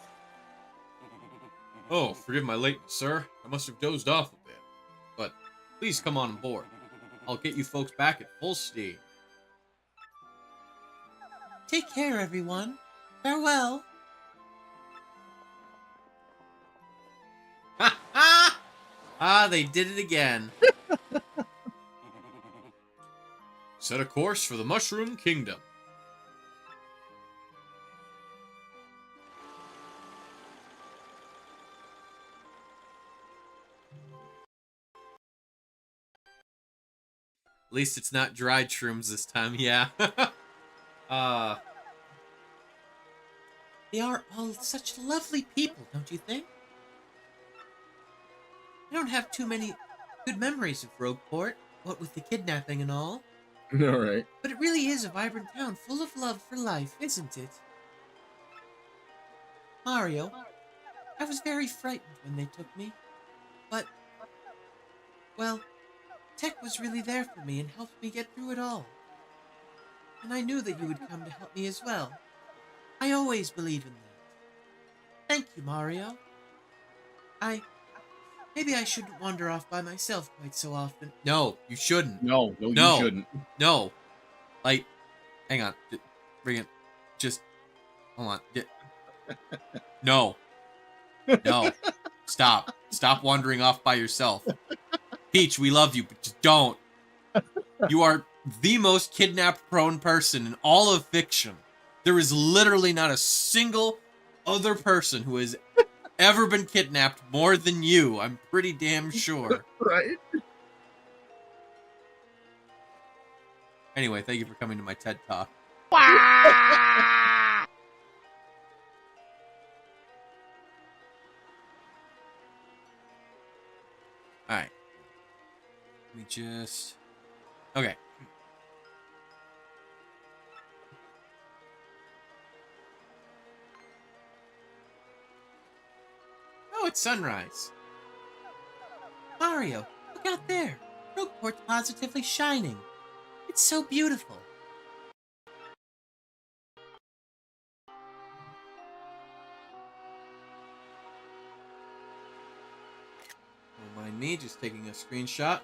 Oh, forgive my lateness, sir. I must have dozed off a bit. But please come on board. I'll get you folks back at full steam. Take care, everyone. Farewell. Ha ha! Ah, they did it again. Set a course for the Mushroom Kingdom. At least it's not dried shrooms this time, yeah. They are all such lovely people, don't you think? I don't have too many good memories of Rogueport, what with the kidnapping and all. All right. But it really is a vibrant town full of love for life, isn't it? Mario, I was very frightened when they took me. But, well, Tech was really there for me and helped me get through it all. And I knew that you would come to help me as well. I always believe in that. Thank you, Mario. Maybe I shouldn't wander off by myself quite so often. No, you shouldn't. No, you No. shouldn't. No. Like, hang on. Bring it. Just, hold on. No. No. Stop. Stop wandering off by yourself. Peach, we love you, but just don't. You are the most kidnap-prone person in all of fiction. There is literally not a single other person who has ever been kidnapped more than you. I'm pretty damn sure. Right. Anyway, thank you for coming to my TED Talk. Alright. We just... Okay. Oh, it's sunrise. Mario, look out there. Rogueport's positively shining. It's so beautiful. Don't mind me just taking a screenshot.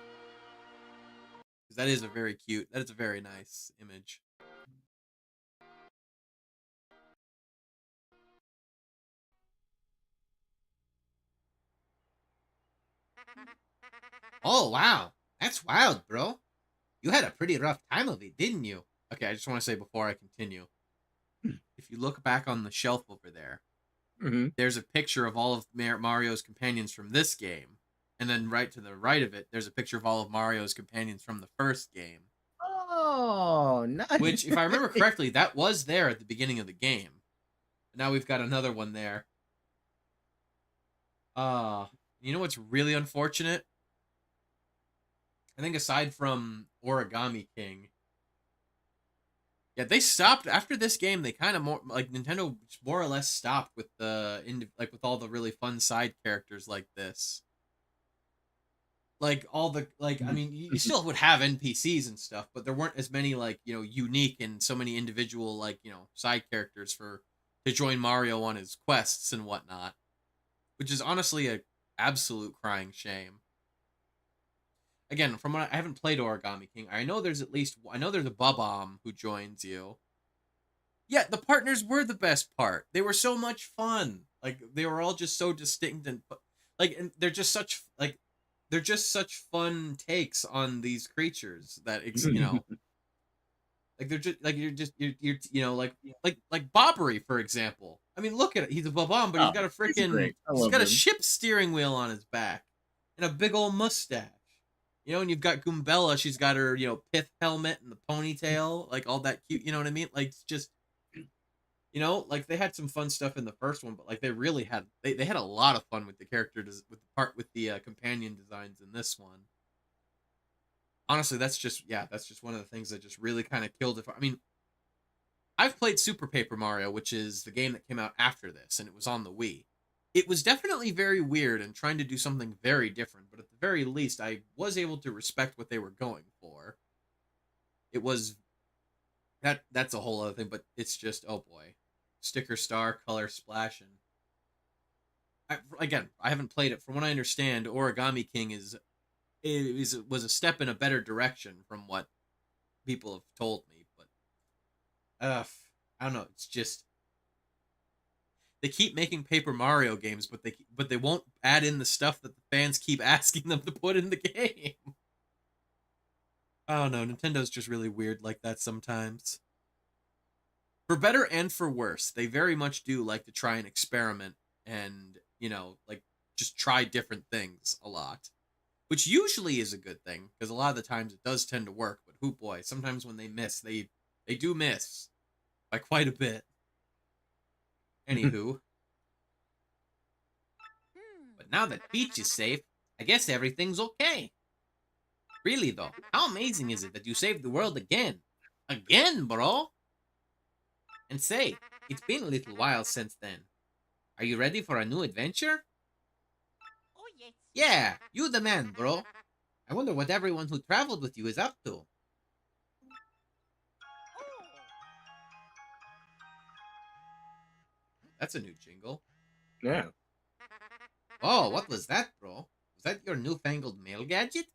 Because that is a very cute, that is a very nice image. Oh, wow. That's wild, bro. You had a pretty rough time of it, didn't you? Okay, I just want to say before I continue. If you look back on the shelf over there, there's a picture of all of Mario's companions from this game. And then right to the right of it, there's a picture of all of Mario's companions from the first game. Oh, nice. Which, if I remember correctly, that was there at the beginning of the game. Now we've got another one there. You know what's really unfortunate? I think aside from Origami King, yeah, they stopped after this game. They kind of more like Nintendo more or less stopped with with all the really fun side characters like this. Like all the I mean, you still would have NPCs and stuff, but there weren't as many unique and so many individual side characters to join Mario on his quests and whatnot, which is honestly a absolute crying shame. Again, from what I haven't played Origami King, I know there's a Bob-omb who joins you. Yeah, the partners were the best part. They were so much fun. Like they were all just so distinct and they're just such fun takes on these creatures that like they're like Bobbery, for example. I mean, look at it. He's a Bob-omb, but he's got he's got a ship steering wheel on his back and a big old mustache. And you've got Goombella. She's got her, pith helmet and the ponytail, like all that cute. You know what I mean? Like it's just, like they had some fun stuff in the first one, but like they really had they had a lot of fun with the characters with the companion designs in this one. Honestly, that's just one of the things that just really kind of killed it. I mean, I've played Super Paper Mario, which is the game that came out after this, and it was on the Wii. It was definitely very weird and trying to do something very different, but at the very least, I was able to respect what they were going for. It was that's a whole other thing, but it's just, oh boy, sticker star, color splashing. I haven't played it. From what I understand, Origami King was a step in a better direction from what people have told me, but I don't know. It's just they keep making Paper Mario games, but they won't add in the stuff that the fans keep asking them to put in the game. I don't know. Nintendo's just really weird like that sometimes. For better and for worse, they very much do like to try and experiment and, just try different things a lot. Which usually is a good thing, because a lot of the times it does tend to work, but hoo boy, sometimes when they miss, they do miss by quite a bit. Anywho. But now that Peach is safe, I guess everything's okay. Really, though, how amazing is it that you saved the world again? Again, bro? And say, it's been a little while since then. Are you ready for a new adventure? Oh, yes. Yeah, you the man, bro. I wonder what everyone who traveled with you is up to. Oh. That's a new jingle. Yeah. Oh, what was that, bro? Was that your newfangled mail gadget?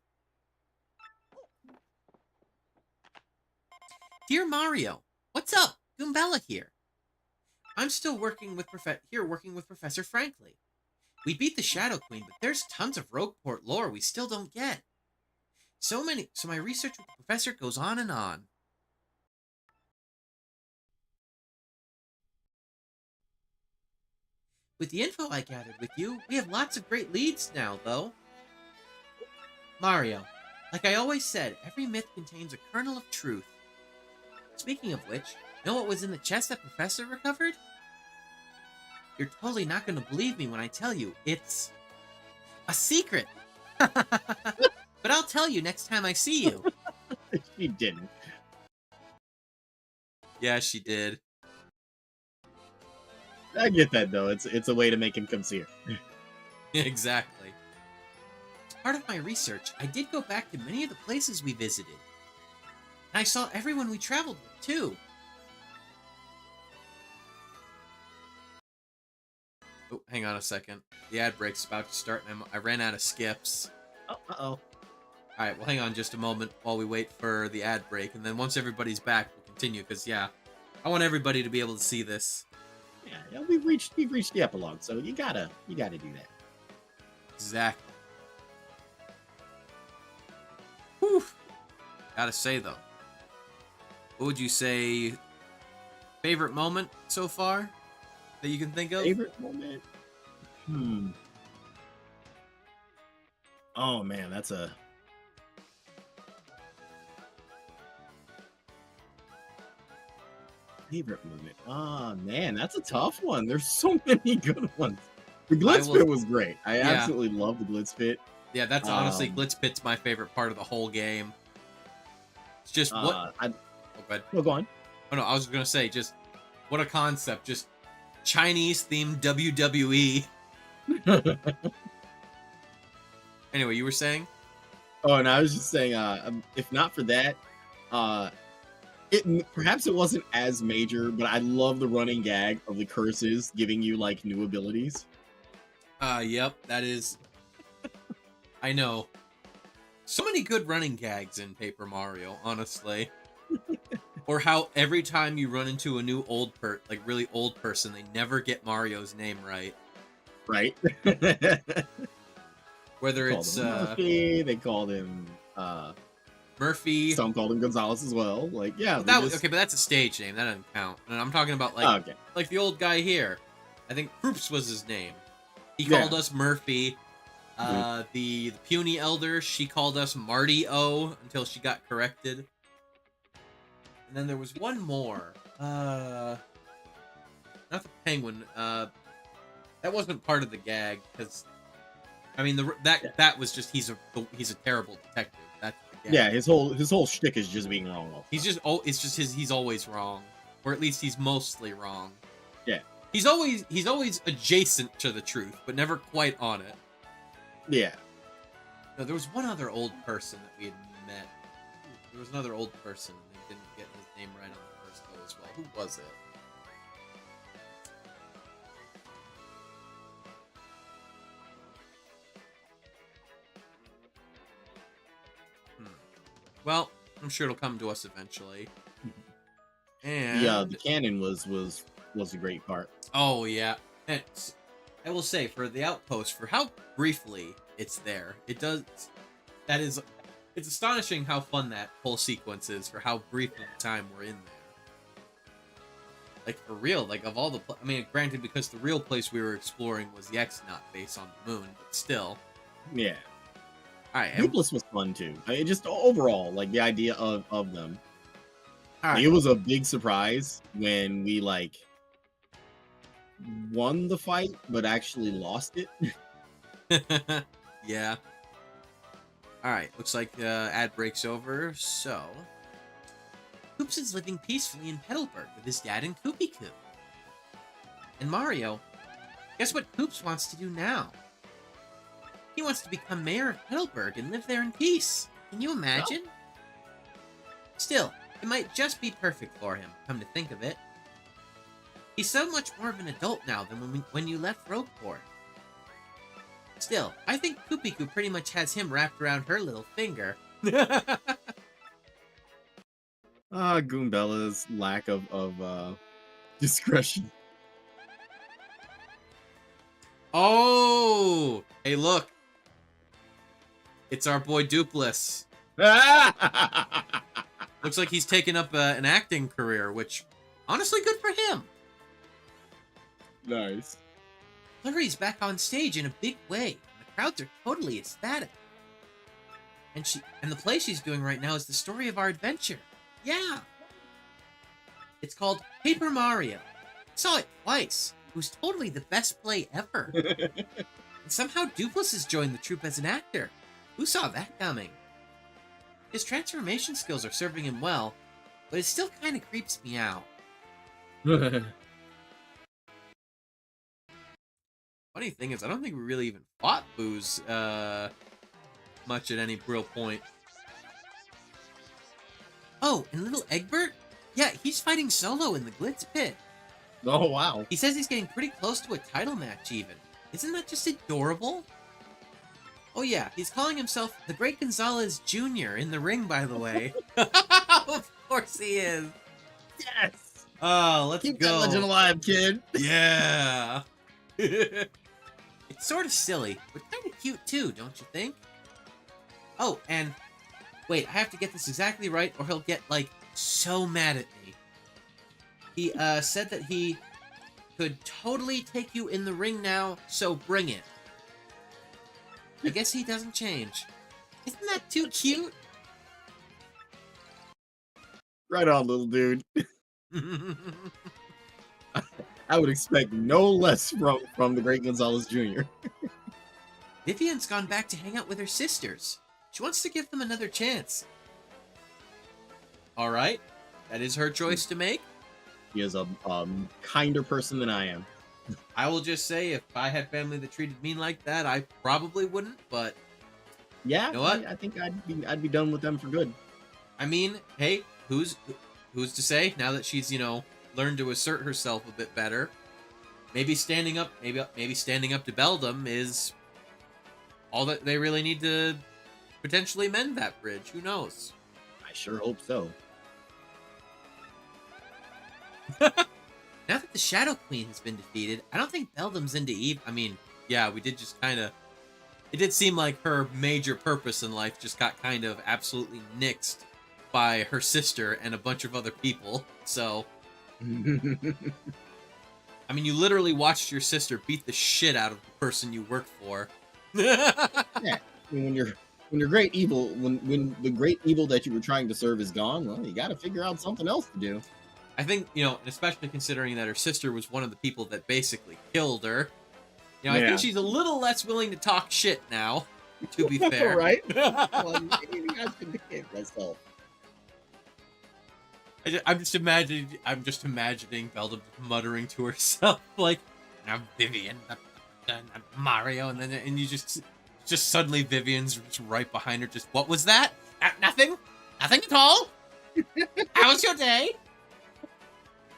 Dear Mario, what's up? Goombella here. I'm still working with Professor Frankly. We beat the Shadow Queen, but there's tons of Rogueport lore we still don't get. So my research with the professor goes on and on. With the info I gathered with you, we have lots of great leads now, though. Mario, like I always said, every myth contains a kernel of truth. Speaking of which, know what was in the chest that Professor recovered? You're totally not going to believe me when I tell you. It's a secret. But I'll tell you next time I see you. She didn't. Yeah, she did. I get that though. It's a way to make him come see her. Exactly. As part of my research, I did go back to many of the places we visited. And I saw everyone we traveled with, too. Oh, hang on a second. The ad break's about to start, and I ran out of skips. Uh-oh. Alright, well, hang on just a moment while we wait for the ad break, and then once everybody's back, we'll continue, because, yeah, I want everybody to be able to see this. Yeah, we've reached the epilogue, so you gotta do that. Exactly. Whew. Gotta say, though, what would you say favorite moment so far that you can think of? Favorite moment? Oh man, that's a favorite moment. Oh man, that's a tough one. There's so many good ones. The Glitz Pit was great. I absolutely love the Glitz Pit. Yeah, that's honestly Glitz Pit's my favorite part of the whole game. It's just what. Oh, good. No, go on. Oh no, I was gonna say just what a concept. Just Chinese themed WWE. Anyway, you were saying? Oh, and I was just saying, if not for that, perhaps it wasn't as major, but I love the running gag of the curses giving you like new abilities. Yep, that is. I know. So many good running gags in Paper Mario, honestly. Or how every time you run into a new really old person, they never get Mario's name right. Right. Whether it's Murphy, they called him Murphy. Some called him Gonzalez as well. Like, yeah. Well, okay, but that's a stage name. That doesn't count. And I'm talking about like the old guy here. I think Proops was his name. He called us Murphy. The puny elder, she called us Marty O until she got corrected. And then there was one more. Not the penguin. That wasn't part of the gag because, I mean, that was just he's a terrible detective. That's the gag. Yeah, his whole shtick is just being wrong. He's always wrong, or at least he's mostly wrong. Yeah. He's always adjacent to the truth, but never quite on it. Yeah. No, there was one other old person that we had met. There was another old person, and they didn't get his name right on the first go as well. Who was it? Well, I'm sure it'll come to us eventually. And the cannon was a great part. Oh yeah, and I will say for the outpost, for how briefly it's there, it's astonishing how fun that whole sequence is for how brief of a time we're in there. Like for real, like of all the, I mean, granted because the real place we were exploring was the X-Nut base on the moon, but still. Yeah. All right. Hoopless was fun too. I mean, just overall, like the idea of them. All right. It was a big surprise when we like won the fight, but actually lost it. Yeah. Alright, looks like the ad breaks over, so... Koops is living peacefully in Petalburg with his dad and Koopy Koo. And Mario, guess what Koops wants to do now? He wants to become mayor of Petalburg and live there in peace. Can you imagine? Still, it might just be perfect for him, come to think of it. He's so much more of an adult now than when you left Rogueport. Still, I think Koopy Koo pretty much has him wrapped around her little finger. Goombella's lack of discretion. Oh! Hey, look. It's our boy Dupless. Looks like he's taken up an acting career, which, honestly, good for him. Nice. Flurry's back on stage in a big way. The crowds are totally ecstatic. And the play she's doing right now is the story of our adventure. Yeah. It's called Paper Mario. I saw it twice. It was totally the best play ever. And somehow Dupless has joined the troupe as an actor. Who saw that coming? His transformation skills are serving him well, but it still kind of creeps me out. Funny thing is, I don't think we really even fought Boo's much at any real point. Oh, and little Egbert? Yeah, he's fighting solo in the Glitz Pit. Oh, wow. He says he's getting pretty close to a title match, even. Isn't that just adorable? Oh yeah, he's calling himself the Great Gonzalez Jr. in the ring, by the way. Of course he is. Yes. Oh, let's Keep go. that legend alive, kid. Yeah. It's sort of silly, but kind of cute too, don't you think? Oh, and wait, I have to get this exactly right, or he'll get, like, so mad at me. He said that he could totally take you in the ring now, so bring it. I guess he doesn't change. Isn't that too cute? Right on, little dude. I would expect no less from the Great Gonzalez Jr. Vivian's gone back to hang out with her sisters. She wants to give them another chance. Alright, that is her choice to make. He is a kinder person than I am. I will just say, if I had family that treated me like that, I probably wouldn't, but... Yeah, You know what? I think I'd be done with them for good. I mean, hey, who's to say, now that she's, learned to assert herself a bit better, maybe standing up to Beldam is all that they really need to potentially mend that bridge. Who knows? I sure hope so. Now that the Shadow Queen has been defeated, I don't think Beldam's into Eve. I mean, yeah, we did just kind of... It did seem like her major purpose in life just got kind of absolutely nixed by her sister and a bunch of other people, so... I mean, you literally watched your sister beat the shit out of the person you work for. Yeah, I mean, when your great evil, when the great evil that you were trying to serve is gone, well, you got to figure out something else to do. I think, especially considering that her sister was one of the people that basically killed her, I think she's a little less willing to talk shit now, to be fair. Right? Well, maybe I should behave myself. I'm just imagining Beldam muttering to herself, like, "Now Vivian, Mario," and you just suddenly Vivian's just right behind her. Just, what was that? Nothing at all. How was your day?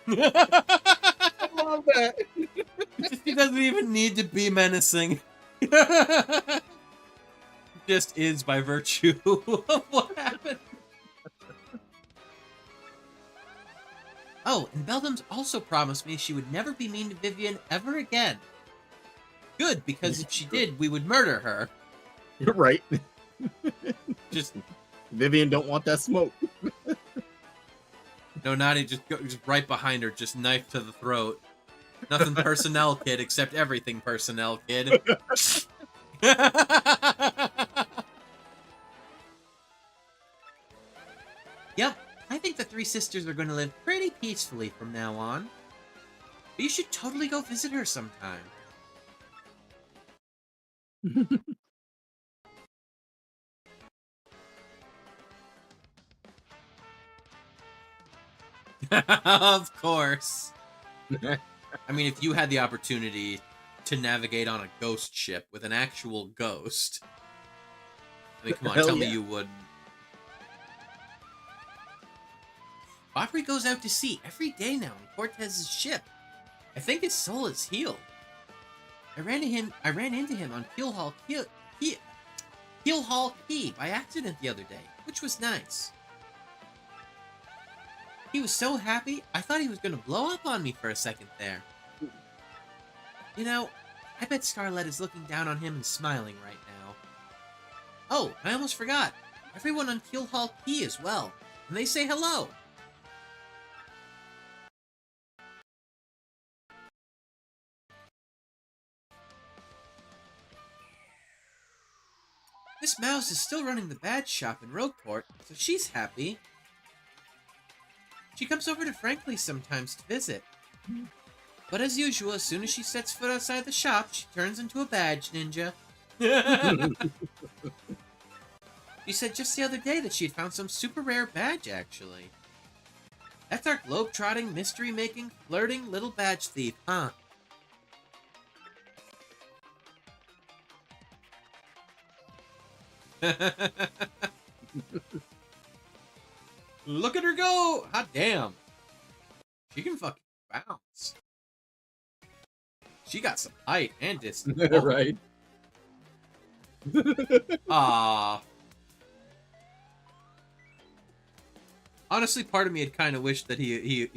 I love that. He doesn't even need to be menacing. Just is by virtue of what happened. Oh, and Beldam's also promised me she would never be mean to Vivian ever again. Good, because if she did, we would murder her. You're right. Just Vivian don't want that smoke. no, Nani just right behind her, just knife to the throat. Nothing personnel, kid, except everything personnel, kid. Yep, I think the three sisters are going to live pretty peacefully from now on. But you should totally go visit her sometime. Of course. I mean, if you had the opportunity to navigate on a ghost ship with an actual ghost, I mean, come on, Hell tell me yeah. you wouldn't. Aubrey goes out to sea every day now on Cortez's ship. I think his soul is healed. I ran into him on Keelhaul Key by accident the other day, which was nice. He was so happy, I thought he was going to blow up on me for a second there. You know, I bet Scarlet is looking down on him and smiling right now. Oh, I almost forgot. Everyone on Keelhaul Key as well, and they say hello. Miss Mouse is still running the badge shop in Rogueport, so she's happy. She comes over to Frankly's sometimes to visit. But as usual, as soon as she sets foot outside the shop, she turns into a badge ninja. She said just the other day that she had found some super rare badge, actually. That's our globe-trotting, mystery-making, flirting little badge thief, huh? Look at her go! Hot damn. She can fucking bounce. She got some height and distance. Right. Ah. Honestly, part of me had kind of wished that he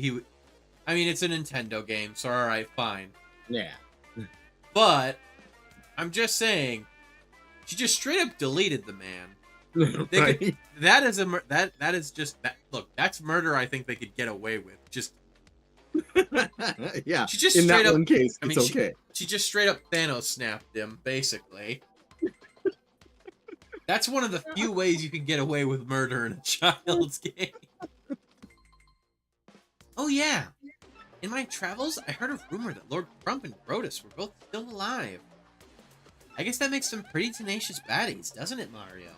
I mean, it's a Nintendo game, so alright, fine. Yeah. But I'm just saying, she just straight up deleted the man. They Right. could, that is a that is just that. Look, that's murder. I think they could get away with. Just Yeah. she just In straight that up. one case, I mean, it's okay. she just straight up Thanos snapped him, basically. That's one of the few ways you can get away with murder in a child's game. Oh yeah, in my travels, I heard a rumor that Lord Crump and Brodus were both still alive. I guess that makes them pretty tenacious baddies, doesn't it, Mario?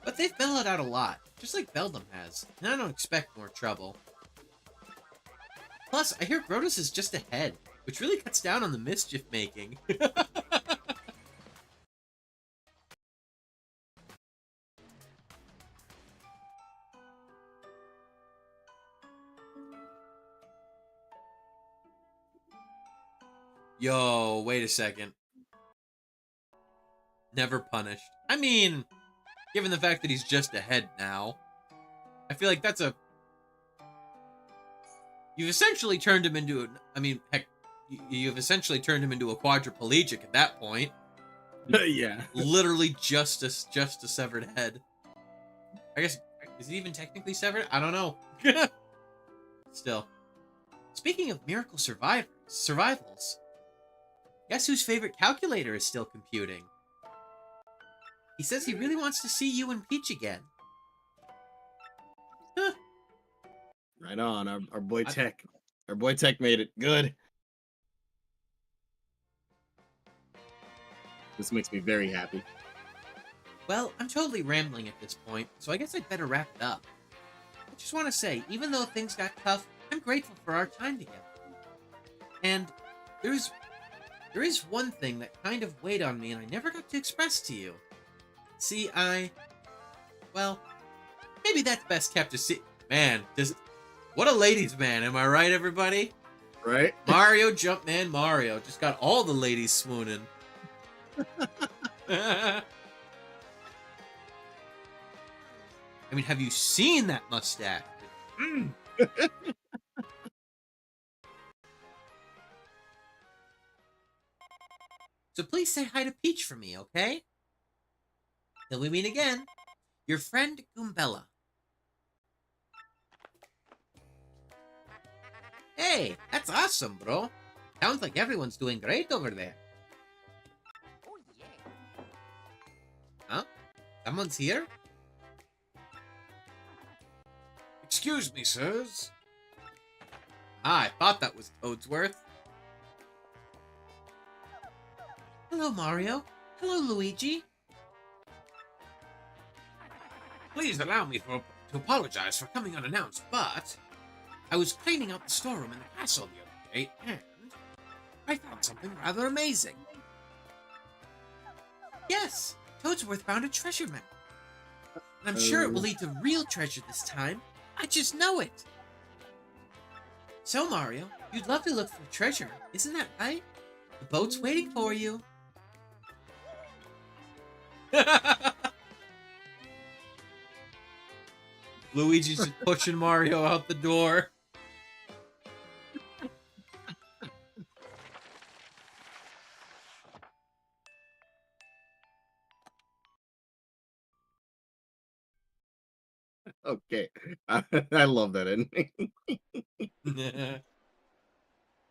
But they've mellowed out a lot, just like Beldum has, and I don't expect more trouble. Plus, I hear Brodus is just ahead, which really cuts down on the mischief making. Yo, wait a second. Never punished. I mean, given the fact that he's just ahead now, I feel like that's a... You've essentially turned him into... I mean, heck, you've essentially turned him into a quadriplegic at that point. Yeah. Literally just a severed head. I guess, is he even technically severed? I don't know. Still. Speaking of miracle survivals, guess whose favorite calculator is still computing? He says he really wants to see you and Peach again. Huh. Right on. Our boy Tech. Our boy Tech made it. Good. This makes me very happy. Well, I'm totally rambling at this point, so I guess I'd better wrap it up. I just want to say, even though things got tough, I'm grateful for our time together. And there is one thing that kind of weighed on me and I never got to express to you. See, well, maybe that's best kept a secret. Man, what a ladies' man, am I right, everybody? Right? Mario Jumpman Mario just got all the ladies swooning. I mean, have you seen that mustache? Mm. So please say hi to Peach for me, okay? Till we meet again, your friend Goombella. Hey, that's awesome, bro. Sounds like everyone's doing great over there. Oh yeah. Huh? Someone's here? Excuse me, sirs. Ah, I thought that was Toadsworth. Hello, Mario. Hello, Luigi. Please allow me to to apologize for coming unannounced, but I was cleaning out the storeroom in the castle the other day, and I found something rather amazing. Yes, Toadsworth found a treasure map. And I'm sure it will lead to real treasure this time. I just know it. So, Mario, you'd love to look for treasure, isn't that right? The boat's waiting for you. Luigi's just pushing Mario out the door. Okay, I love that ending.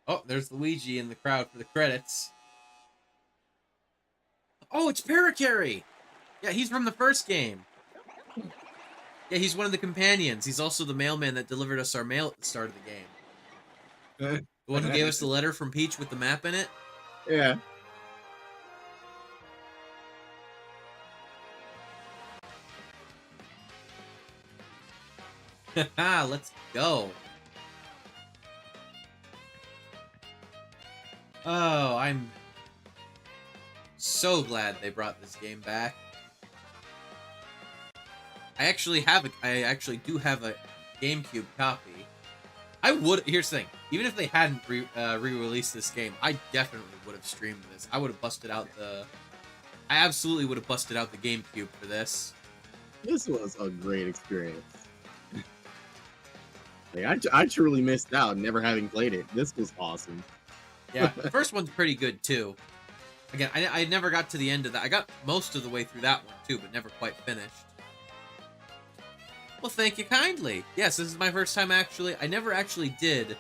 Oh, there's Luigi in the crowd for the credits. Oh, it's Parakarry! Yeah, he's from the first game. Yeah, he's one of the companions. He's also the mailman that delivered us our mail at the start of the game. The one who gave us the letter from Peach with the map in it. Yeah. Haha, let's go. Oh, I'm so glad they brought this game back. I actually do have a GameCube copy. Here's the thing, even if they hadn't re-released this game, I definitely would have streamed this. I absolutely would have busted out the GameCube for this. This was a great experience. Like, I truly missed out never having played it. This was awesome. Yeah, the first one's pretty good too. Again, I never got to the end of that. I got most of the way through that one too, but never quite finished. Well, thank you kindly. Yes, this is my first time actually. I never actually did,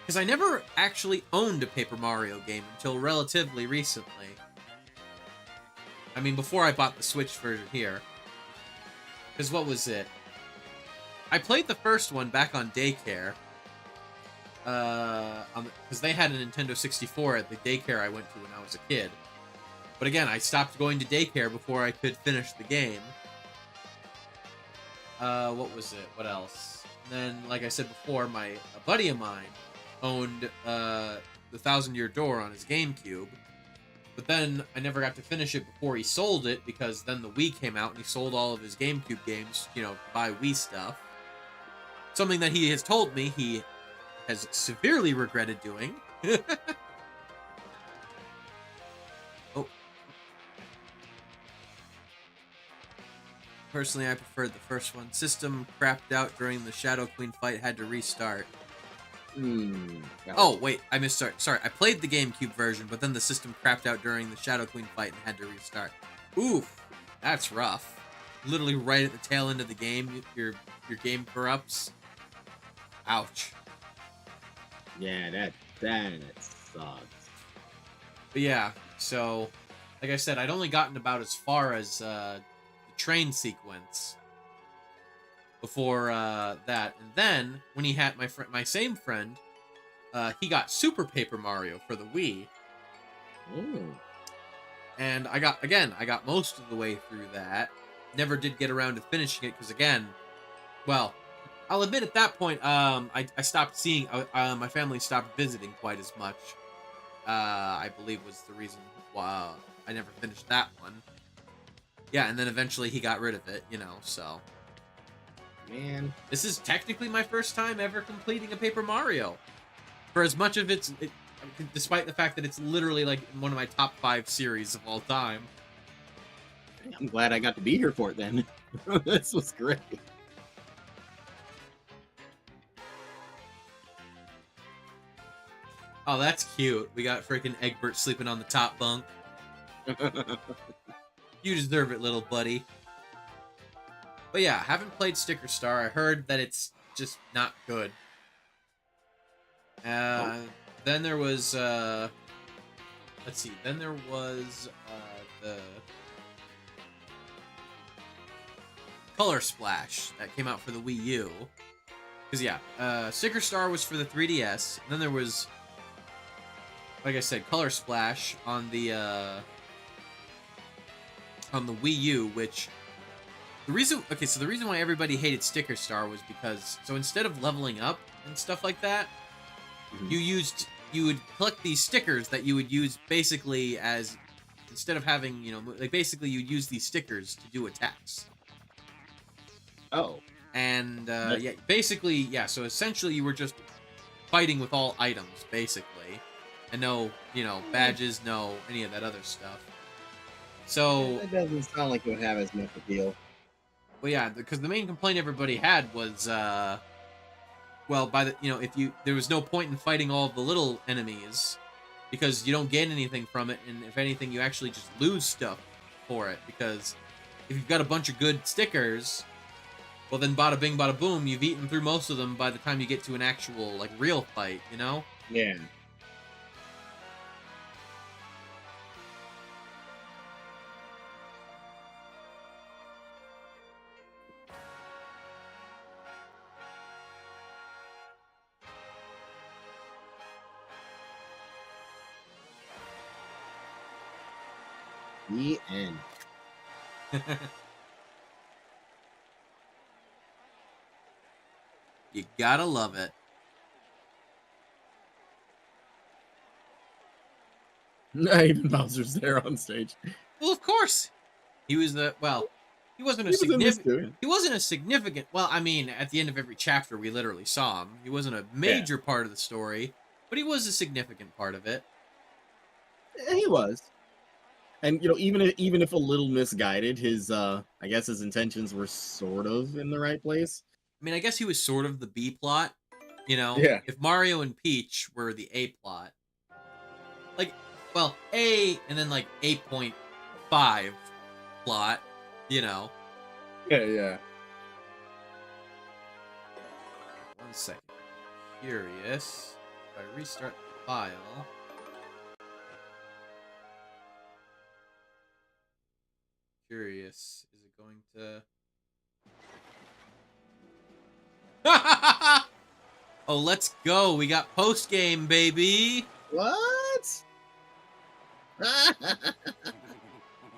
because I never actually owned a Paper Mario game until relatively recently. I mean, before I bought the Switch version here. Because what was it? I played the first one back on daycare. Because they had a Nintendo 64 at the daycare I went to when I was a kid. But again, I stopped going to daycare before I could finish the game. What was it? What else? And then, like I said before, a buddy of mine owned the Thousand Year Door on his GameCube. But then I never got to finish it before he sold it, because then the Wii came out and he sold all of his GameCube games, you know, to buy Wii stuff. Something that he has told me he has severely regretted doing. Oh. Personally, I preferred the first one. System crapped out during the Shadow Queen fight, had to restart. Oh, wait, I missed. Sorry, I played the GameCube version, but then the system crapped out during the Shadow Queen fight and had to restart. Oof, that's rough. Literally right at the tail end of the game, your game corrupts. Ouch. Yeah, that sucks. But yeah, so, like I said, I'd only gotten about as far as the train sequence before that. And then, when he had my same friend, he got Super Paper Mario for the Wii. Ooh. And I got most of the way through that. Never did get around to finishing it, because again, well, I'll admit at that point, I stopped seeing, my family stopped visiting quite as much. I believe was the reason why I never finished that one. Yeah, and then eventually he got rid of it, you know, so. Man. This is technically my first time ever completing a Paper Mario. For as much of despite the fact that it's literally like one of my top 5 series of all time. I'm glad I got to be here for it then. This was great. Oh, that's cute. We got freaking Egbert sleeping on the top bunk. You deserve it, little buddy. But yeah, haven't played Sticker Star. I heard that it's just not good. Then there was, let's see. Then there was the Color Splash that came out for the Wii U. Because yeah, Sticker Star was for the 3DS. And then there was, like I said, Color Splash on the Wii U, which the the reason why everybody hated Sticker Star was because, so instead of leveling up and stuff like that, you would collect these stickers that you would use basically as, instead of having, like basically you'd use these stickers to do attacks. Oh. And, so essentially you were just fighting with all items, basically. And no, badges, no any of that other stuff. So... That doesn't sound like it would have as much appeal. Well, yeah, because the main complaint everybody had was, there was no point in fighting all of the little enemies because you don't gain anything from it, and if anything, you actually just lose stuff for it, because if you've got a bunch of good stickers, well then bada bing bada boom, you've eaten through most of them by the time you get to an actual, like, real fight, Yeah. The end. You gotta love it. Even Bowser's there on stage. Well, of course. He was he wasn't a significant. He wasn't a significant. Well, I mean, at the end of every chapter, we literally saw him. He wasn't a major part of the story, but he was a significant part of it. He was, and even if a little misguided, his I guess his intentions were sort of in the right place. I mean, I guess he was sort of the B plot, Yeah. If Mario and Peach were the A plot, A and then 8.5 plot, Yeah. One second. Curious. If I restart the file. Curious. Is it going to... Oh, let's go. We got post-game, baby. What?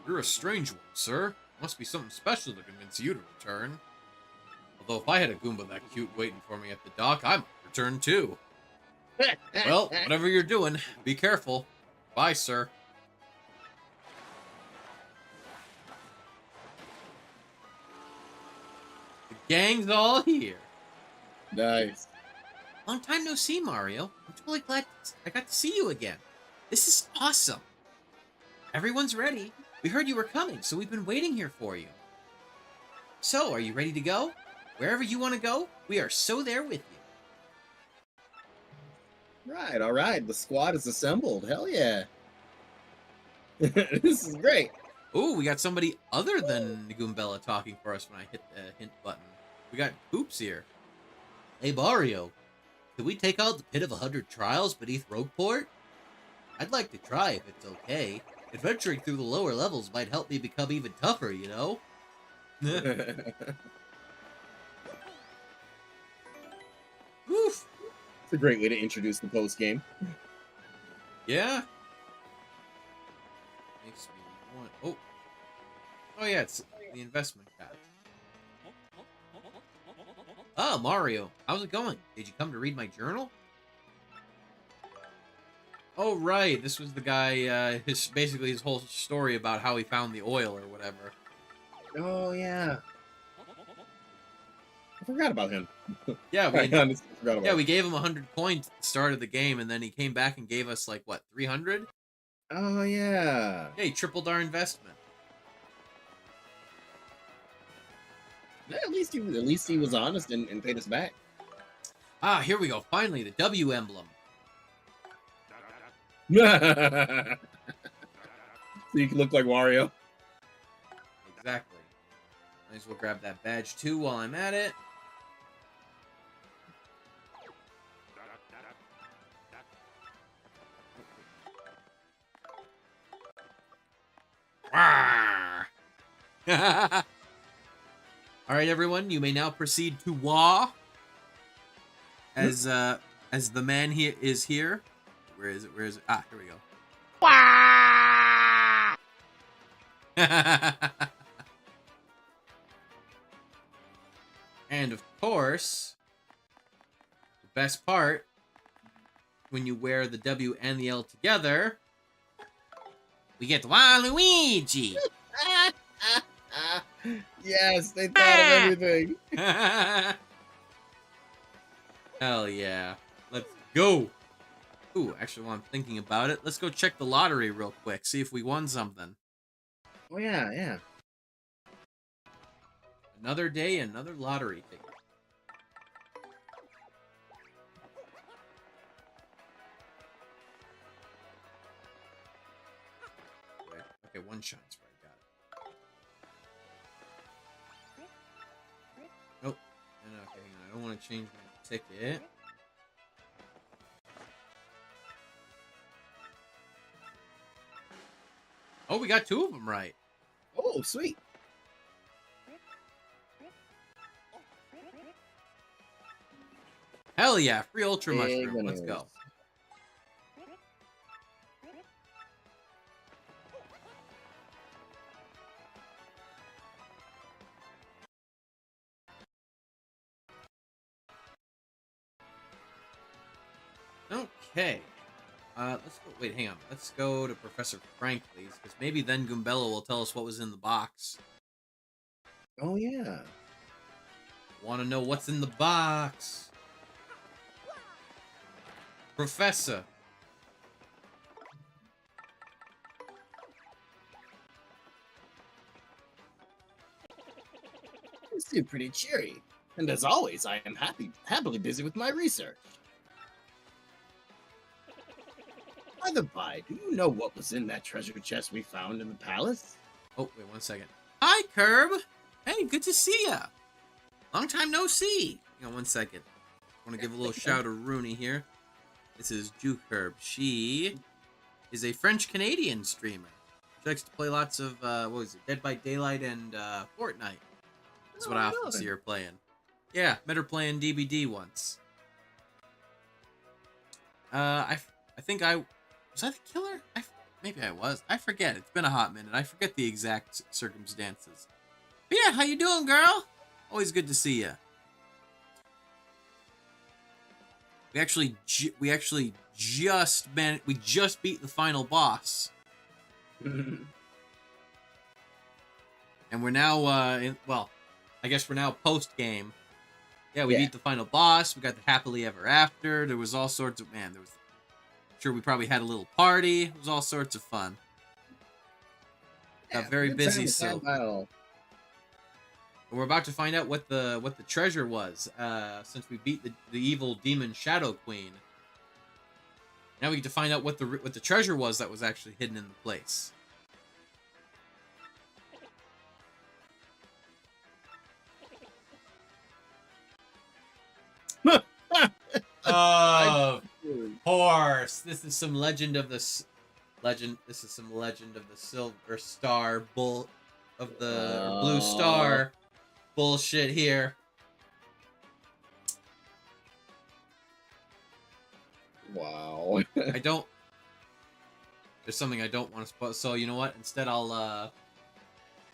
You're a strange one, sir. Must be something special to convince you to return. Although if I had a Goomba that cute waiting for me at the dock, I might return too. Well, whatever you're doing, be careful. Bye, sir. The gang's all here. Nice. Long time no see, Mario. I'm totally glad I got to see you again. This is awesome. Everyone's ready. We heard you were coming, so we've been waiting here for you. So, are you ready to go? Wherever you want to go, we are so there with you. Right, all right. The squad is assembled. Hell yeah. This is great. Ooh, we got somebody other than Goombella talking for us when I hit the hint button. We got Hoops here. Hey, Mario. Can we take out the Pit of 100 Trials beneath Rogueport? I'd like to try if it's okay. Adventuring through the lower levels might help me become even tougher, you know? Woof. It's a great way to introduce the post game. Yeah. Makes me want... Oh. Oh, yeah, it's the investment guy. Ah, Mario. How's it going? Did you come to read my journal? Oh, right. This was the guy, basically his whole story about how he found the oil or whatever. Oh yeah. I forgot about him. Yeah, I honestly forgot about him. we gave him 100 coins at the start of the game, and then he came back and gave us, 300? Oh yeah. Yeah, he tripled our investment. Yeah, at least he was honest and paid us back. Ah, here we go. Finally, the W emblem. So you can look like Wario. Exactly. Might as well grab that badge, too, while I'm at it. All right, everyone, you may now proceed to Wah. As the man here is here. Where is it? Where is it? Ah, here we go. And of course, the best part, when you wear the W and the L together, we get Waluigi. Yes, they thought of everything. Hell yeah. Let's go. Ooh, actually, while I'm thinking about it, let's go check the lottery real quick, see if we won something. Oh yeah, yeah. Another day, another lottery ticket. Wait, okay, one shine sprite, got it. Nope. No, okay, hang on. I don't want to change my ticket. Oh, we got 2 of them right. Oh, sweet. Hell yeah, free Ultra Big Mushroom. Let's winners. go. Okay. Let's go. Wait, hang on. Let's go to Professor Frank, please, because maybe then Goombella will tell us what was in the box. Oh yeah. Want to know what's in the box? Professor. You seem pretty cheery. And as always, I am happily busy with my research. By the by, do you know what was in that treasure chest we found in the palace? Oh, wait 1 second. Hi, Curb. Hey, good to see ya. Long time no see. Hang on 1 second. I want to give a little shout to Rooney here. This is Ju Curb. She is a French-Canadian streamer. She likes to play lots of, what was it, Dead by Daylight and Fortnite. That's what I often see her playing. Yeah, met her playing DBD once. I think was I the killer? Maybe I was. I forget. It's been a hot minute. I forget the exact circumstances. But yeah, how you doing, girl? Always good to see you. We actually just beat the final boss, and we're now well, I guess we're now post game. Yeah, we beat the final boss. We got the happily ever after. There was all sorts of there was. Sure, we probably had a little party. It was all sorts of fun. Got very busy, so we're about to find out what the treasure was. Since we beat the evil demon Shadow Queen, now we get to find out what the treasure was that was actually hidden in the place. Of course, this is some Legend of the Silver Star bull of the Blue Star bullshit here. Wow. There's something I don't want to spoil. So you know what? Instead, I'll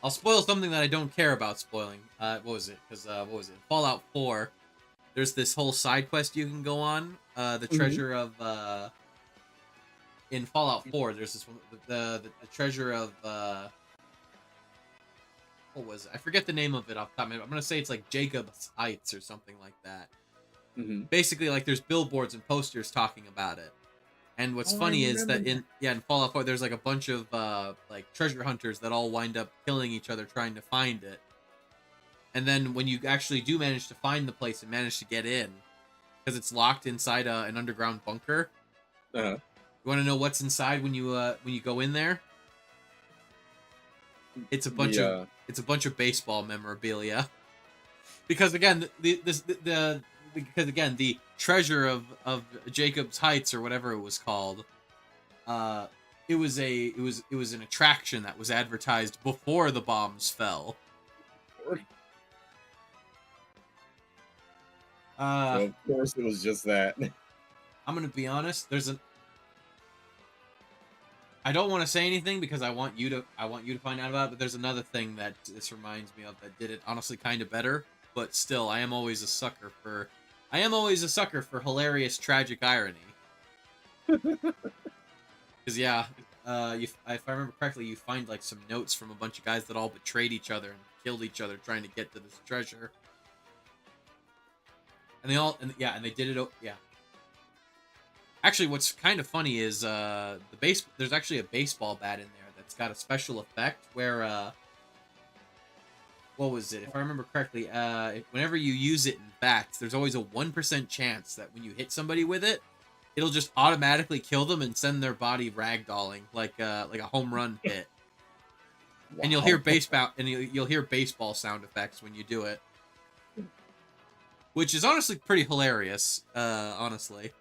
spoil something that I don't care about spoiling. What was it? Because what was it? Fallout 4. There's this whole side quest you can go on. The treasure of in Fallout 4. There's this one, the treasure of what was it? I forget the name of it off the top of my head. I'm gonna say it's like Jacob's Heights or something like that. Basically, like there's billboards and posters talking about it. And what's funny is that in Fallout 4, there's like a bunch of like treasure hunters that all wind up killing each other trying to find it. And then when you actually do manage to find the place and manage to get in, because it's locked inside an underground bunker. You want to know what's inside when you go in there? It's a bunch of baseball memorabilia. Because again, the treasure of Jacob's Heights or whatever it was called, it was an attraction that was advertised before the bombs fell. Of course, it was just that. I'm gonna be honest. I don't want to say anything because I want you to find out about it. But there's another thing that this reminds me of that did it honestly kind of better. but still, I am always a sucker for hilarious tragic irony. Because yeah, if I remember correctly, you find like some notes from a bunch of guys that all betrayed each other and killed each other trying to get to this treasure. And they did it. Yeah. Actually, what's kind of funny is there's actually a baseball bat in there that's got a special effect where what was it? If I remember correctly, whenever you use it in bats, there's always a 1% chance that when you hit somebody with it, it'll just automatically kill them and send their body ragdolling like a home run hit. Wow. And you'll hear baseball sound effects when you do it, which is honestly pretty hilarious. Honestly.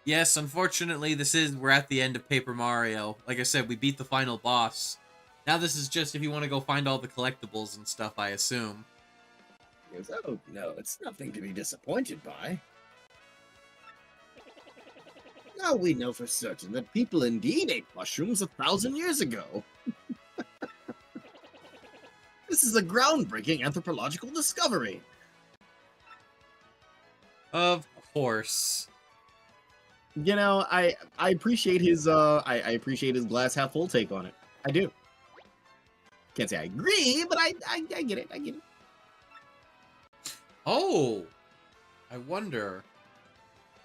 Yes, unfortunately, we're at the end of Paper Mario. Like I said, we beat the final boss. Now this is just if you want to go find all the collectibles and stuff, I assume. Yes, oh, no, it's nothing to be disappointed by. Now we know for certain that people indeed ate mushrooms 1,000 years ago. This is a groundbreaking anthropological discovery. Of course. You know, I appreciate his I appreciate his glass half full take on it. I do. Can't say I agree, but I get it. I get it. Oh, I wonder.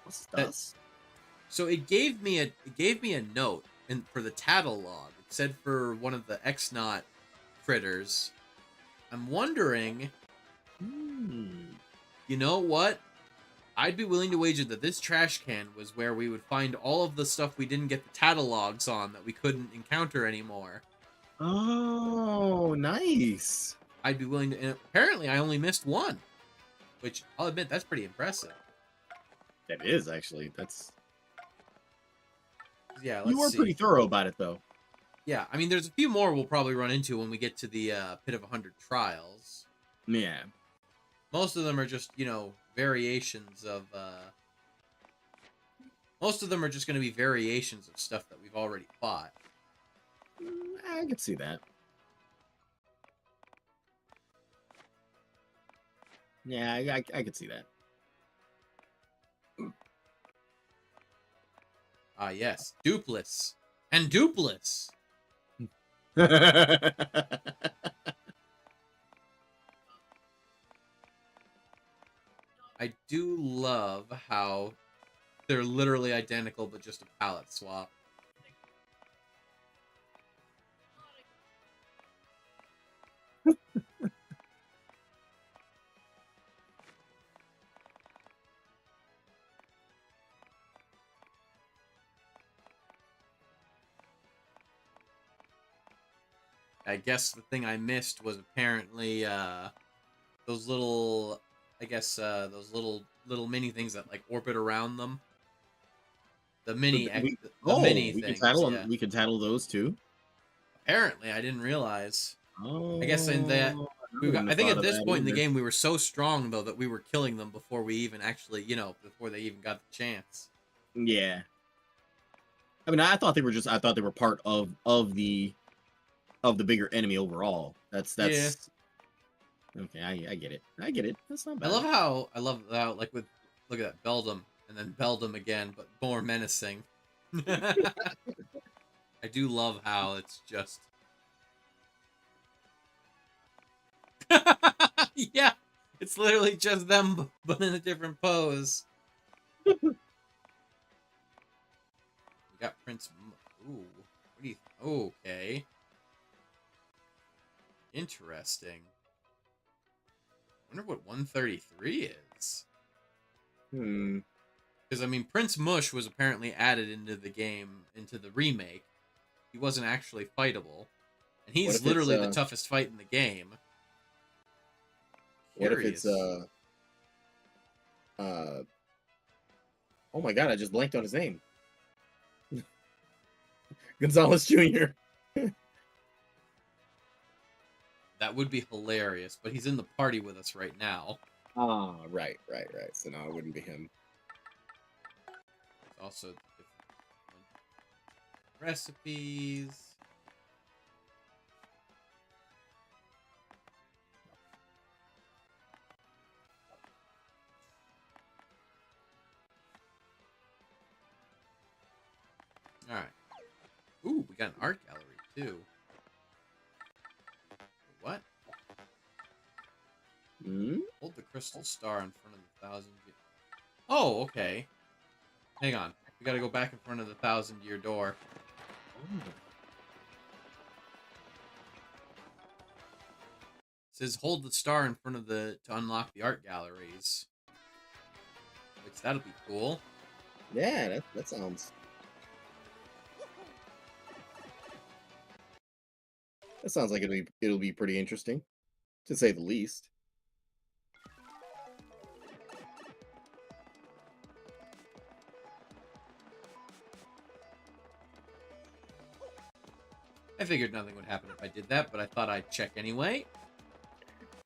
What's this? So it gave me a note for the tattle log. It said for one of the X-Naut critters. I'm wondering. You know what? I'd be willing to wager that this trash can was where we would find all of the stuff we didn't get the tattle logs on that we couldn't encounter anymore. Oh, nice. I'd be willing to. And apparently, I only missed one, which I'll admit that's pretty impressive. That is actually. That's. Yeah, let's You were see. pretty thorough about it, though. Yeah, I mean, there's a few more we'll probably run into when we get to the Pit of 100 Trials. Yeah. Most of them are just, variations of. Most of them are just going to be variations of stuff that we've already fought. I could see that. Yeah, I could see that. Ah, yes. Dupless. And Dupless. I do love how they're literally identical, but just a palette swap. I guess the thing I missed was apparently those little, those little mini things that like orbit around them. The mini, mini we things. can tattle Yeah. we can tattle those too. Apparently, I didn't realize. Oh, I guess in that I think at this point in the either. game we were so strong though that we were killing them before we even actually, before they even got the chance. Yeah. I mean, I thought they were part of the bigger enemy overall. That's Yeah. Okay. I get it. I get it. That's not bad. I love how like look at that Beldum and then Beldum again, but more menacing. I do love how it's just yeah, it's literally just them but in a different pose. We got Prince. Ooh, what do you? Okay, interesting. Wonder what 133 is. Because I mean, Prince Mush was apparently added into the game, into the remake. He wasn't actually fightable, and he's literally the toughest fight in the game. What if it's oh my god, I just blanked on his name. Gonzalez Jr. That would be hilarious, but he's in the party with us right now. Ah, right. So no, it wouldn't be him. Also, recipes. got an art gallery too. What? Hmm? Hold the crystal star in front of the 1,000-year. Oh, okay. Hang on. We gotta go back in front of the 1,000-year door. It says hold the star in front of to unlock the art galleries. Which that'll be cool. Yeah, that sounds. That sounds like it'll be pretty interesting, to say the least. I figured nothing would happen if I did that, but I thought I'd check anyway.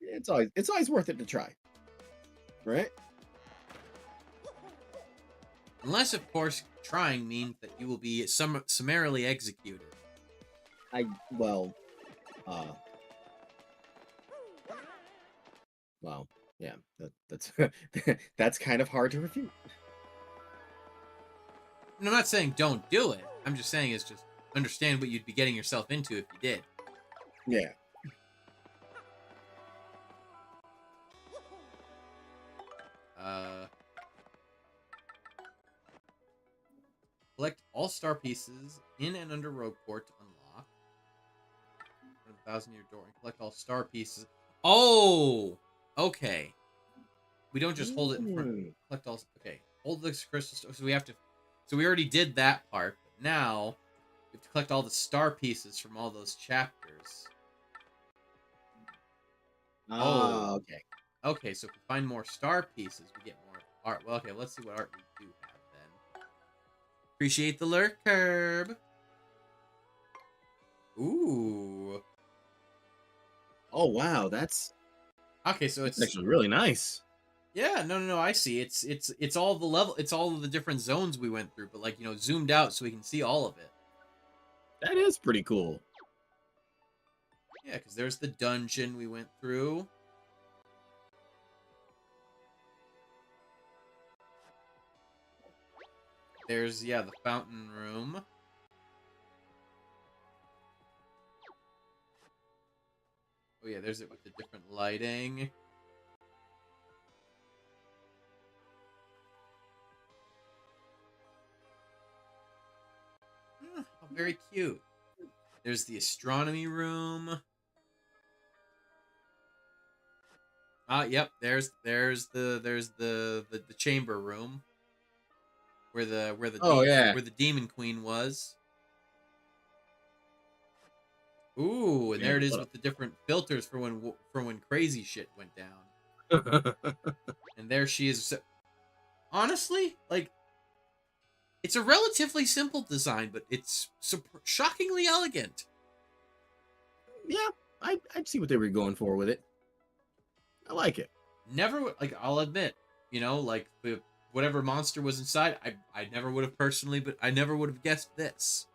It's always worth it to try, right? Unless, of course, trying means that you will be summarily executed. Well, yeah, that's that's kind of hard to refute. And I'm not saying don't do it. I'm just saying is just understand what you'd be getting yourself into if you did. Yeah. Collect all star pieces in and under Rogueport to unlock. For the 1,000-year door and collect all star pieces. Oh, okay. We don't just hold it in front. Collect all. Okay, hold the crystal star. So we have to. So we already did that part. But now we have to collect all the star pieces from all those chapters. Oh, okay. Okay, so if we find more star pieces, we get more art. Well, okay, let's see what art we do have then. Appreciate the lurk, Curb. Ooh. Oh wow, that's Okay, so it's actually really nice. yeah, no, I see. It's all the level, it's all of the different zones we went through, but like, zoomed out so we can see all of it. That is pretty cool. Yeah, because there's the dungeon we went through. There's, yeah, the fountain room. Oh yeah, there's it with the different lighting. Oh, very cute. There's the astronomy room. Yep. There's the chamber room where the demon queen was. Ooh, and there it is with the different filters for when crazy shit went down. And there she is. Honestly, like, it's a relatively simple design, but it's shockingly elegant. Yeah, I'd see what they were going for with it. I like it. Never, like, I'll admit, like, whatever monster was inside, I never would have personally, but I never would have guessed this.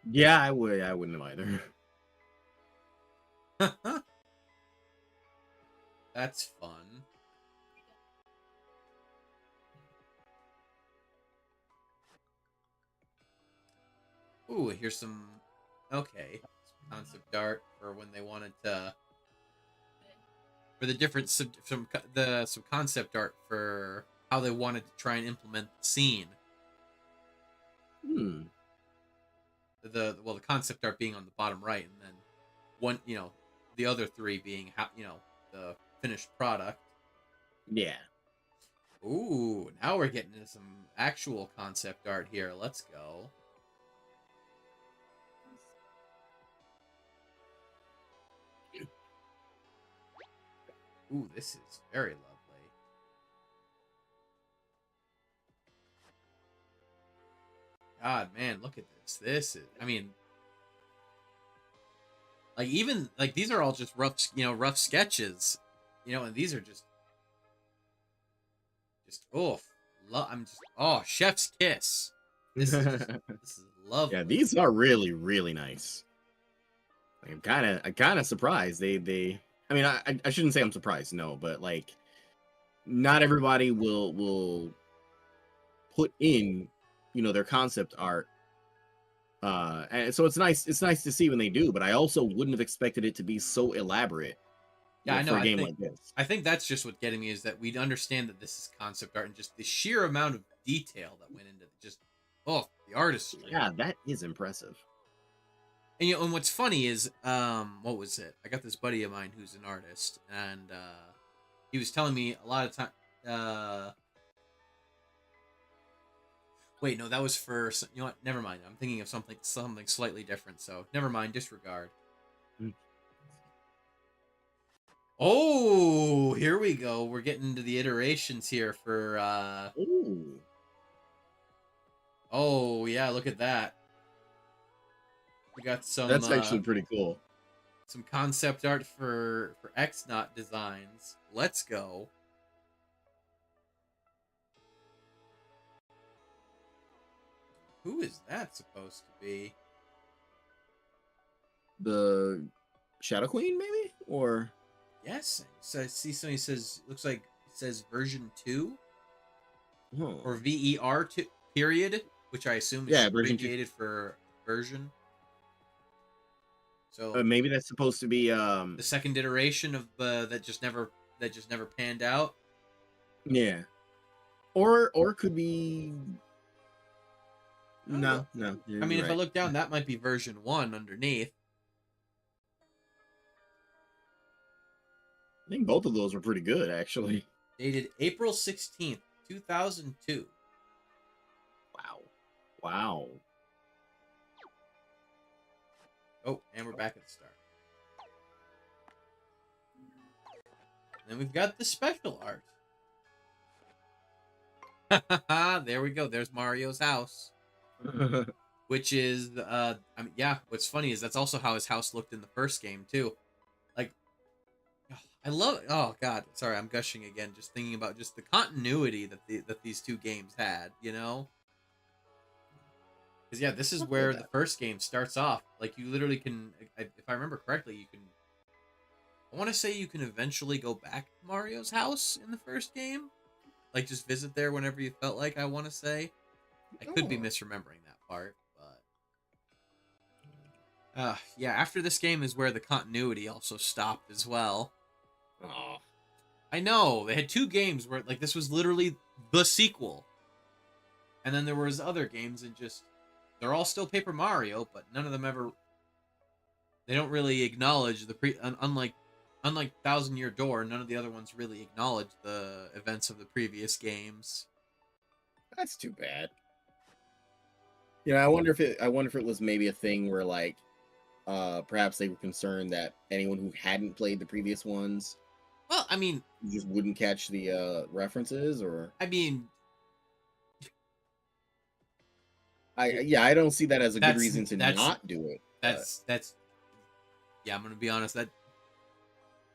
Yeah, I wouldn't have either. That's fun. Ooh, here's some. Okay, some concept art for when they wanted to. For the different some concept art for how they wanted to try and implement the scene. The concept art being on the bottom right, and then one, the other three being how, the finished product. Yeah. Ooh, now we're getting into some actual concept art here. Let's go. Ooh, this is very lovely. God, man, look at this. This is, I mean, like, even, like, these are all just rough sketches, and these are just oof. Chef's kiss. This is lovely. Yeah, these are really, really nice. Like, I'm kind of surprised. They. I mean, I shouldn't say I'm surprised. No, but like, not everybody will put in, their concept art And so it's nice. It's nice to see when they do, but I also wouldn't have expected it to be so elaborate. Yeah, I know. For a game like this. I think that's just what getting me is that we'd understand that this is concept art and just the sheer amount of detail that went into it. Just the artistry. Yeah, that is impressive. And and what's funny is what was it? I got this buddy of mine who's an artist, and he was telling me a lot of time. Wait, no, that was for you know what? Never mind. I'm thinking of something slightly different. So never mind. Disregard. Oh, here we go. We're getting into the iterations here for Ooh. Oh, yeah, look at that. We got some That's actually pretty cool. Some concept art for X-Not designs. Let's go. Who is that supposed to be? The Shadow Queen, maybe? Or Yes. So I see somebody says looks like it says version 2 or VER 2 period, which I assume is version 2. abbreviated for version. So maybe that's supposed to be the second iteration of that just never panned out. Yeah. Or could be No. I mean, if I look down, that might be version 1 underneath. I think both of those were pretty good, actually. Dated April 16th, 2002. Wow. Oh, and we're back at the start. And then we've got the special art. There we go. There's Mario's house. Which is, I mean, yeah, what's funny is that's also how his house looked in the first game, too. Like, I love it. Oh, God. Sorry, I'm gushing again, just thinking about just the continuity that these two games had, you know? Because, yeah, this is where the first game starts off. Like, you literally can, if I remember correctly, you can, I want to say you can eventually go back to Mario's house in the first game. Like, just visit there whenever you felt like, I want to say. I could be misremembering that part, but... yeah, after this game is where the continuity also stopped as well. Oh. I know, they had 2 games where, like, this was literally the sequel. And then there was other games and just... They're all still Paper Mario, but none of them ever... They don't really acknowledge the Unlike Thousand Year Door, none of the other ones really acknowledge the events of the previous games. That's too bad. Yeah, I wonder if it was maybe a thing where like perhaps they were concerned that anyone who hadn't played the previous ones, well, I mean, just wouldn't catch the references, or I mean, I don't see that as a good reason to not do it. That's yeah, I'm gonna be honest, that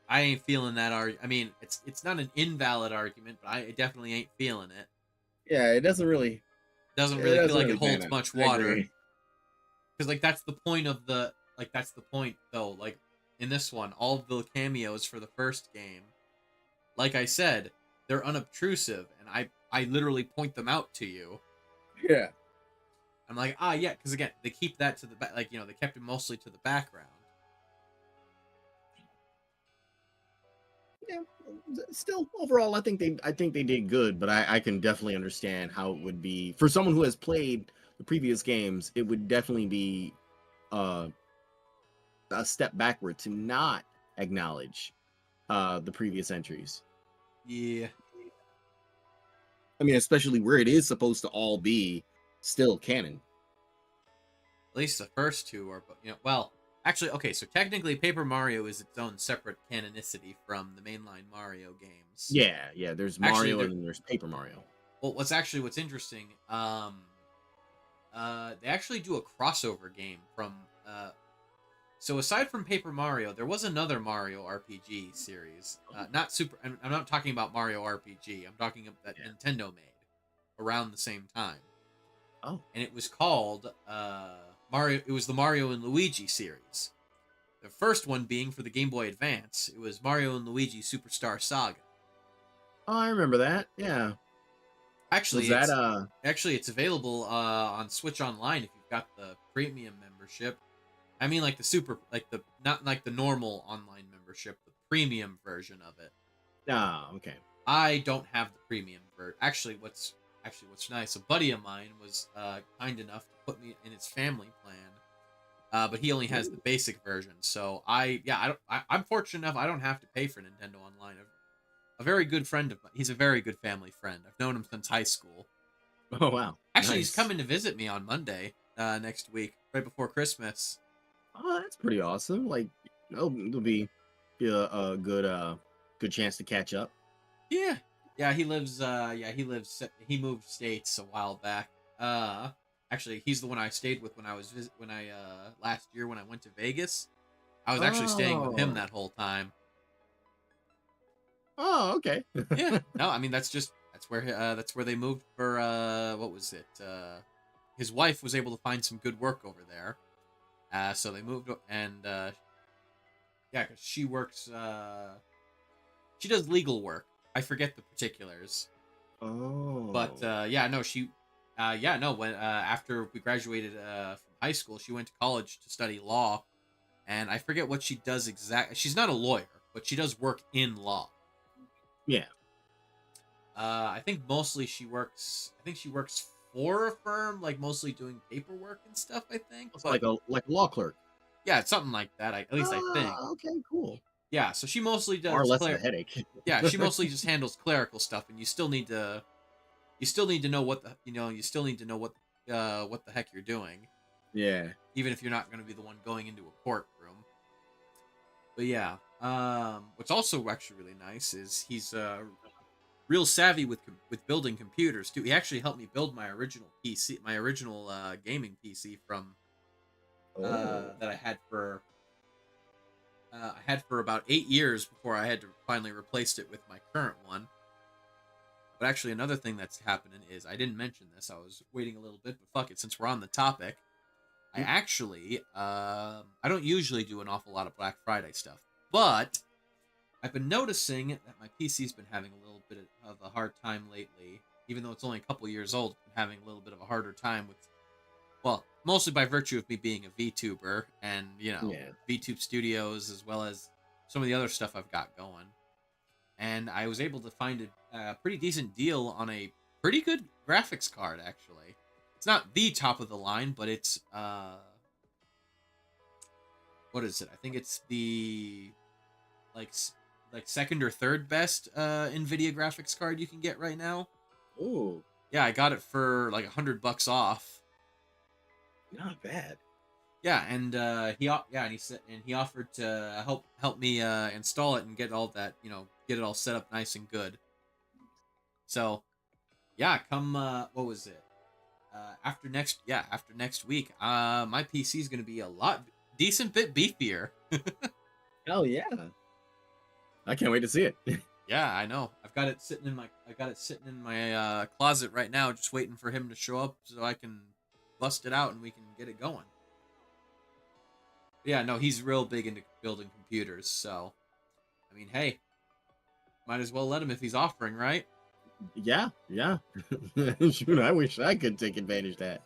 I ain't feeling that I mean, it's not an invalid argument, but I definitely ain't feeling it. Yeah, it doesn't really feel like it holds much water. Because like that's the point though. Like in this one, all of the cameos for the first game, like I said, they're unobtrusive, and I literally point them out to you. Yeah. I'm like, yeah, because again, they keep that to the back, like, you know, they kept it mostly to the background. Yeah, still overall, I think they did good, but I can definitely understand how it would be for someone who has played the previous games. It would definitely be a step backward to not acknowledge the previous entries. Yeah, I mean, especially where it is supposed to all be still canon. At least the first 2 are, you know, well. Actually, okay, so technically Paper Mario is its own separate canonicity from the mainline Mario games. Yeah, there's Mario and there's Paper Mario. Well, what's interesting, they actually do a crossover game from, so aside from Paper Mario, there was another Mario RPG series. I'm not talking about Mario RPG, I'm talking about that Nintendo made around the same time. Oh. And it was called, it was the Mario and Luigi series. The first one being for the Game Boy Advance. It was Mario and Luigi Superstar Saga. Oh, I remember that. Yeah. Actually, it's available on Switch Online if you've got the premium membership. I mean, like the super, like the not like the normal online membership, the premium version of it. Ah, okay. I don't have the premium version. What's nice, a buddy of mine was kind enough to put me in his family plan, but he only has the basic version. So I'm fortunate enough I don't have to pay for Nintendo Online. A very good friend of mine. He's a very good family friend. I've known him since high school. Oh wow. Actually, he's Nice. coming to visit me on Monday next week, right before Christmas. Oh, that's pretty awesome. Like, it'll be a good chance to catch up. Yeah, he moved states a while back. Actually, he's the one I stayed with when I was last year when I went to Vegas. I was actually staying with him Oh. that whole time. Oh, okay. Yeah. No, I mean that's where they moved for what was it? His wife was able to find some good work over there. So they moved and yeah, cuz she works she does legal work. I forget the particulars. Oh. But yeah, no, when after we graduated from high school, she went to college to study law, and I forget what she does exactly. She's not a lawyer, but she does work in law. Yeah. I think mostly she works. I think she works for a firm, like mostly doing paperwork and stuff. I think, It's but like a law clerk. yeah, it's something like that. At least I think. Okay, cool. Yeah, so she mostly Far does less of a headache. Yeah, she mostly just handles clerical stuff, and you still need to know you still need to know what the heck you're doing, Yeah. even if you're not going to be the one going into a courtroom. But yeah, what's also actually really nice is he's real savvy with building computers too. He actually helped me build my original PC, my original gaming PC from that I had for about 8 years before I had to finally replace it with my current one. But actually, another thing that's happening is I didn't mention this. I was waiting a little bit, but fuck it, since we're on the topic, I actually I don't usually do an awful lot of Black Friday stuff, but I've been noticing that my PC's been having a little bit of a hard time lately. Even though it's only a couple years old, it's been having a little bit of a harder time with, well, mostly by virtue of me being a VTuber and Yeah. VTube Studios, as well as some of the other stuff I've got going. And I was able to find a pretty decent deal on a pretty good graphics card, actually. It's not the top of the line, but it's what is it? I think it's the like second or third best NVIDIA graphics card you can get right now. Oh, Yeah, I got it for like $100 off. not bad. Yeah, and he offered to help me install it and get all that, get it all set up nice and good. So, yeah, come what was it? After next week, my PC is going to be a decent bit beefier. Hell yeah. I can't wait to see it. Yeah, I know. I've got it sitting in my closet right now, just waiting for him to show up so I can bust it out and we can get it going. Yeah, no, he's real big into building computers, so I mean, hey, might as well let him if he's offering, right? Yeah. Shoot, I wish I could take advantage of that.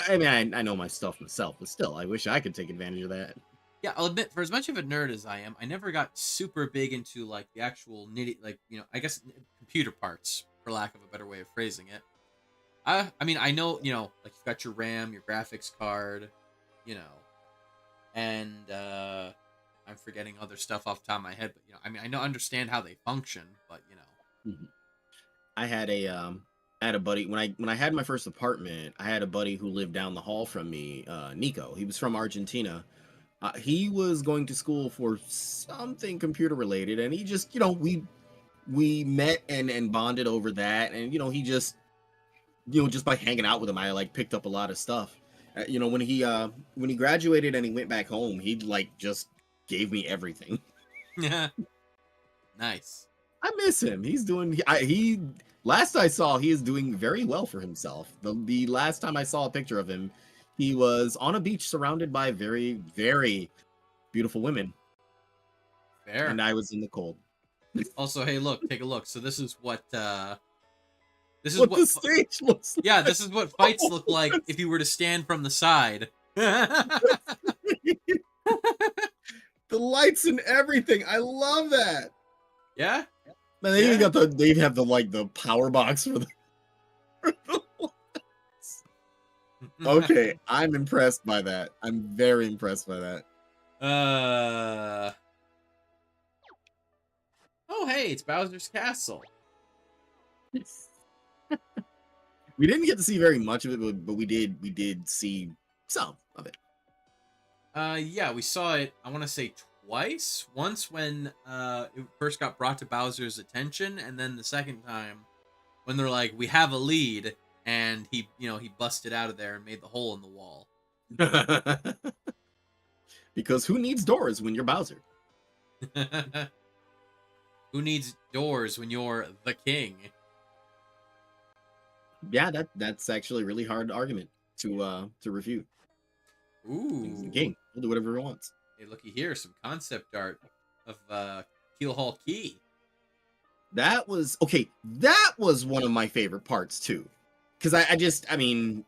I mean, I know my stuff myself, but still, I wish I could take advantage of that. Yeah, I'll admit, for as much of a nerd as I am, I never got super big into like the actual I guess computer parts, for lack of a better way of phrasing it. I mean, I know, like you've got your RAM, your graphics card, and I'm forgetting other stuff off the top of my head, but I mean, understand how they function, but Mhm. I had a buddy when I had my first apartment. I had a buddy who lived down the hall from me, Nico. He was from Argentina. He was going to school for something computer related, and he just, we met and bonded over that, and he just, just by hanging out with him, I like picked up a lot of stuff. When he graduated and he went back home, he like just gave me everything. yeah, nice. I miss him. He's doing he last I saw, he is doing very well for himself. The last time I saw a picture of him, he was on a beach surrounded by very, very beautiful women. Fair. And I was in the cold. Also, hey, look, take a look. So this is what This is what what the stage looks like. yeah, this is what fights look Oh, like if you were to stand from the side. the lights and everything. I love that. Yeah? Man, they even Yeah. got they have the like the power box for the. Okay, I'm impressed by that. I'm very impressed by that. Oh, hey, it's Bowser's Castle. We didn't get to see very much of it, but we did see some of it. Yeah, we saw it, I want to say twice. Once when it first got brought to Bowser's attention, and then the second time when they're like, we have a lead, and he busted out of there and made the hole in the wall. Because who needs doors when you're Bowser? Who needs doors when you're the king? Yeah, that's actually a really hard argument to refute. He's the Ooh. king. He'll do whatever he wants. Hey, looky here, some concept art of Keel Hall Key. That was okay. That was one of my favorite parts too, because I mean,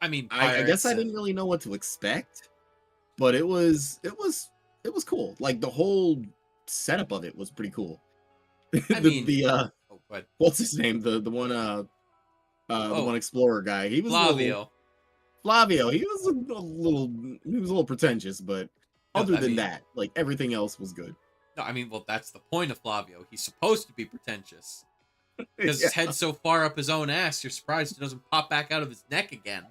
I mean, I guess I pirates didn't really know what to expect, but it was cool. Like the whole setup of it was pretty cool. I mean, the oh, but what's his name? The one the one explorer guy. He was Flavio. Flavio. He was a little pretentious, but No, other I than mean- that, like everything else was good. No, I mean, well, that's the point of Flavio. He's supposed to be pretentious. Because Yeah. his head's so far up his own ass, you're surprised it doesn't pop back out of his neck again.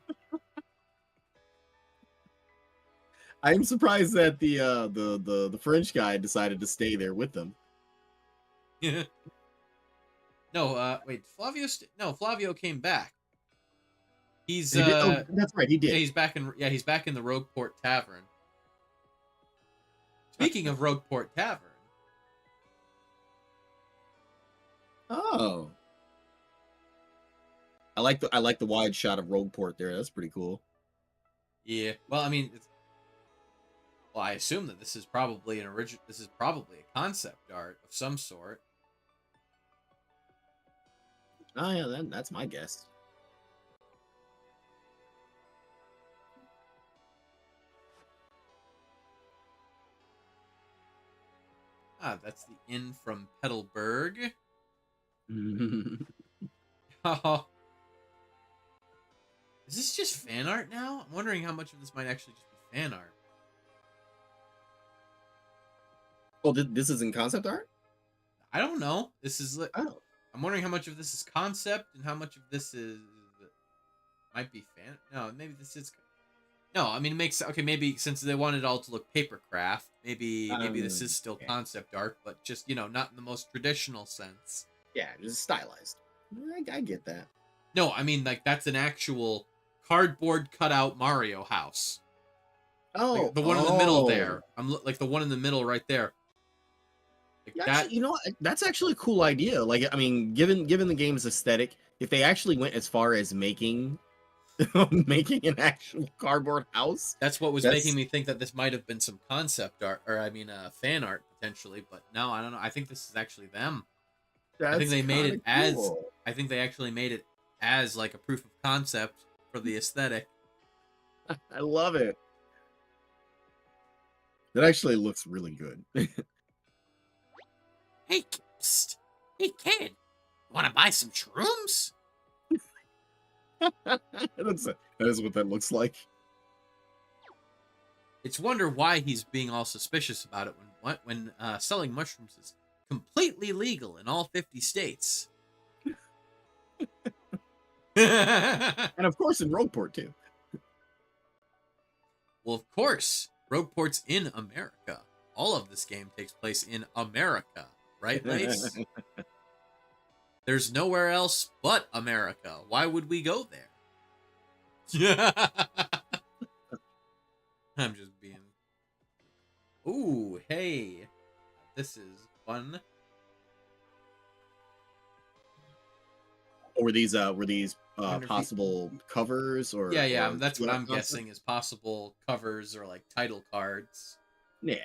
I'm surprised that the French guy decided to stay there with them. No, wait, Flavio came back. He's He did- oh, that's right, he did. yeah, he's back in the Rogueport Tavern. Speaking of Rogueport Tavern, Oh, I like the wide shot of Rogueport there. That's pretty cool. yeah. Well, I mean, I assume that this is probably a concept art of some sort. Oh yeah, that's my guess. Ah, that's the inn from Petalburg. Oh, is this just fan art now? I'm wondering how much of this might actually just be fan art. Oh, this is in concept art. I don't know. This is. Oh, I'm wondering how much of this is concept and how much of this is might be fan. No, maybe this is. No, I mean it makes okay. Maybe since they wanted it all to look paper craft, maybe this is still yeah. concept art, but just not in the most traditional sense. yeah, just stylized. I get that. No, I mean like that's an actual cardboard cutout Mario house. Oh, Like, the one in the middle there. Like the one in the middle right there. Like Yeah, that. actually, that's actually a cool idea. Like, I mean, given the game's aesthetic, if they actually went as far as making making an actual cardboard house, That's what was That's- making me think that this might have been some concept art, or I mean, fan art potentially. But no, I don't know. I think this is actually them. that's think they made it kinda as- cool. I think they actually made it as like a proof of concept for the aesthetic. I love it. That actually looks really good. Hey, psst. Hey, kid. Want to buy some shrooms? that is what that looks like. It's wonder why he's being all suspicious about it when selling mushrooms is completely legal in all 50 states. And of course in Rogueport too. Well, of course, Rogueport's in America. All of this game takes place in America, right, Lace? There's nowhere else but America. Why would we go there? I'm just being. Ooh, hey, this is fun. Or were these Wonder if he- possible covers or Yeah, or that's what I'm concept? guessing is possible covers or like title cards. Yeah.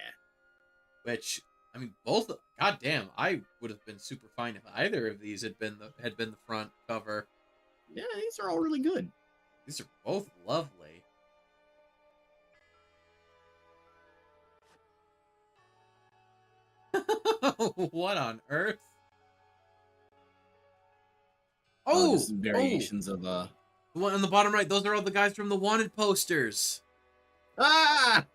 Which I mean, both. Goddamn, I would have been super fine if either of these had been the front cover. Yeah, these are all really good. These are both lovely. What on earth? Oh, Just variations of the one on the bottom right. Those are all the guys from the Wanted posters. Ah!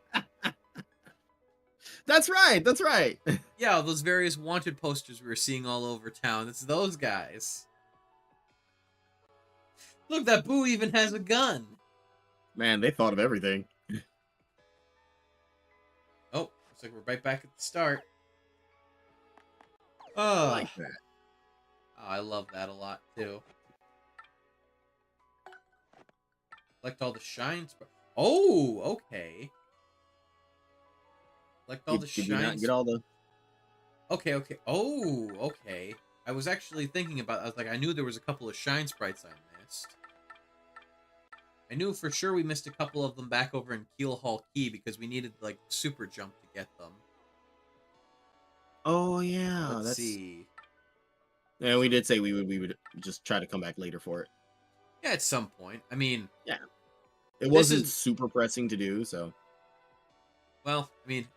That's right. That's right. Yeah, those various Wanted posters we were seeing all over town. It's those guys. Look, that Boo even has a gun. Man, they thought of everything. Oh, looks like we're right back at the start. I Oh, like that. I love that a lot too. Collect all the shines. Oh, okay. Collect all the Did you not shines. get all the? Okay. Oh, okay. I was actually thinking about. I was like, I knew there was a couple of shine sprites I missed. I knew for sure we missed a couple of them back over in Keel Hall Key because we needed like super jump to get them. Oh yeah, Let's see. Yeah, we did say we would just try to come back later for it. Yeah, at some point. I mean, It wasn't super pressing to do, so. well, I mean,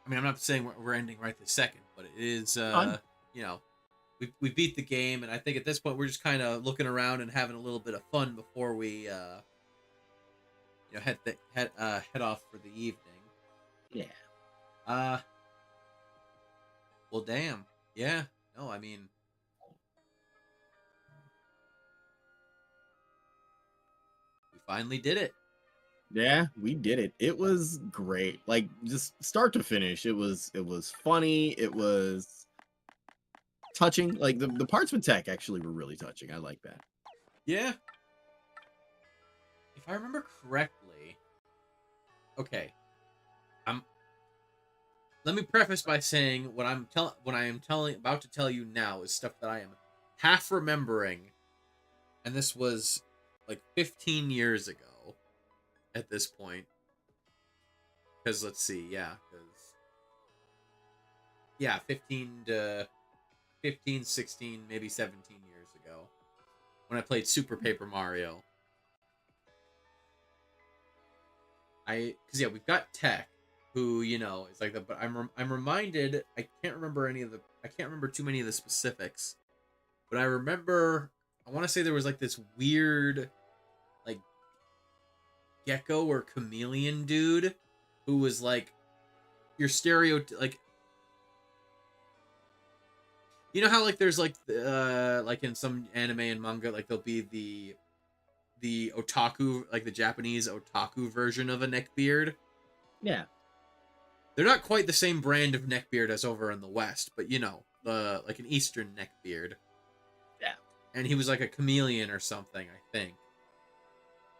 I'm not saying we're ending right this second, but it is, Fine. you know, we beat the game, and I think at this point we're just kind of looking around and having a little bit of fun before we, head off for the evening. Yeah. Well, damn. Yeah. No, I mean, we finally did it. Yeah, we did it. It was great. Like just start to finish. It was funny. It was touching. Like the parts with tech actually were really touching. I like that. Yeah. If I remember correctly, okay. Let me preface by saying what I am about to tell you now is stuff that I am half remembering, and this was like 15 years ago at this point. Because let's see, 15, 16, maybe 17 years ago when I played Super Paper Mario. We've got Tech, who, is like but I'm reminded, I can't remember too many of the specifics, but I want to say there was like this weird like gecko or chameleon dude who was like your like, you know how like there's like like in some anime and manga, like there'll be the otaku, like the Japanese otaku version of a neckbeard. Yeah. They're not quite the same brand of neckbeard as over in the West, but like an Eastern neckbeard. Yeah. And he was like a chameleon or something, I think,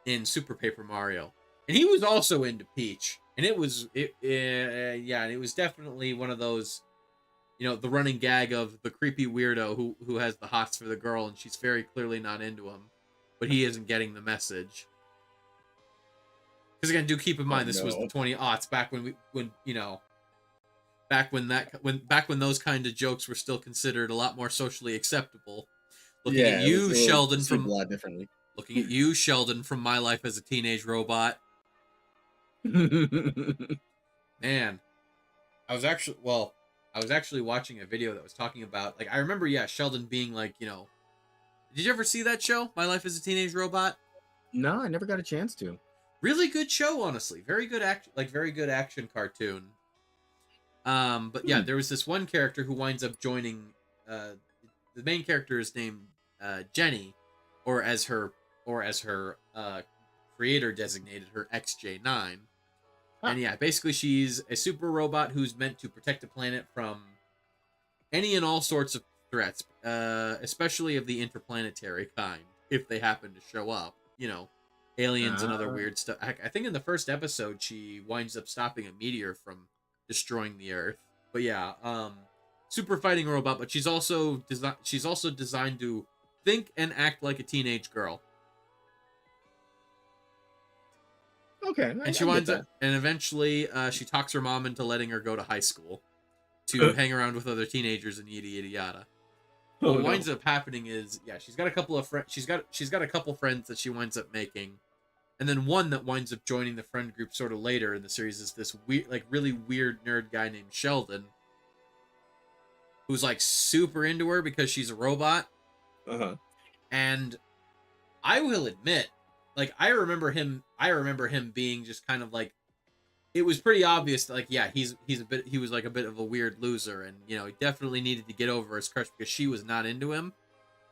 in Super Paper Mario. And he was also into Peach. And it was definitely one of those, the running gag of the creepy weirdo who has the hots for the girl and she's very clearly not into him, but he isn't getting the message. Because again, do keep in mind this was the 20-aughts, back when back when those kind of jokes were still considered a lot more socially acceptable. Looking at you, Sheldon, from a lot differently. Looking at you, Sheldon, from My Life as a Teenage Robot. Man, I was actually watching a video that was talking about, like, I remember, Sheldon being like, did you ever see that show, My Life as a Teenage Robot? No, I never got a chance to. Really good show, honestly. Very good very good action cartoon. But yeah, there was this one character who winds up joining. The main character is named Jenny, or as her creator designated her, XJ9. And yeah, basically she's a super robot who's meant to protect the planet from any and all sorts of threats, especially of the interplanetary kind, if they happen to show up. Aliens and other weird stuff. I think in the first episode she winds up stopping a meteor from destroying the Earth. But yeah, super fighting robot, but she's also designed to think and act like a teenage girl. Okay, And she I get winds up, that. and eventually she talks her mom into letting her go to high school to hang around with other teenagers and yada yada yada. Oh What no. winds up happening is, yeah, she's got a couple of friends. She's got a couple friends that she winds up making, and then one that winds up joining the friend group sort of later in the series is this weird, like really weird nerd guy named Sheldon, who's like super into her because she's a robot. Uh-huh. And I will admit, like I remember him being just kind of like, it was pretty obvious that, like, yeah, he was like a bit of a weird loser, and you know, he definitely needed to get over his crush because she was not into him.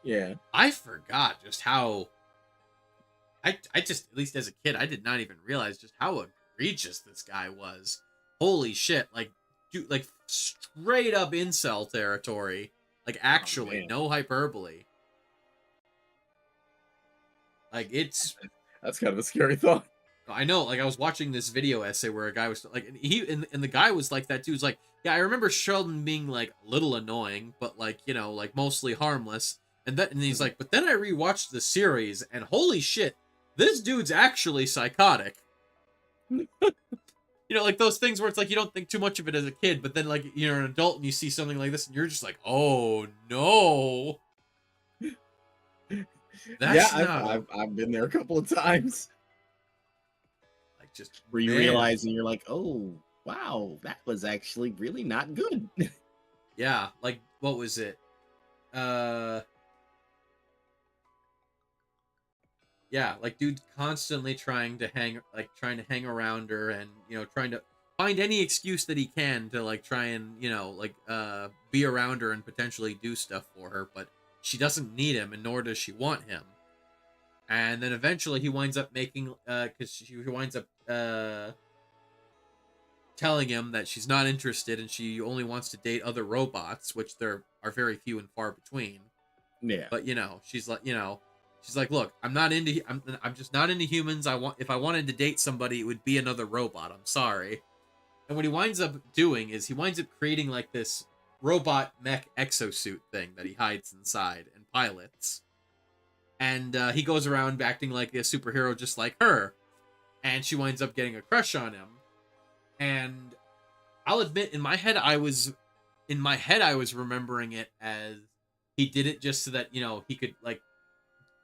Yeah. I forgot just how I just, at least as a kid, I did not even realize just how egregious this guy was. Holy shit, like, dude, like straight up incel territory. Like actually, man. no hyperbole. Like it's, That's kind of a scary thought. I know, like I was watching this video essay where a guy was like, and the guy was like that too. He's like, yeah, I remember Sheldon being like a little annoying, but like, you know, like mostly harmless. And he's like, but then I rewatched the series, and holy shit, this dude's actually psychotic. You know, like those things where it's like you don't think too much of it as a kid, but then like you're an adult and you see something like this, and you're just like, oh no. That's I've been there a couple of times. like just Where you man. realize and you're like, oh wow, that was actually really not good. Yeah, like what was it? Yeah, like dude constantly trying to hang around her, and you know, trying to find any excuse that he can to like try and, you know, like be around her and potentially do stuff for her, but she doesn't need him, and nor does she want him. And then eventually he winds up making because she winds up telling him that she's not interested and she only wants to date other robots, which there are very few and far between. Yeah. But you know, she's like, look, I'm just not into humans. If I wanted to date somebody, it would be another robot. I'm sorry. And what he winds up doing is he winds up creating like this robot mech exosuit thing that he hides inside and pilots. And he goes around acting like a superhero just like her. And she winds up getting a crush on him. And I'll admit, in my head I was remembering it as he did it just so that, you know, he could like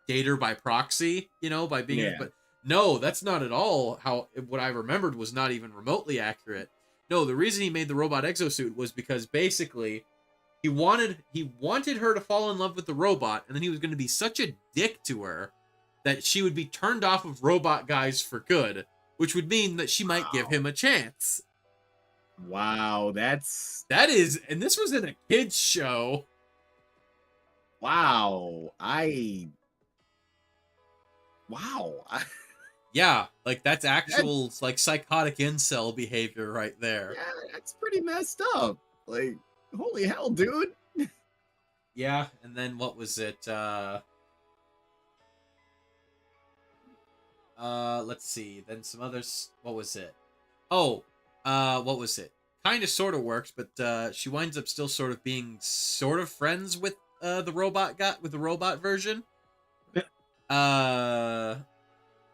date her by proxy, you know, by being, Yeah. but no, that's not at all how what I remembered was not even remotely accurate. No, the reason he made the robot exosuit was because basically he wanted her to fall in love with the robot, and then he was going to be such a dick to her that she would be turned off of robot guys for good, which would mean that she might give him a chance. Wow, That is, and this was in a kids show. wow. Yeah, like that's actual like psychotic incel behavior right there. Yeah, that's pretty messed up. Like, holy hell, dude. Yeah, and then what was it? Let's see. Then some others. What was it? Oh, what was it? Kind of sort of works, but she winds up still sort of being sort of friends with the robot guy, with the robot version.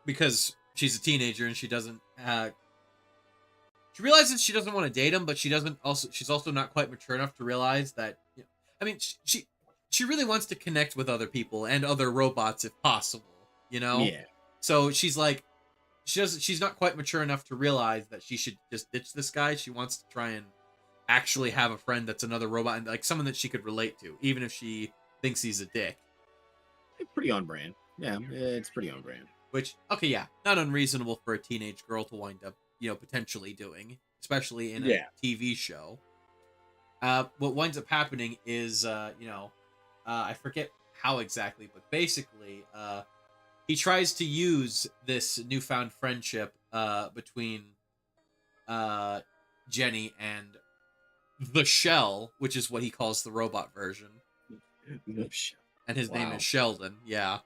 Because she's a teenager and she doesn't she realizes she doesn't want to date him, but she's also not quite mature enough to realize that, you know, I mean, she really wants to connect with other people and other robots if possible, you know? Yeah. So she's like, she's not quite mature enough to realize that she should just ditch this guy. She wants to try and actually have a friend that's another robot, and like someone that she could relate to, even if she thinks he's a dick. Pretty on brand. Yeah, it's pretty on brand. Which, okay, yeah, not unreasonable for a teenage girl to wind up, you know, potentially doing, especially in a TV show. What winds up happening is, you know, I forget how exactly, but basically, he tries to use this newfound friendship between Jenny and the Shell, which is what he calls the robot version. And his name is Sheldon, yeah.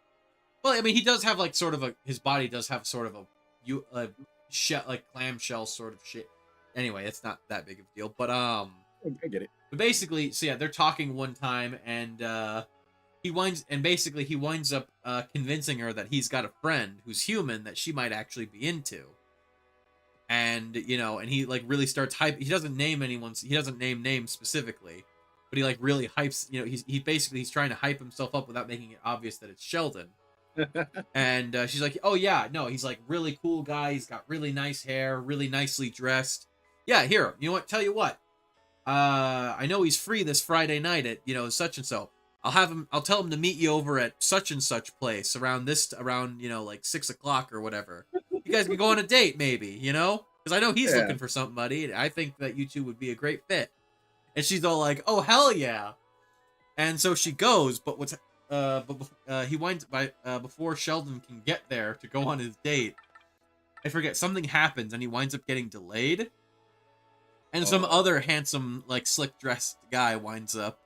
Well, I mean, he does have like sort of his body does have sort of a like clamshell sort of shit. Anyway, it's not that big of a deal, but I get it. But basically, so yeah, they're talking one time, and he winds up convincing her that he's got a friend who's human that she might actually be into. and and he like really starts hype. He doesn't name names specifically, but he like really hypes. He's trying to hype himself up without making it obvious that it's Sheldon. And she's like, oh yeah, no, he's like really cool guy. He's got really nice hair, really nicely dressed. Yeah, here, you know what? Tell you what, I know he's free this Friday night at such and so. I'll tell him to meet you over at such and such place around like 6 o'clock or whatever. You guys can go on a date maybe, because I know he's looking for somebody. And I think that you two would be a great fit. And she's all like, oh hell yeah. And so she goes, but he winds by before Sheldon can get there to go on his date. I forget, something happens and he winds up getting delayed. And some other handsome, like slick dressed guy winds up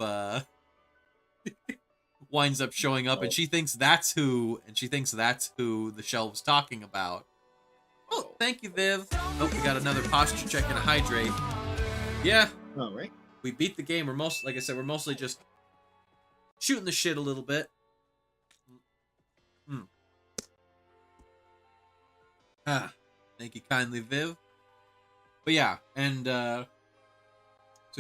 showing up, and she thinks that's who the Shell was talking about. Oh, thank you, Viv. Oh, we got another posture check and a hydrate. Yeah. All right. We beat the game. We're mostly just shooting the shit a little bit. Thank you kindly, Viv. But yeah, and so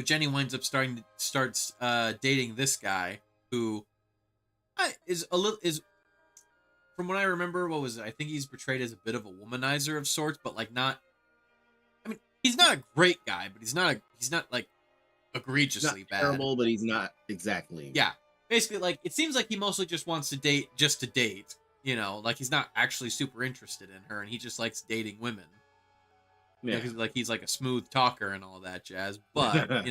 Jenny winds up starts dating this guy who is from what I remember, what was it? I think he's portrayed as a bit of a womanizer of sorts, but like not. I mean, he's not a great guy, but he's not like egregiously Not bad. terrible, but he's not exactly. Yeah, basically, like it seems like he mostly just wants to date just to date. Like he's not actually super interested in her, and he just likes dating women. Yeah. Like he's like a smooth talker and all that jazz, but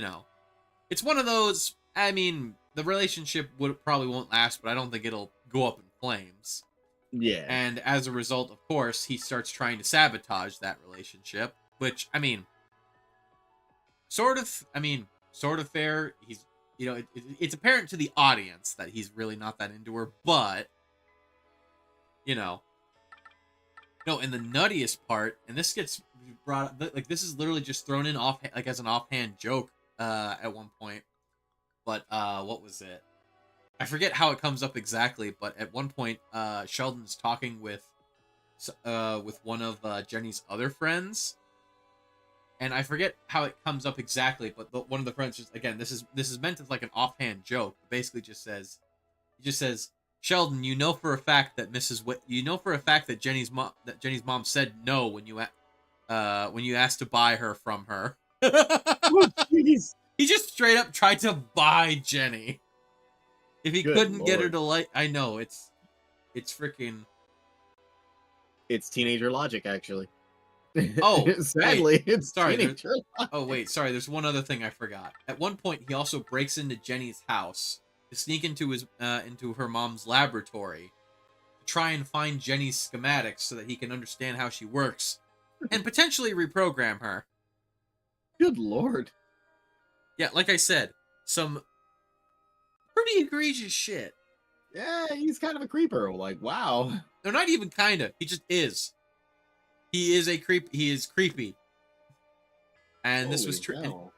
it's one of those. I mean, the relationship probably won't last, but I don't think it'll go up in flames. Yeah. And as a result, of course, he starts trying to sabotage that relationship, which I mean, sort of fair. He's it's apparent to the audience that he's really not that into her, but no, and the nuttiest part, and this gets brought up, like this is literally just thrown in as an offhand joke at one point. But what was it? I forget how it comes up exactly, but at one point, Sheldon's talking with one of Jenny's other friends, and I forget how it comes up exactly. But one of the friends just this is meant as like an offhand joke. Basically, just says, Sheldon, you know for a fact that Jenny's mom said no when you asked to buy her from her. Oh, jeez. He just straight up tried to buy Jenny. If he Good couldn't get her Lord. to like, I know it's freaking. It's teenager logic, actually. Oh, sadly, it's sorry, teenager logic. Oh wait, sorry. There's one other thing I forgot. At one point, he also breaks into Jenny's house to sneak into her mom's laboratory to try and find Jenny's schematics so that he can understand how she works and potentially reprogram her. Good Lord. Yeah, like I said, some pretty egregious shit. Yeah, he's kind of a creeper. Like, wow. No, not even kinda. He just is. He is a creep. He is creepy. And this was true. Holy hell.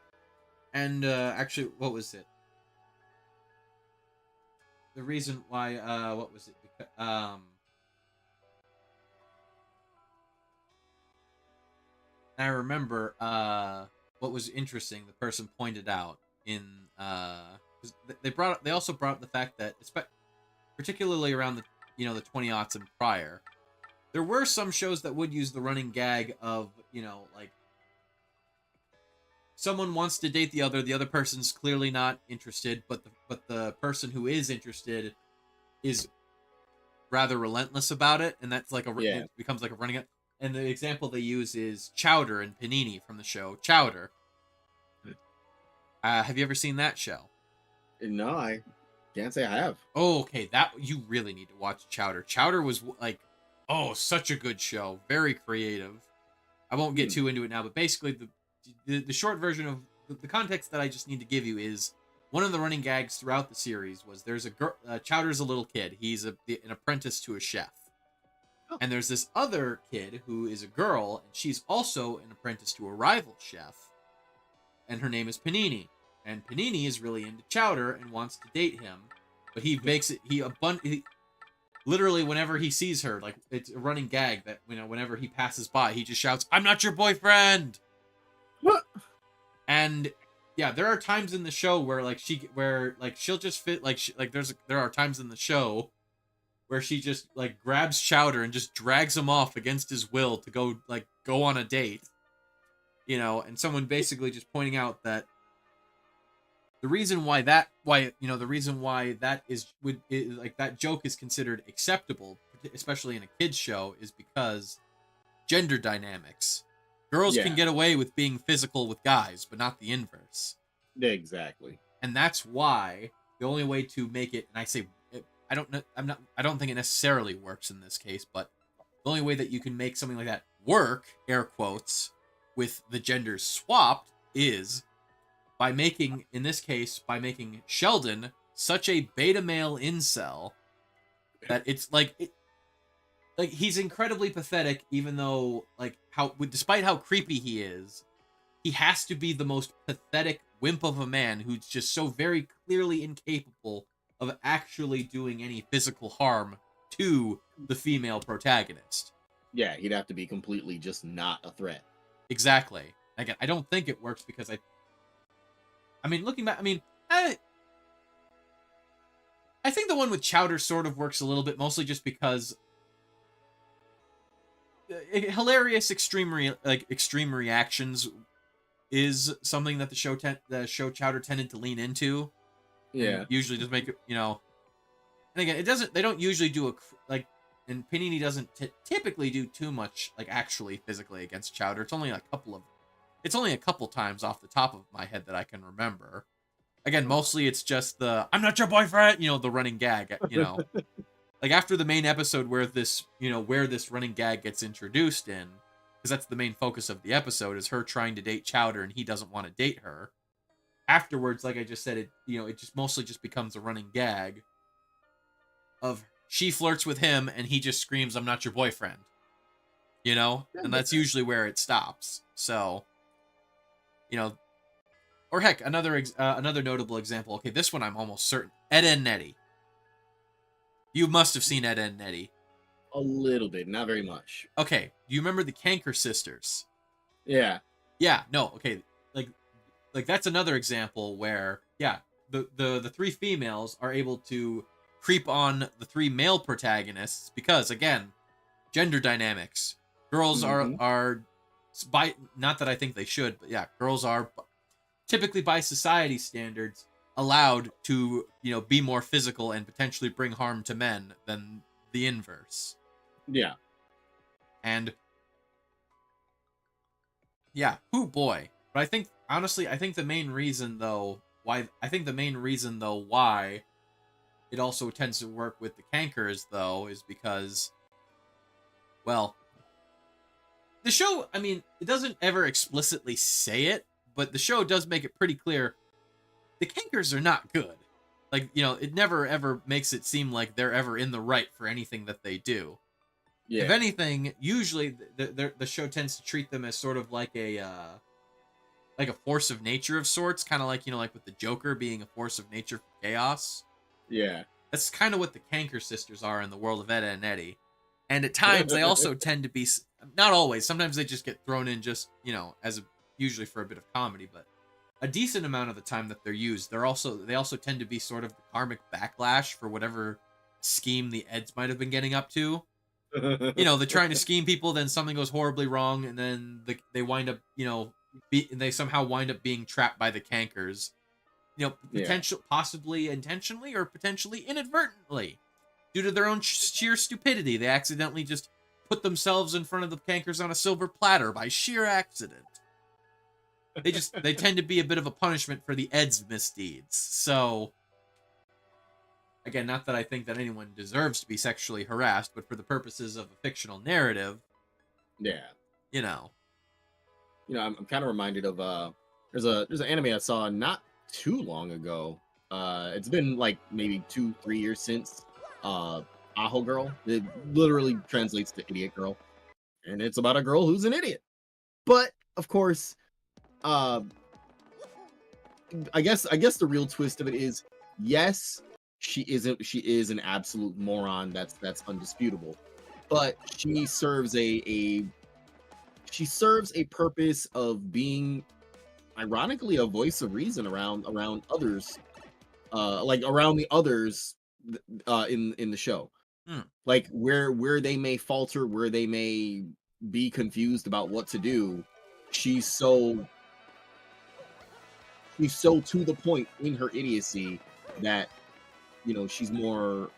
And actually, what was it? The reason why, what was it? Because, I remember, what was interesting, the person pointed out in, 'cause they also brought up the fact that, particularly around the, the 20-aughts and prior, there were some shows that would use the running gag of, like, someone wants to date the other person's clearly not interested, but the person who is interested is rather relentless about it, and that's like it becomes like a running. And the example they use is Chowder and Panini from the show Chowder. Have you ever seen that show? No, I can't say I have. Oh, okay. That you really need to watch Chowder. Chowder was like, such a good show, very creative. I won't get too into it now, but basically the short version of the context that I just need to give you is one of the running gags throughout the series was there's a girl, Chowder's a little kid. He's an apprentice to a chef. Oh. And there's this other kid who is a girl, and she's also an apprentice to a rival chef. And her name is Panini. And Panini is really into Chowder and wants to date him. But he makes it, literally whenever he sees her, like it's a running gag that whenever he passes by, he just shouts, "I'm not your boyfriend." What? And yeah, there are times in the show where she'll just fit there are times in the show where she just like grabs Chowder and just drags him off against his will to go on a date. And someone basically just pointing out that the reason why that that joke is considered acceptable, especially in a kids show, is because gender dynamics. Girls can Yeah. get away with being physical with guys, but not the inverse. Exactly. And that's why the only way to make it, and I say I don't think it necessarily works in this case, but the only way that you can make something like that work, air quotes, with the genders swapped is by making Sheldon such a beta male incel that it's like he's incredibly pathetic, even though despite how creepy he is, he has to be the most pathetic wimp of a man who's just so very clearly incapable of actually doing any physical harm to the female protagonist. Yeah, he'd have to be completely just not a threat. Exactly. Again, I don't think it works because looking back, I think the one with Chowder sort of works a little bit, mostly just because hilarious extreme reactions is something that the show Chowder tended to lean into. Yeah. Usually just make it, And again, they don't usually do and Panini doesn't typically do too much actually physically against Chowder. It's only a couple times off the top of my head that I can remember. Again, mostly it's just the "I'm not your boyfriend," the running gag, like after the main episode where this running gag gets introduced in, because that's the main focus of the episode, is her trying to date Chowder and he doesn't want to date her. Afterwards, like I just said, it just mostly just becomes a running gag of she flirts with him and he just screams, "I'm not your boyfriend," and that's usually where it stops. So, or heck, another notable example. Okay, this one I'm almost certain. Ed and Nettie. You must have seen Ed and Nettie. A little bit, not very much. Okay, do you remember the Canker sisters? Yeah. Yeah, no, okay. Like that's another example where, yeah, the three females are able to creep on the three male protagonists because, again, gender dynamics. Girls are by, not that I think they should, but yeah, girls are typically by society standards allowed to, be more physical and potentially bring harm to men than the inverse. Yeah. And yeah, oh boy. But I think honestly, the main reason though why it also tends to work with the Cankers though is because, well, the show, it doesn't ever explicitly say it, but the show does make it pretty clear the Cankers are not good. It never ever makes it seem like they're ever in the right for anything that they do. Yeah. If anything, usually the show tends to treat them as sort of like a force of nature of sorts, kind of like with the Joker being a force of nature for chaos. Yeah. That's kind of what the Canker sisters are in the world of Ed and Eddie. And at times they also tend to be, not always, sometimes they just get thrown in just, usually for a bit of comedy, but a decent amount of the time that they're used, they also tend to be sort of the karmic backlash for whatever scheme the Eds might have been getting up to. They're trying to scheme people, then something goes horribly wrong, and then they wind up, they somehow wind up being trapped by the Cankers. Possibly intentionally or potentially inadvertently. Due to their own sheer stupidity, they accidentally just put themselves in front of the Cankers on a silver platter by sheer accident. They tend to be a bit of a punishment for the Ed's misdeeds. So, again, not that I think that anyone deserves to be sexually harassed, but for the purposes of a fictional narrative, yeah. I'm kind of reminded of there's an anime I saw not too long ago. It's been like maybe 2-3 years since. Aho Girl. It literally translates to idiot girl, and it's about a girl who's an idiot. But of course, I guess the real twist of it is, yes, she isn't. She is an absolute moron. That's undisputable. But she serves a purpose of being, ironically, a voice of reason around others, like around the others, in the show. Hmm. Like where they may falter, where they may be confused about what to do, she's so she's so to the point in her idiocy that, she's more,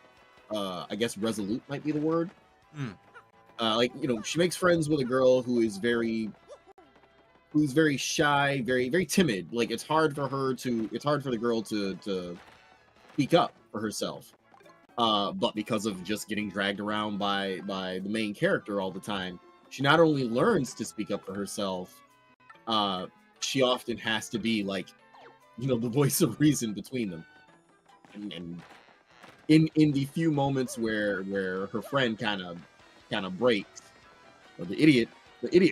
I guess resolute might be the word. Hmm. Like, she makes friends with a girl who's very shy, very very timid. Like it's hard for the girl to speak up for herself. But because of just getting dragged around by the main character all the time, she not only learns to speak up for herself, uh, she often has to be like, the voice of reason between them. And in the few moments where her friend kind of breaks, or the idiot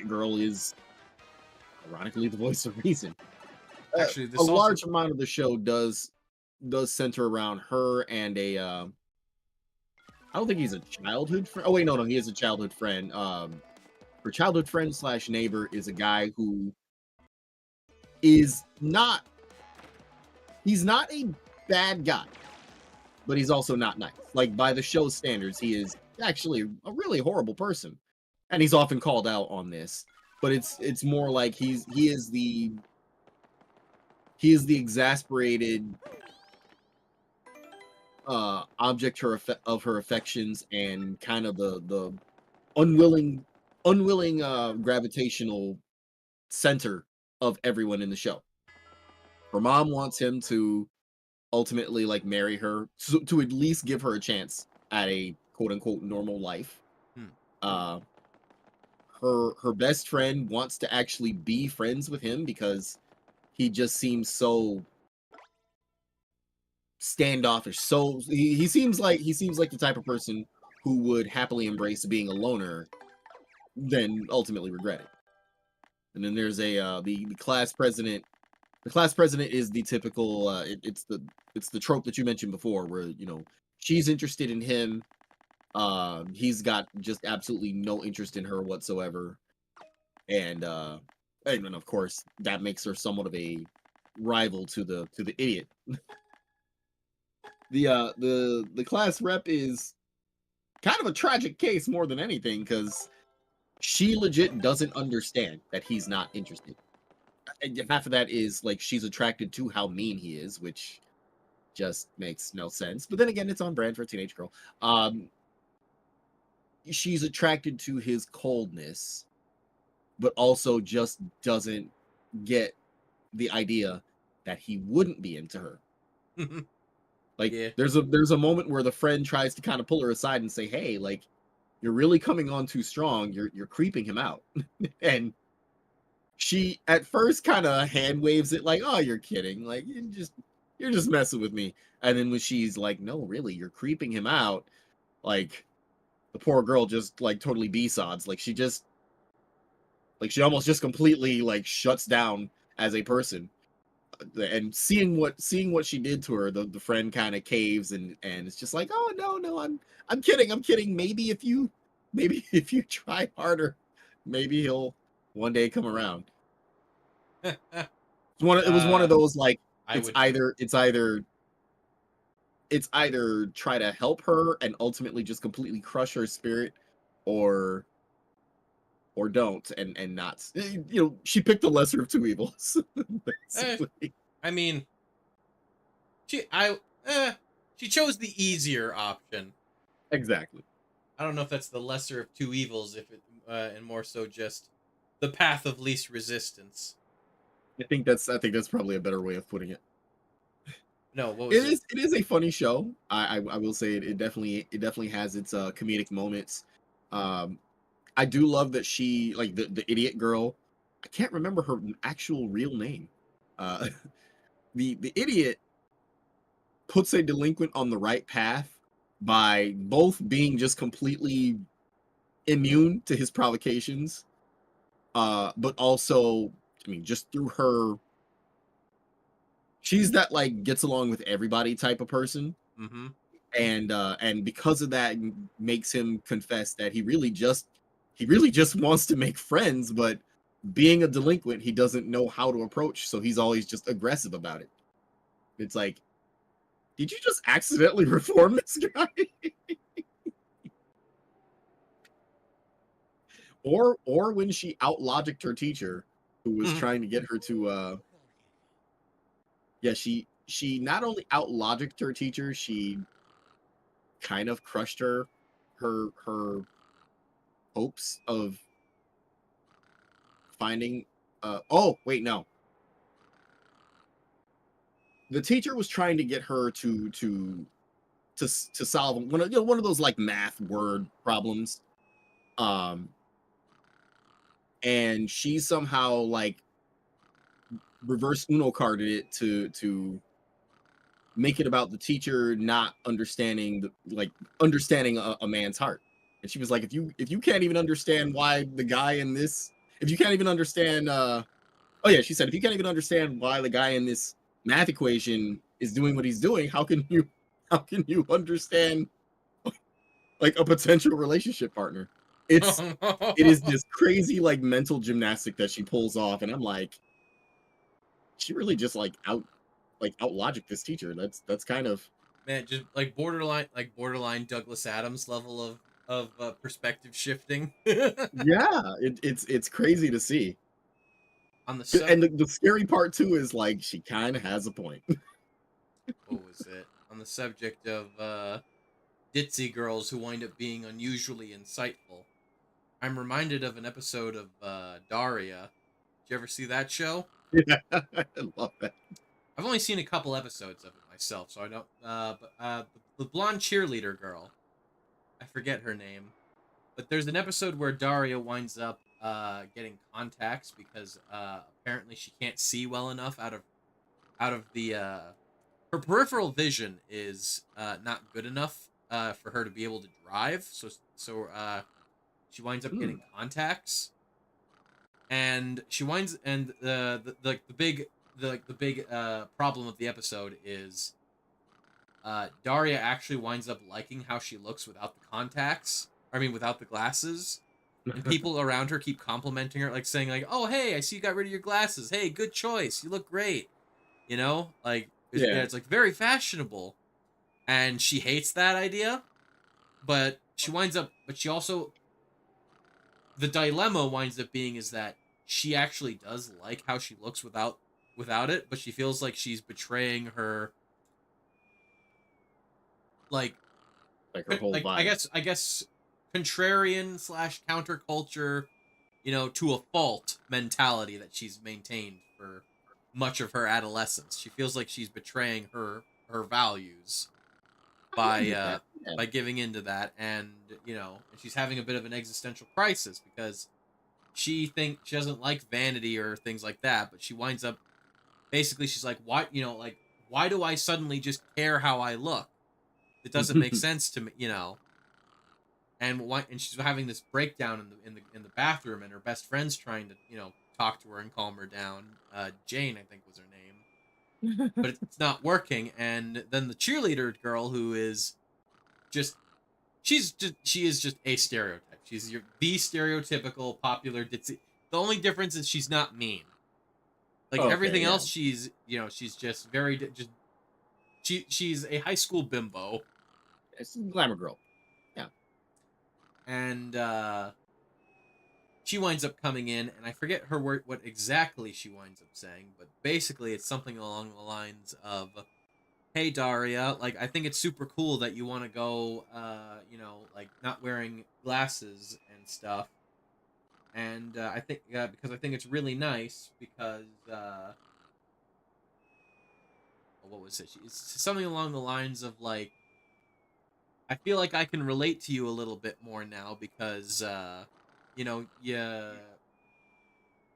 girl is ironically the voice of reason. Actually, A this also large amount of the show does center around her and I don't think he's a childhood friend. Oh wait, no, he is a childhood friend. Her childhood friend slash neighbor is a guy who is not. He's not a bad guy, but he's also not nice. Like by the show's standards, he is actually a really horrible person, and he's often called out on this. But it's more like he is the exasperated object of her affections, and kind of the unwilling gravitational center of everyone in the show. Her mom wants him to ultimately like marry her, to at least give her a chance at a quote unquote normal life. Hmm. uh her best friend wants to actually be friends with him because he just seems so standoffish. So he seems like the type of person who would happily embrace being a loner, then ultimately regret it. And then there's the class president. The class president is the typical. It's the trope that you mentioned before, where she's interested in him. He's got just absolutely no interest in her whatsoever, and then of course that makes her somewhat of a rival to the idiot. The class rep is kind of a tragic case more than anything, because she legit doesn't understand that he's not interested. And half of that is like she's attracted to how mean he is, which just makes no sense. But then again, it's on brand for a teenage girl. She's attracted to his coldness, but also just doesn't get the idea that he wouldn't be into her. Like Yeah. there's a moment where the friend tries to kind of pull her aside and say, "Hey, like you're really coming on too strong. You're creeping him out." And she at first kind of hand waves it like, "Oh, you're kidding. Like you're just messing with me." And then when she's like, "No, really, you're creeping him out." Like the poor girl just like totally b-sods. Like she almost just completely like shuts down as a person. And seeing what she did to her, the friend kind of caves, and it's just like, "Oh, no, I'm kidding. Maybe if you try harder, maybe he'll one day come around." It was one of those like, I it's would. either try to help her and ultimately just completely crush her spirit, or don't, and not. She picked the lesser of two evils. Basically. I mean, she. I. She chose the easier option. Exactly. I don't know if that's the lesser of two evils, if it, and more so just the path of least resistance. I think that's probably a better way of putting it. No, what It was it? is it is a funny show. I will say it definitely has its comedic moments. Um, I do love that she, like, the idiot girl. I can't remember her actual real name. Uh, the idiot puts a delinquent on the right path by both being just completely immune to his provocations, but also, I mean, just through her, she's that like gets along with everybody type of person. Mm-hmm. And because of that, makes him confess that he really just wants to make friends, but being a delinquent, he doesn't know how to approach, so he's always just aggressive about it. It's like, did you just accidentally reform this guy? Or when she out-logicked her teacher, who was trying to get her to yeah, she not only out-logicked her teacher, she kind of crushed her hopes of finding oh wait, no, the teacher was trying to get her to solve one of those like math word problems, um and she somehow like reverse Uno carded it to make it about the teacher not understanding understanding a man's heart. And she was like, if you can't even understand why the guy in this, if you can't even understand oh yeah, she said, if you can't even understand why the guy in this math equation is doing what he's doing, how can you understand like a potential relationship partner? It is this crazy like mental gymnastic that she pulls off, and I'm like, she really just out logic this teacher. That's kind of Man, just like borderline Douglas Adams level of perspective shifting. yeah, it's crazy to see. On the sub, And the scary part too is like she kind of has a point. what was it? On the subject of ditzy girls who wind up being unusually insightful, I'm reminded of an episode of Daria. Did you ever see that show? Yeah, I love that. I've only seen a couple episodes of it myself, so I don't. But the blonde cheerleader girl, I forget her name, but there's an episode where Daria winds up getting contacts because apparently she can't see well enough out of the her peripheral vision is not good enough for her to be able to drive. So she winds up getting contacts, and she winds and the big problem of the episode is Daria actually winds up liking how she looks without the contacts. I mean, without the glasses. And people around her keep complimenting her, like saying, like, "Oh, hey, I see you got rid of your glasses. Hey, good choice. You look great." You know, like Yeah. it's like very fashionable, and she hates that idea. But she also, the dilemma winds up being is that she actually does like how she looks without it, but she feels like she's betraying her like Like her whole I vibe. guess contrarian slash counterculture, to a fault mentality that she's maintained for much of her adolescence. She feels like she's betraying her values I by get that. Yeah. by giving into that, and she's having a bit of an existential crisis because she doesn't like vanity or things like that, but she winds up basically she's like, why do I suddenly just care how I look? It doesn't make sense to me. And she's having this breakdown in the bathroom, and her best friend's trying to talk to her and calm her down. Jane, I think, was her name, but it's not working. And then the cheerleader girl, who is just she is just a stereotype. She's the stereotypical popular ditzy. The only difference is she's not mean. Like Okay, everything yeah. else, she's just very just she's a high school bimbo, It's a glamour girl. Yeah. and she winds up coming in, and I forget what exactly she winds up saying, but basically it's something along the lines of, "Hey Daria, like I think it's super cool that you want to go, like not wearing glasses and stuff, and I think because I think it's really nice because what was it? It's something along the lines of like." I feel like I can relate to you a little bit more now because, yeah,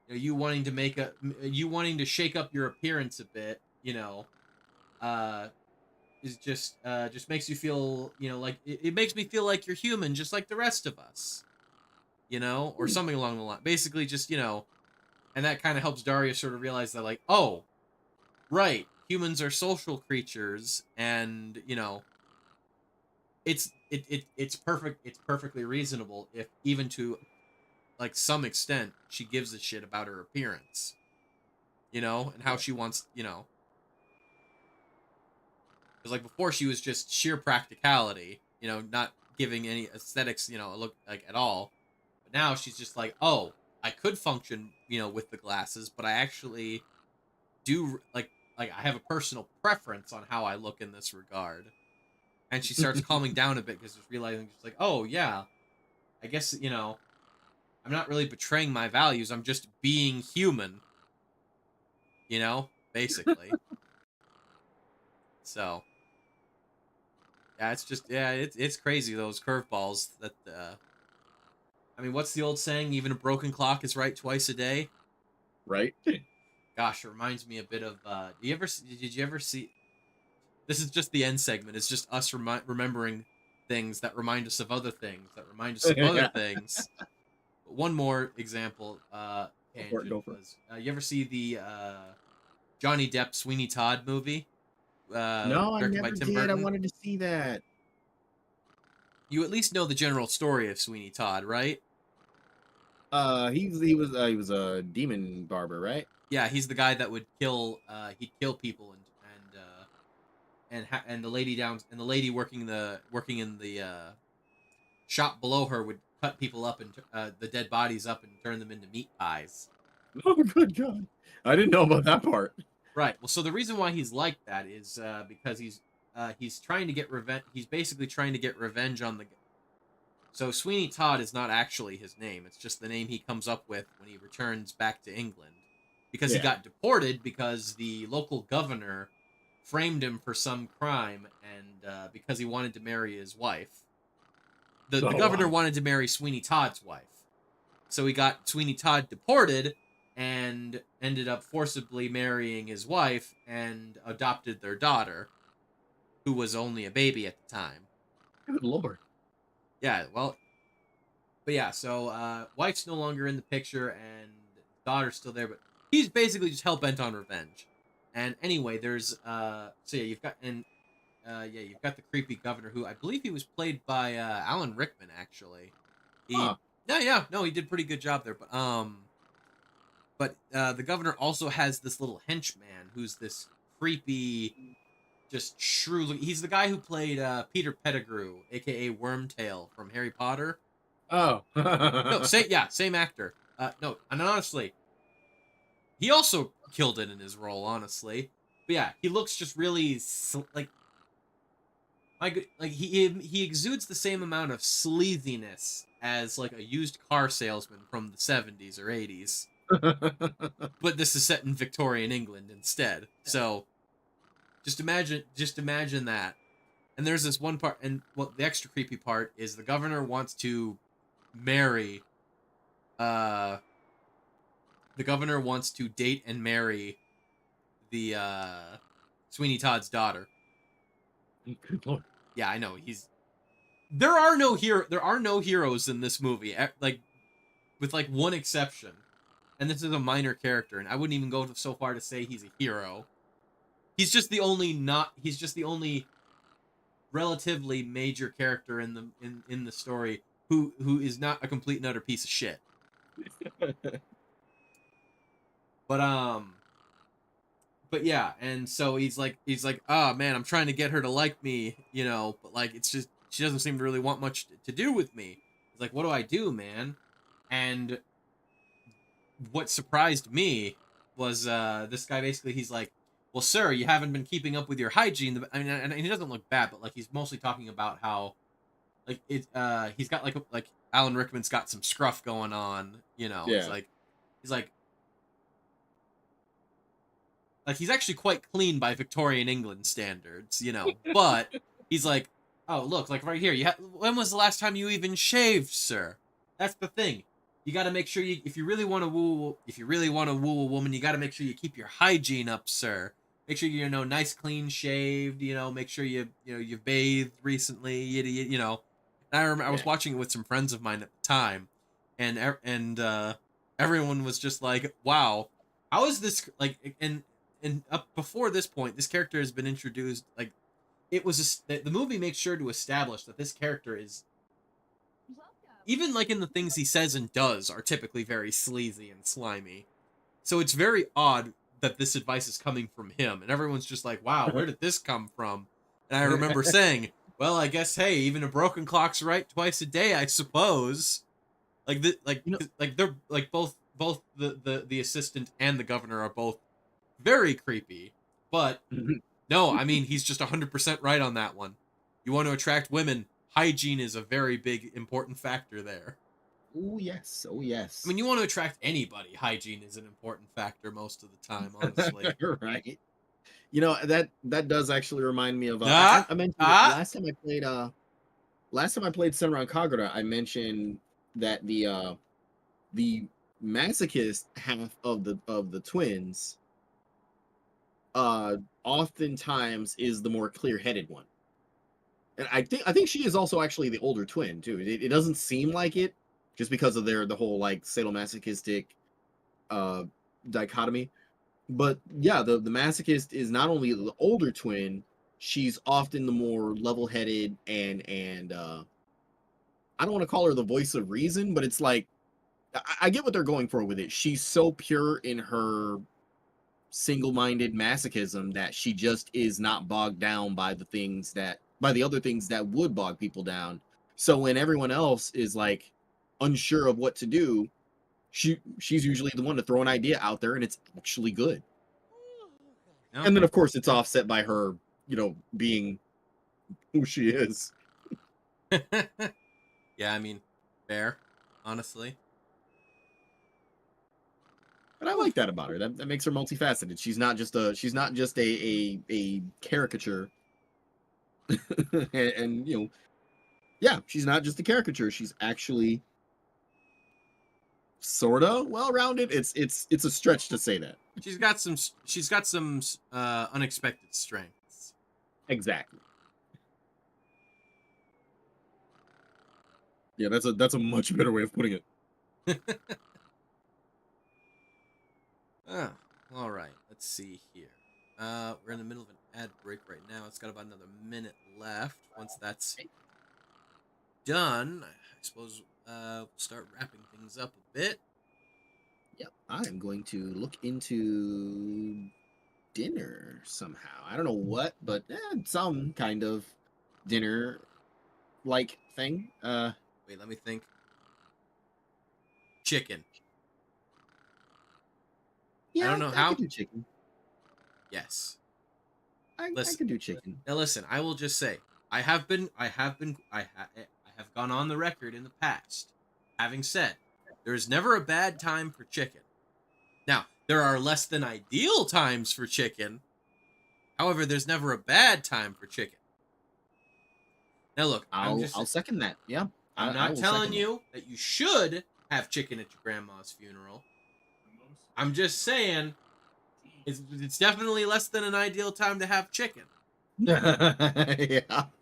you wanting to you wanting to shake up your appearance a bit, uh, is just makes you feel, like it makes me feel like you're human, just like the rest of us, or something along the line. Basically, just and that kind of helps Daria sort of realize that, like, oh, right, humans are social creatures, and it's perfect. It's perfectly reasonable if even to like some extent she gives a shit about her appearance, you know, and how she wants, you know, because like before she was just sheer practicality, you know, not giving any aesthetics, you know, a look like at all. But now she's just like, oh, I could function, you know, with the glasses, but I actually do like I have a personal preference on how I look in this regard. And she starts calming down a bit because she's realizing she's like, oh yeah, I guess, you know, I'm not really betraying my values. I'm just being human, you know, basically. So yeah, it's just yeah, it's crazy those curveballs that. I mean, what's the old saying? Even a broken clock is right twice a day. Right? Gosh, it reminds me a bit of. Did you ever see? This is just the end segment. It's just us remembering things that remind us of other things that remind us of other Yeah. things. One more example. Go for it. Tangent Go for it. was. You ever see the Johnny Depp Sweeney Todd movie? No, I Directed by never Tim did. I Burton. wanted to see that. You at least know the general story of Sweeney Todd, right? He was a demon barber, right? Yeah, he's the guy that would kill. He'd kill people and the lady down and the lady working in the shop below her would cut people up and the dead bodies up and turn them into meat pies. Oh, good God! I didn't know about that part. Right. Well, so the reason why he's like that is because he's trying to get revenge. He's basically trying to get revenge on the. So Sweeney Todd is not actually his name. It's just the name he comes up with when he returns back to England, because he Yeah. got deported because the local governor framed him for some crime, and because he wanted to marry his wife. The Oh, governor wow. wanted to marry Sweeney Todd's wife, so he got Sweeney Todd deported and ended up forcibly marrying his wife and adopted their daughter, who was only a baby at the time. Good Lord. Yeah, well, but yeah, so wife's no longer in the picture and daughter's still there, but he's basically just hell bent on revenge. And anyway, there's so yeah, you've got you've got the creepy governor who I believe he was played by Alan Rickman actually. He Huh. no, he did a pretty good job there, but the governor also has this little henchman who's this creepy, just shrew. He's the guy who played Peter Pettigrew, aka Wormtail from Harry Potter. Oh. No, same actor. No, and honestly, he also killed it in his role. Honestly, but yeah, he looks just really like he exudes the same amount of sleaziness as like a used car salesman from the 70s or 80s. But this is set in Victorian England instead. So just imagine that. And there's this one part, and well, the extra creepy part is the governor wants to marry the governor wants to date and marry the Sweeney Todd's daughter. Good Lord. Yeah, I know. There are no heroes in this movie, like with like one exception. And this is a minor character, and I wouldn't even go so far to say he's a hero. He's just the only relatively major character in the story who is not a complete and utter piece of shit. But yeah, and so he's like, oh man, I'm trying to get her to like me, you know, but like it's just she doesn't seem to really want much to do with me. He's like, what do I do, man? And what surprised me was this guy basically he's like, well, sir, you haven't been keeping up with your hygiene. I mean, and he doesn't look bad, but like he's mostly talking about how like he's got like Alan Rickman's got some scruff going on, you know. Yeah. He's like he's actually quite clean by Victorian England standards, you know. But he's like, oh look, like right here, when was the last time you even shaved, sir? That's the thing. You got to make sure if you really want to woo a woman, you got to make sure you keep your hygiene up, sir. Make sure you're nice, clean shaved. You know, make sure you've bathed recently. You know. And I was watching it with some friends of mine at the time, and everyone was just like, wow, how is this like? And up before this point, this character has been introduced like the movie makes sure to establish that this character is, even like in the things he says and does, are typically very sleazy and slimy. So it's very odd that this advice is coming from him, and everyone's just like, "Wow, where did this come from?" And I remember saying, "Well, I guess hey, even a broken clock's right twice a day, I suppose." Like You know, like they're like both the assistant and the governor are both very creepy, but no, I mean he's just 100% right on that one. You want to attract women, hygiene is a very big important factor there. oh yes, oh yes. I mean, you want to attract anybody, hygiene is an important factor most of the time, honestly. Right. You know that does actually remind me of. Ah, I mentioned it ah. last time I played. Last time I played Senran Kagura, I mentioned that the masochist half of the twins oftentimes is the more clear-headed one. And I think she is also actually the older twin too. It doesn't seem like it just because of the whole like sadomasochistic uh dichotomy. But yeah, the masochist is not only the older twin, she's often the more level-headed and I don't want to call her the voice of reason, but it's like I get what they're going for with it. She's so pure in her single-minded masochism that she just is not bogged down by the other things that would bog people down. So when everyone else is like unsure of what to do, she's usually the one to throw an idea out there and it's actually good. No. And then of course it's offset by her, being who she is. Yeah, I mean, fair, honestly. And I like that about her. That makes her multifaceted. She's not just a caricature. and yeah, she's not just a caricature. She's actually sorta well-rounded. It's a stretch to say that. She's got some unexpected strengths. Exactly. Yeah, that's a much better way of putting it. Ah, all right. Let's see here. We're in the middle of an ad break right now. It's got about another minute left. Once that's done, I suppose we'll start wrapping things up a bit. Yep, I am going to look into dinner somehow. I don't know what, but some kind of dinner like thing. Wait, let me think. Chicken. Yeah, I don't know I how. could do chicken. Yes. I Listen. could do chicken. Now listen, I will just say, I have gone on the record in the past, having said, there is never a bad time for chicken. Now, there are less than ideal times for chicken. However, there's never a bad time for chicken. Now look, I'll second that. Yeah. I'm I not will telling second that. you that you should have chicken at your grandma's funeral. I'm just saying it's definitely less than an ideal time to have chicken. Yeah.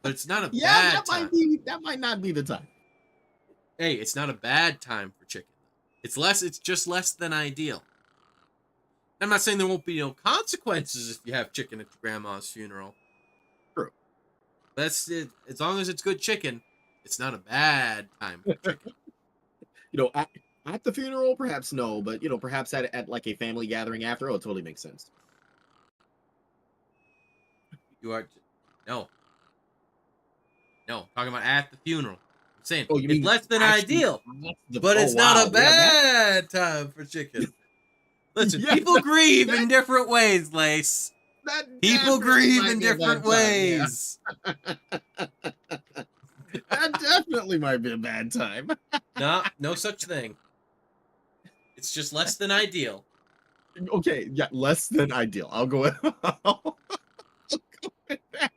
But it's not a Yeah, bad time. that might not be the time. Hey, it's not a bad time for chicken. It's just less than ideal. I'm not saying there won't be no consequences if you have chicken at your grandma's funeral. True. That's it. As long as it's good chicken, it's not a bad time for chicken. At the funeral, perhaps no, but perhaps at like a family gathering after, it totally makes sense. You are no. No, talking about at the funeral. I'm saying Oh, you it's mean less than actually ideal, at the- but it's oh, not wow. a bad time for chicken. Listen, Yeah, people grieve in different ways, Lace. That People definitely grieve might in be a bad different time, yeah. ways. That definitely might be a bad time. No such thing. It's just less than ideal. Okay, yeah, less than ideal. I'll go with, I'll go with that.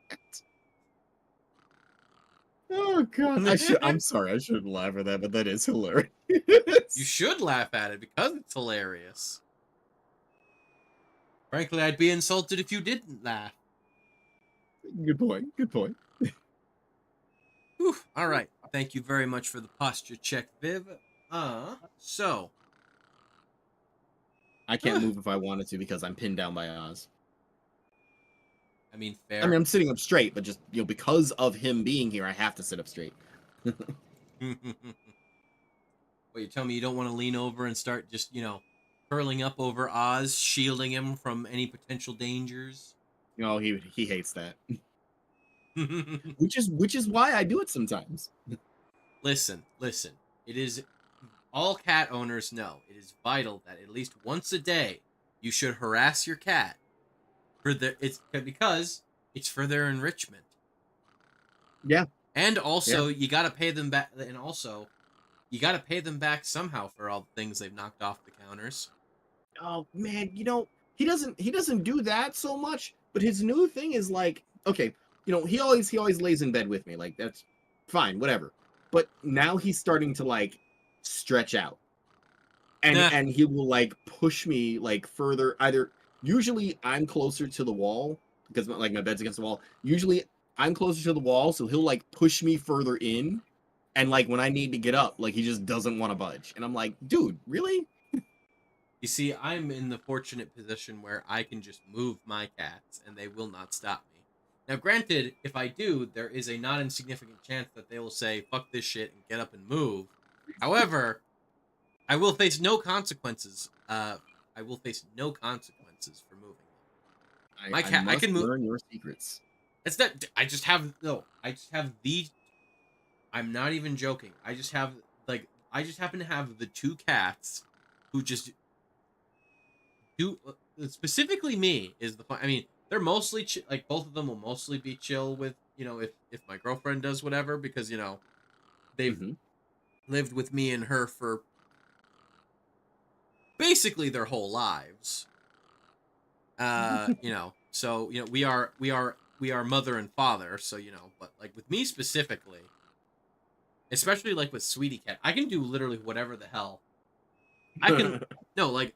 Oh god, I'm sorry, I shouldn't laugh at that, but that is hilarious. You should laugh at it because it's hilarious. Frankly, I'd be insulted if you didn't laugh. Good point. Good point. Whew. All right. Thank you very much for the posture check, Viv. So I can't move if I wanted to because I'm pinned down by Oz. I mean, I fair. mean, I'm sitting up straight, but just because of him being here, I have to sit up straight. Wait, you tell me you don't want to lean over and start just, curling up over Oz, shielding him from any potential dangers? He hates that, which is why I do it sometimes. Listen. It is all cat owners know it is vital that at least once a day you should harass your cat because it's for their enrichment. Yeah. And also you got to pay them back, you got to pay them back somehow for all the things they've knocked off the counters. Oh man, he doesn't do that so much, but his new thing is like, okay, he always lays in bed with me, like that's fine, whatever. But now he's starting to like stretch out. And Nah. and he will like push me like further. Either usually I'm closer to the wall because my bed's against the wall. Usually I'm closer to the wall, so he'll like push me further in. And like when I need to get up, like he just doesn't want to budge. And I'm like, dude, really? You see, I'm in the fortunate position where I can just move my cats and they will not stop me. Now, granted, if I do, there is a not insignificant chance that they will say, fuck this shit and get up and move. However, I will face no consequences. I will face no consequences for moving them. My cat, I must can move. learn your secrets. It's not. I just have the. I'm not even joking. I just happen to have the two cats who just do specifically me is the fun. I mean, they're mostly like both of them will mostly be chill with if my girlfriend does whatever because they've lived with me and her for basically their whole lives. So we are mother and father. So but like with me specifically, especially like with Sweetie Cat, I can do literally whatever the hell. I can no like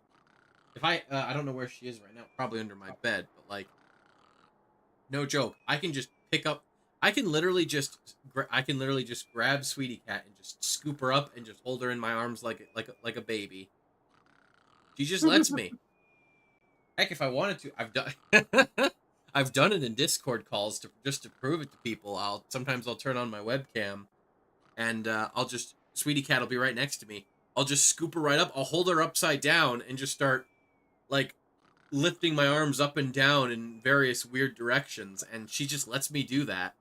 if I don't know where she is right now, probably under my bed, but like no joke, I can just pick up. I can literally just grab Sweetie Cat and just scoop her up and just hold her in my arms like a baby. She just lets me. Heck, if I wanted to, I've done I've done it in Discord calls to prove it to people. Sometimes I'll turn on my webcam and Sweetie Cat will be right next to me. I'll just scoop her right up. I'll hold her upside down and just start like lifting my arms up and down in various weird directions, and she just lets me do that.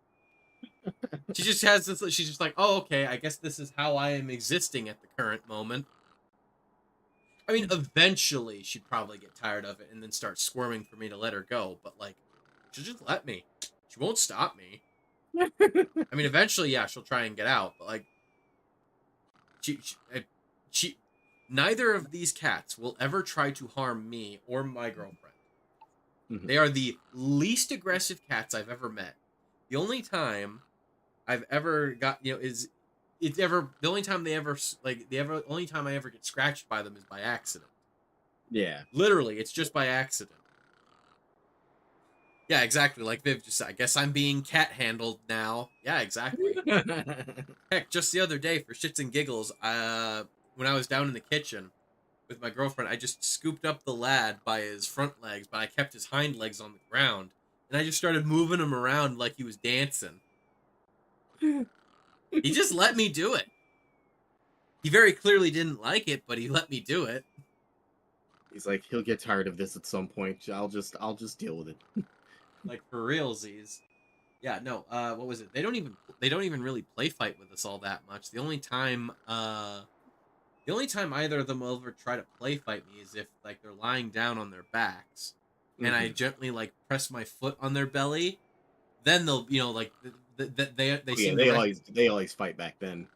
She just has this. She's just like, oh, okay. I guess this is how I am existing at the current moment. I mean, eventually she'd probably get tired of it and then start squirming for me to let her go. But like, she'll just let me. She won't stop me. I mean, eventually, yeah, she'll try and get out, but like, she neither of these cats will ever try to harm me or my girlfriend. They are the least aggressive cats I've ever met. The only time I've ever got, the only time only time I ever get scratched by them is by accident. Yeah. Literally, it's just by accident. Yeah, exactly. Like Viv just said, I guess I'm being cat handled now. Yeah, exactly. Heck, just the other day, for shits and giggles, when I was down in the kitchen with my girlfriend, I just scooped up the lad by his front legs, but I kept his hind legs on the ground, and I just started moving him around like he was dancing. He just let me do it. He very clearly didn't like it, but he let me do it. He's like, he'll get tired of this at some point. I'll just deal with it. Like for realsies. Yeah, no, what was it? They don't even really play fight with us all that much. The only time either of them will ever try to play fight me is if like they're lying down on their backs and I gently like press my foot on their belly. Then they'll like they always fight back then.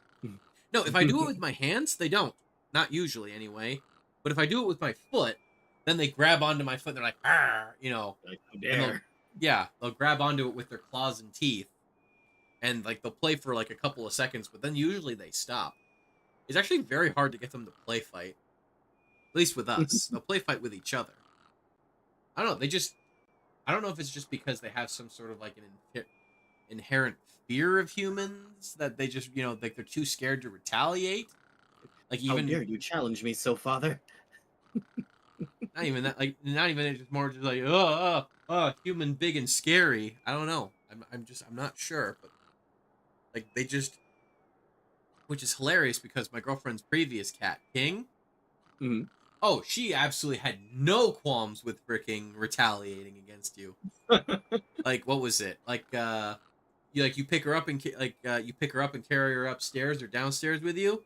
No, if I do it with my hands, they don't. Not usually anyway. But if I do it with my foot, then they grab onto my foot and they're like, "Arr," Like, how dare. they'll grab onto it with their claws and teeth. And like they'll play for like a couple of seconds, but then usually they stop. It's actually very hard to get them to play fight. At least with us. They'll play fight with each other. I don't know, I don't know if it's just because they have some sort of like an inherent fear of humans that they just, like they're too scared to retaliate. Like even How dare you challenge me so, father? Not even that. Like, not even it's just more just like, human, big and scary. I don't know. I'm not sure, but like they just, which is hilarious because my girlfriend's previous cat, King. Mhm. Oh, she absolutely had no qualms with freaking retaliating against you. Like, what was it? Like, you pick her up and you pick her up and carry her upstairs or downstairs with you.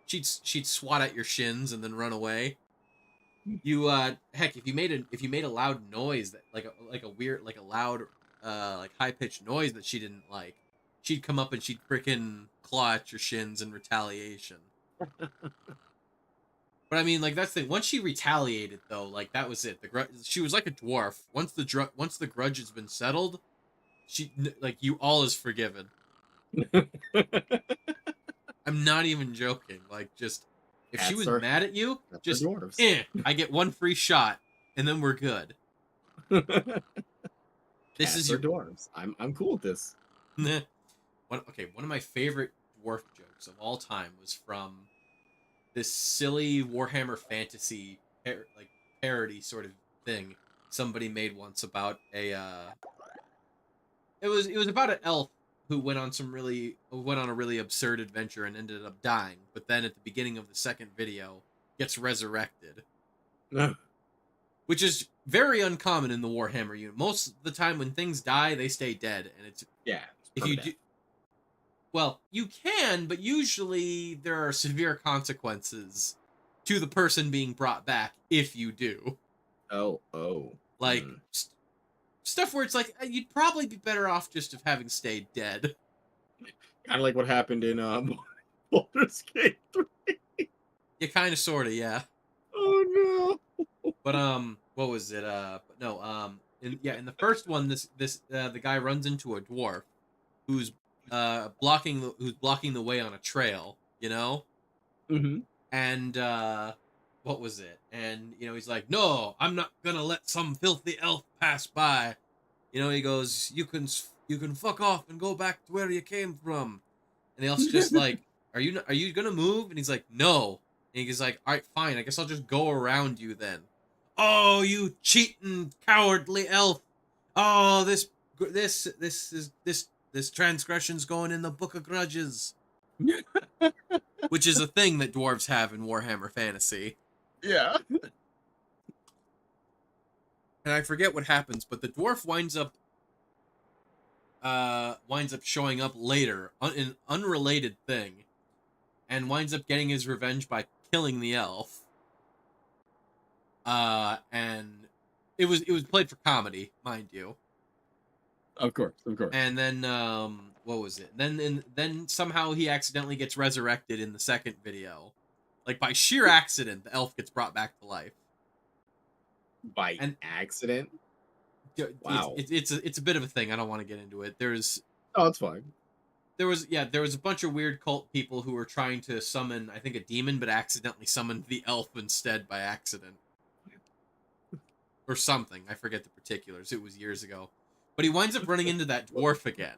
She'd swat at your shins and then run away. You heck, if you made a loud noise that like a weird like a loud like high pitched noise that she didn't like, she'd come up and she'd freaking claw at your shins in retaliation. But I mean, like that's the thing. Once she retaliated, though, like that was it. She was like a dwarf. Once the grudge has been settled, like you all is forgiven. I'm not even joking. Like just if she was mad at you, That's just for dwarves. I get one free shot, and then we're good. This Cats is are your dwarves. I'm cool with this. one of my favorite dwarf jokes of all time was from this silly Warhammer Fantasy parody sort of thing somebody made once about a it was about an elf who went on a really absurd adventure and ended up dying, but then at the beginning of the second video gets resurrected, which is very uncommon in the Warhammer unit. Most of the time when things die, they stay dead, and it's Yeah. if you do well, you can, but usually there are severe consequences to the person being brought back if you do. Oh. Like stuff where it's like you'd probably be better off just of having stayed dead. Kind of like what happened in Baldur's Gate 3. Yeah, kind of, sort of, yeah. Oh no. But what was it? But no, in the first one, the guy runs into a dwarf who's blocking the way on a trail, you know. Mm-hmm. And what was it? And he's like, "No, I'm not gonna let some filthy elf pass by." He goes, "You can fuck off and go back to where you came from." And the elf's just like, "Are you gonna move?" And he's like, "No." And he's like, "All right, fine. I guess I'll just go around you then." "Oh, you cheating, cowardly elf! Oh, this transgression's going in the Book of Grudges." Which is a thing that dwarves have in Warhammer Fantasy. Yeah. And I forget what happens, but the dwarf winds up showing up later in an unrelated thing, and winds up getting his revenge by killing the elf. And it was played for comedy, mind you. Of course. And then what was it? Then somehow he accidentally gets resurrected in the second video. Like by sheer accident, the elf gets brought back to life. By accident? Wow. It's a bit of a thing. I don't want to get into it. Oh, it's fine. There was a bunch of weird cult people who were trying to summon, I think, a demon, but accidentally summoned the elf instead by accident. Or something. I forget the particulars. It was years ago. But he winds up running into that dwarf again.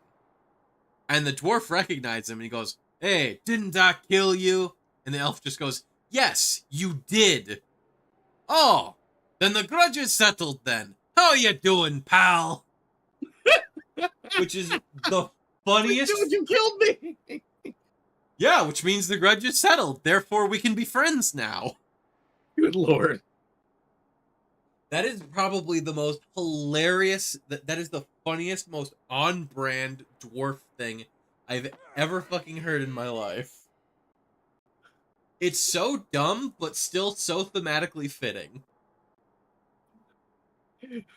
And the dwarf recognizes him and he goes, "Hey, didn't I kill you?" And the elf just goes, "Yes, you did." "Oh, then the grudge is settled then. How you doing, pal?" Which is the funniest. Dude, you killed me. Yeah, which means the grudge is settled. Therefore, we can be friends now. Good lord. That is probably the most hilarious. That is the funniest, most on-brand dwarf thing I've ever fucking heard in my life. It's so dumb, but still so thematically fitting.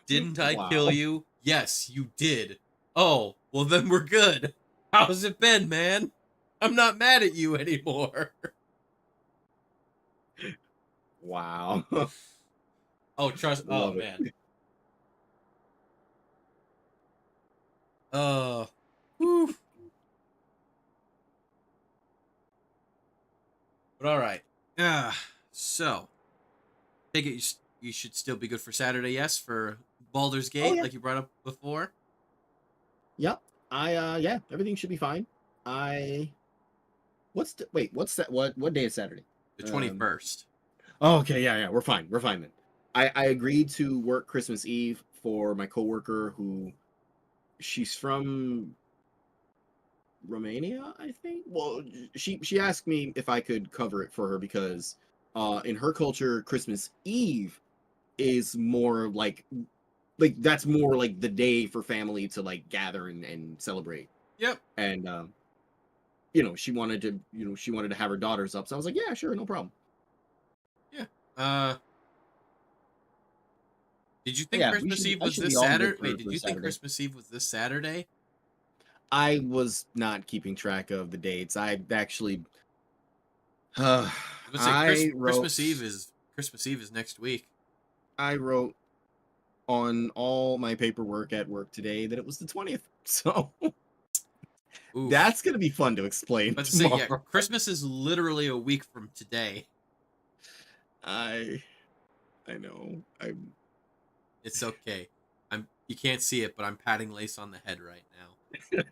"Didn't I kill you?" "Yes, you did." "Oh, well then we're good. How's it been, man? I'm not mad at you anymore." Wow. Oh, trust. Oh, Love it. man. Whew. But all right. So, take it you should still be good for Saturday, yes, for Baldur's Gate, yeah. like you brought up before. Yep. Yeah, everything should be fine. What's that? What day is Saturday? The 21st. Oh, okay, yeah, we're fine. We're fine then. I agreed to work Christmas Eve for my coworker who she's from Romania, I think. Well, she asked me if I could cover it for her because in her culture Christmas Eve is more like that's more like the day for family to like gather and celebrate. Yep. And she wanted to have her daughters up. So I was like, yeah, sure, no problem. Yeah. Did you But think yeah, Christmas Eve I was should be this all Saturday? good Wait, did for you think Saturday. Christmas Eve was this Saturday? I was not keeping track of the dates. I actually I was gonna say I wrote Christmas Eve is next week. I wrote on all my paperwork at work today that it was the 20th. So Oof. that's gonna be fun to explain Let's say, yeah, tomorrow. Christmas is literally a week from today. I know. It's okay. You can't see it, but I'm patting Lace on the head right now.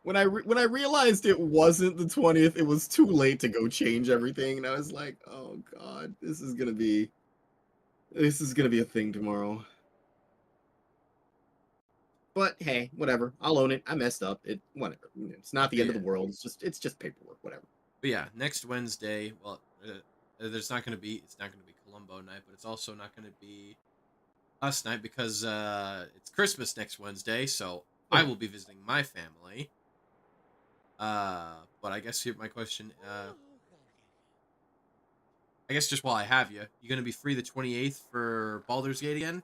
When I realized it wasn't the 20th, it was too late to go change everything, and I was like, "Oh God, this is gonna be a thing tomorrow." But hey, whatever. I'll own it. I messed up. Whatever. It's not the end of Yeah. the world. It's just paperwork. Whatever. But yeah, next Wednesday, well, it's not going to be Columbo night, but it's also not going to be us night because it's Christmas next Wednesday, so I will be visiting my family. But I guess here my question, I guess just while I have you, you going to be free the 28th for Baldur's Gate again?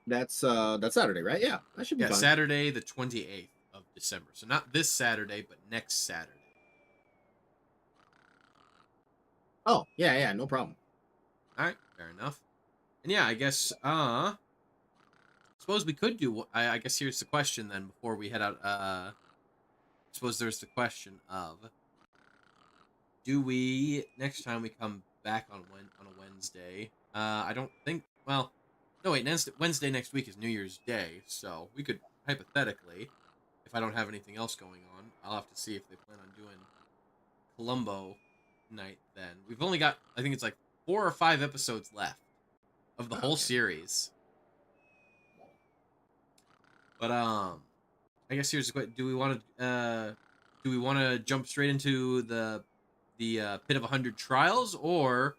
That's Saturday, right? Yeah, that should be Yeah, fine. Saturday the 28th of December. So not this Saturday, but next Saturday. Oh, yeah, no problem. All right, fair enough. And yeah, I guess suppose we could do. I guess here's the question then before we head out. Suppose there's the question of, do we next time we come back on a Wednesday? I don't think. Well, no wait. Wednesday next week is New Year's Day, so we could hypothetically, if I don't have anything else going on, I'll have to see if they plan on doing Columbo night. Then we've only got, I think it's like 4 or 5 episodes left of the whole series. But I guess here's the question: do we want to jump straight into the Pit of 100 Trials, or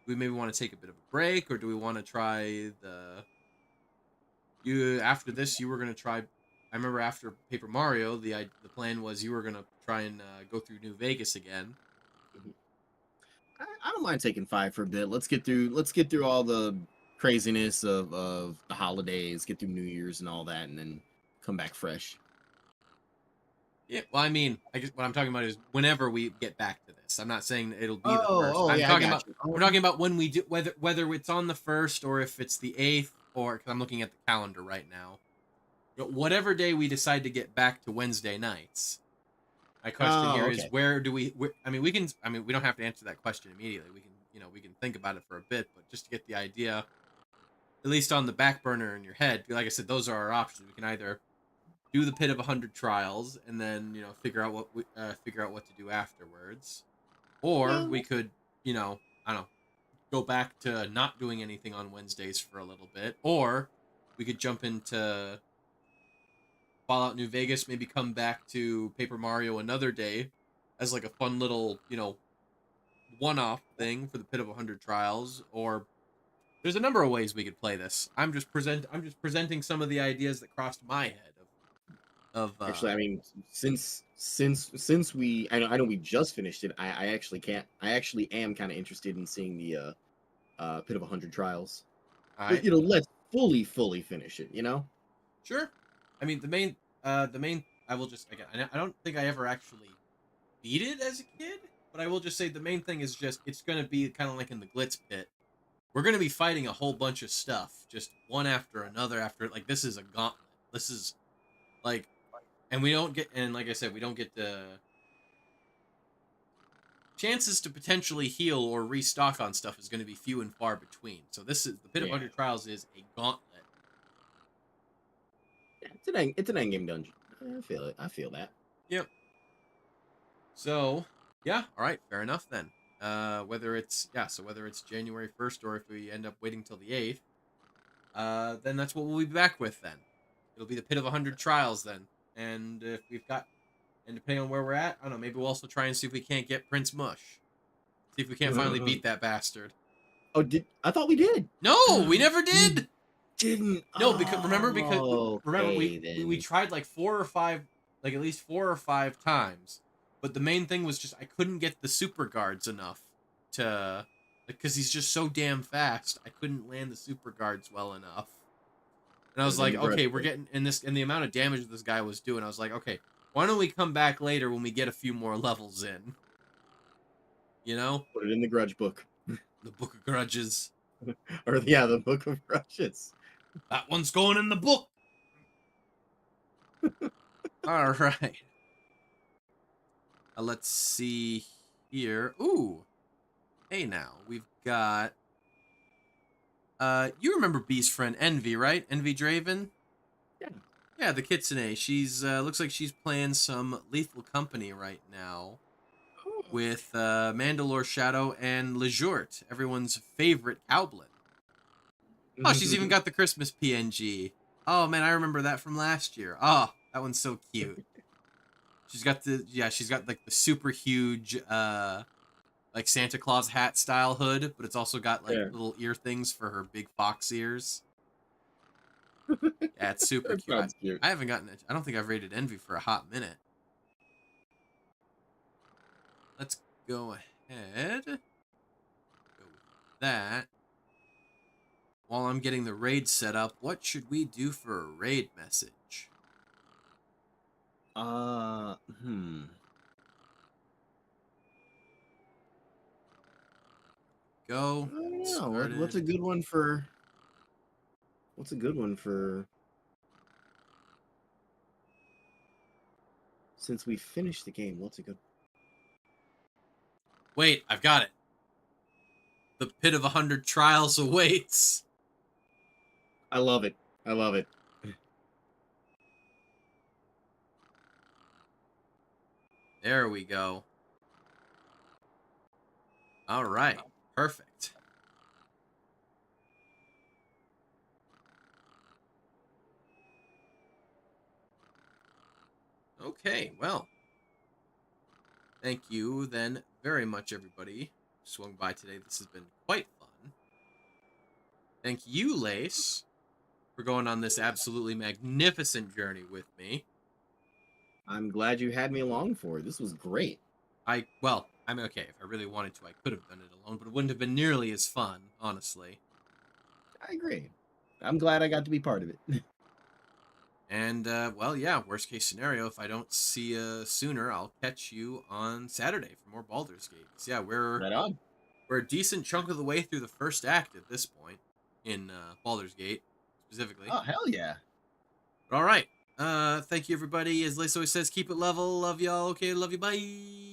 do we maybe want to take a bit of a break, or do we want to try after this you were gonna try? I remember after Paper Mario, the plan was you were gonna try and go through New Vegas again. I don't mind taking 5 for a bit. Let's get through all the craziness of the holidays, get through New Year's and all that, and then come back fresh. Yeah, well, I mean, I guess what I'm talking about is whenever we get back to this. I'm not saying it'll be the Oh, first. oh, I'm yeah, I talking got about you. we're talking about when we do whether it's on the 1st or if it's the 8th, or because I'm looking at the calendar right now. But whatever day we decide to get back to Wednesday nights. My question here is okay. where do we? I mean, we don't have to answer that question immediately. We can think about it for a bit, but just to get the idea, at least on the back burner in your head. Like I said, those are our options. We can either do the Pit of 100 Trials and then figure out what to do afterwards, or Yeah. we could I don't know, go back to not doing anything on Wednesdays for a little bit, or we could jump into Fallout New Vegas, maybe come back to Paper Mario another day as like a fun little one-off thing for the Pit of 100 Trials. Or there's a number of ways we could play this. I'm just presenting some of the ideas that crossed my head of Actually, I mean, since I know we just finished it, I actually can't. I actually am kind of interested in seeing the Pit of 100 Trials. But, let's fully finish it. Sure. I mean, the main. I will just again. I don't think I ever actually beat it as a kid, but I will just say the main thing is just it's gonna be kind of like in the Glitz pit. We're gonna be fighting a whole bunch of stuff, just one after another. After like this is a gauntlet. This is like, and we don't get, and like I said, we don't get the chances to potentially heal or restock on stuff is going to be few and far between. So this is the Pit of 100 Trials is a gauntlet. Yeah, it's an end game dungeon. I feel it. I feel that. Yep. So, yeah, all right, fair enough then. whether it's January 1st or if we end up waiting till the 8th, then that's what we'll be back with then. It'll be the Pit of 100 Trials then. And if we've got, and depending on where we're at, I don't know, maybe we'll also try and see if we can't get Prince Mush. See if we can't finally beat that bastard. Oh, I thought we did. No, we never did. Didn't. No, because remember Okay, we tried like at least 4 or 5 times, but the main thing was just I couldn't get the super guards enough to, because he's just so damn fast. I couldn't land the super guards well enough, and I was like, okay, we're getting in this, and the amount of damage this guy was doing, I was like, okay, why don't we come back later when we get a few more levels in? You know, put it in the grudge book, the Book of Grudges. or yeah, the Book of Grudges. That one's going in the book. All right. Let's see here. Ooh. Hey, now we've got. You remember Bee's friend Envy, right? Envy Draven. Yeah. Yeah, the Kitsune. She's looks like she's playing some Lethal Company right now with Mandalore Shadow and Lejourt, everyone's favorite Cowblin. Oh, she's even got the Christmas PNG. Oh man, I remember that from last year. Oh, that one's so cute. She's got like the super huge like Santa Claus hat style hood, but it's also got like little ear things for her big fox ears. Yeah, it's super cute. Cute. I haven't gotten it. I don't think I've rated Envy for a hot minute. Let's go ahead. Go with that. While I'm getting the raid set up, what should we do for a raid message? Go. I don't know. What's a good one for? What's a good one for? Since we finished the game, what's a good? Wait, I've got it. The Pit of 100 Trials awaits. I love it. I love it. There we go. All right. Perfect. Okay, well. Thank you then very much, everybody. Swung by today. This has been quite fun. Thank you, Lace, for going on this absolutely magnificent journey with me. I'm glad you had me along for it. This was great. I'm okay. If I really wanted to, I could have done it alone, but it wouldn't have been nearly as fun, honestly. I agree. I'm glad I got to be part of it. And, well, yeah, worst case scenario, if I don't see you sooner, I'll catch you on Saturday for more Baldur's Gate. So, yeah, we're a decent chunk of the way through the first act at this point in Baldur's Gate, specifically. Oh, hell yeah. But, all right. Thank you, everybody. As Lace always says, keep it level. Love y'all. Okay, love you. Bye.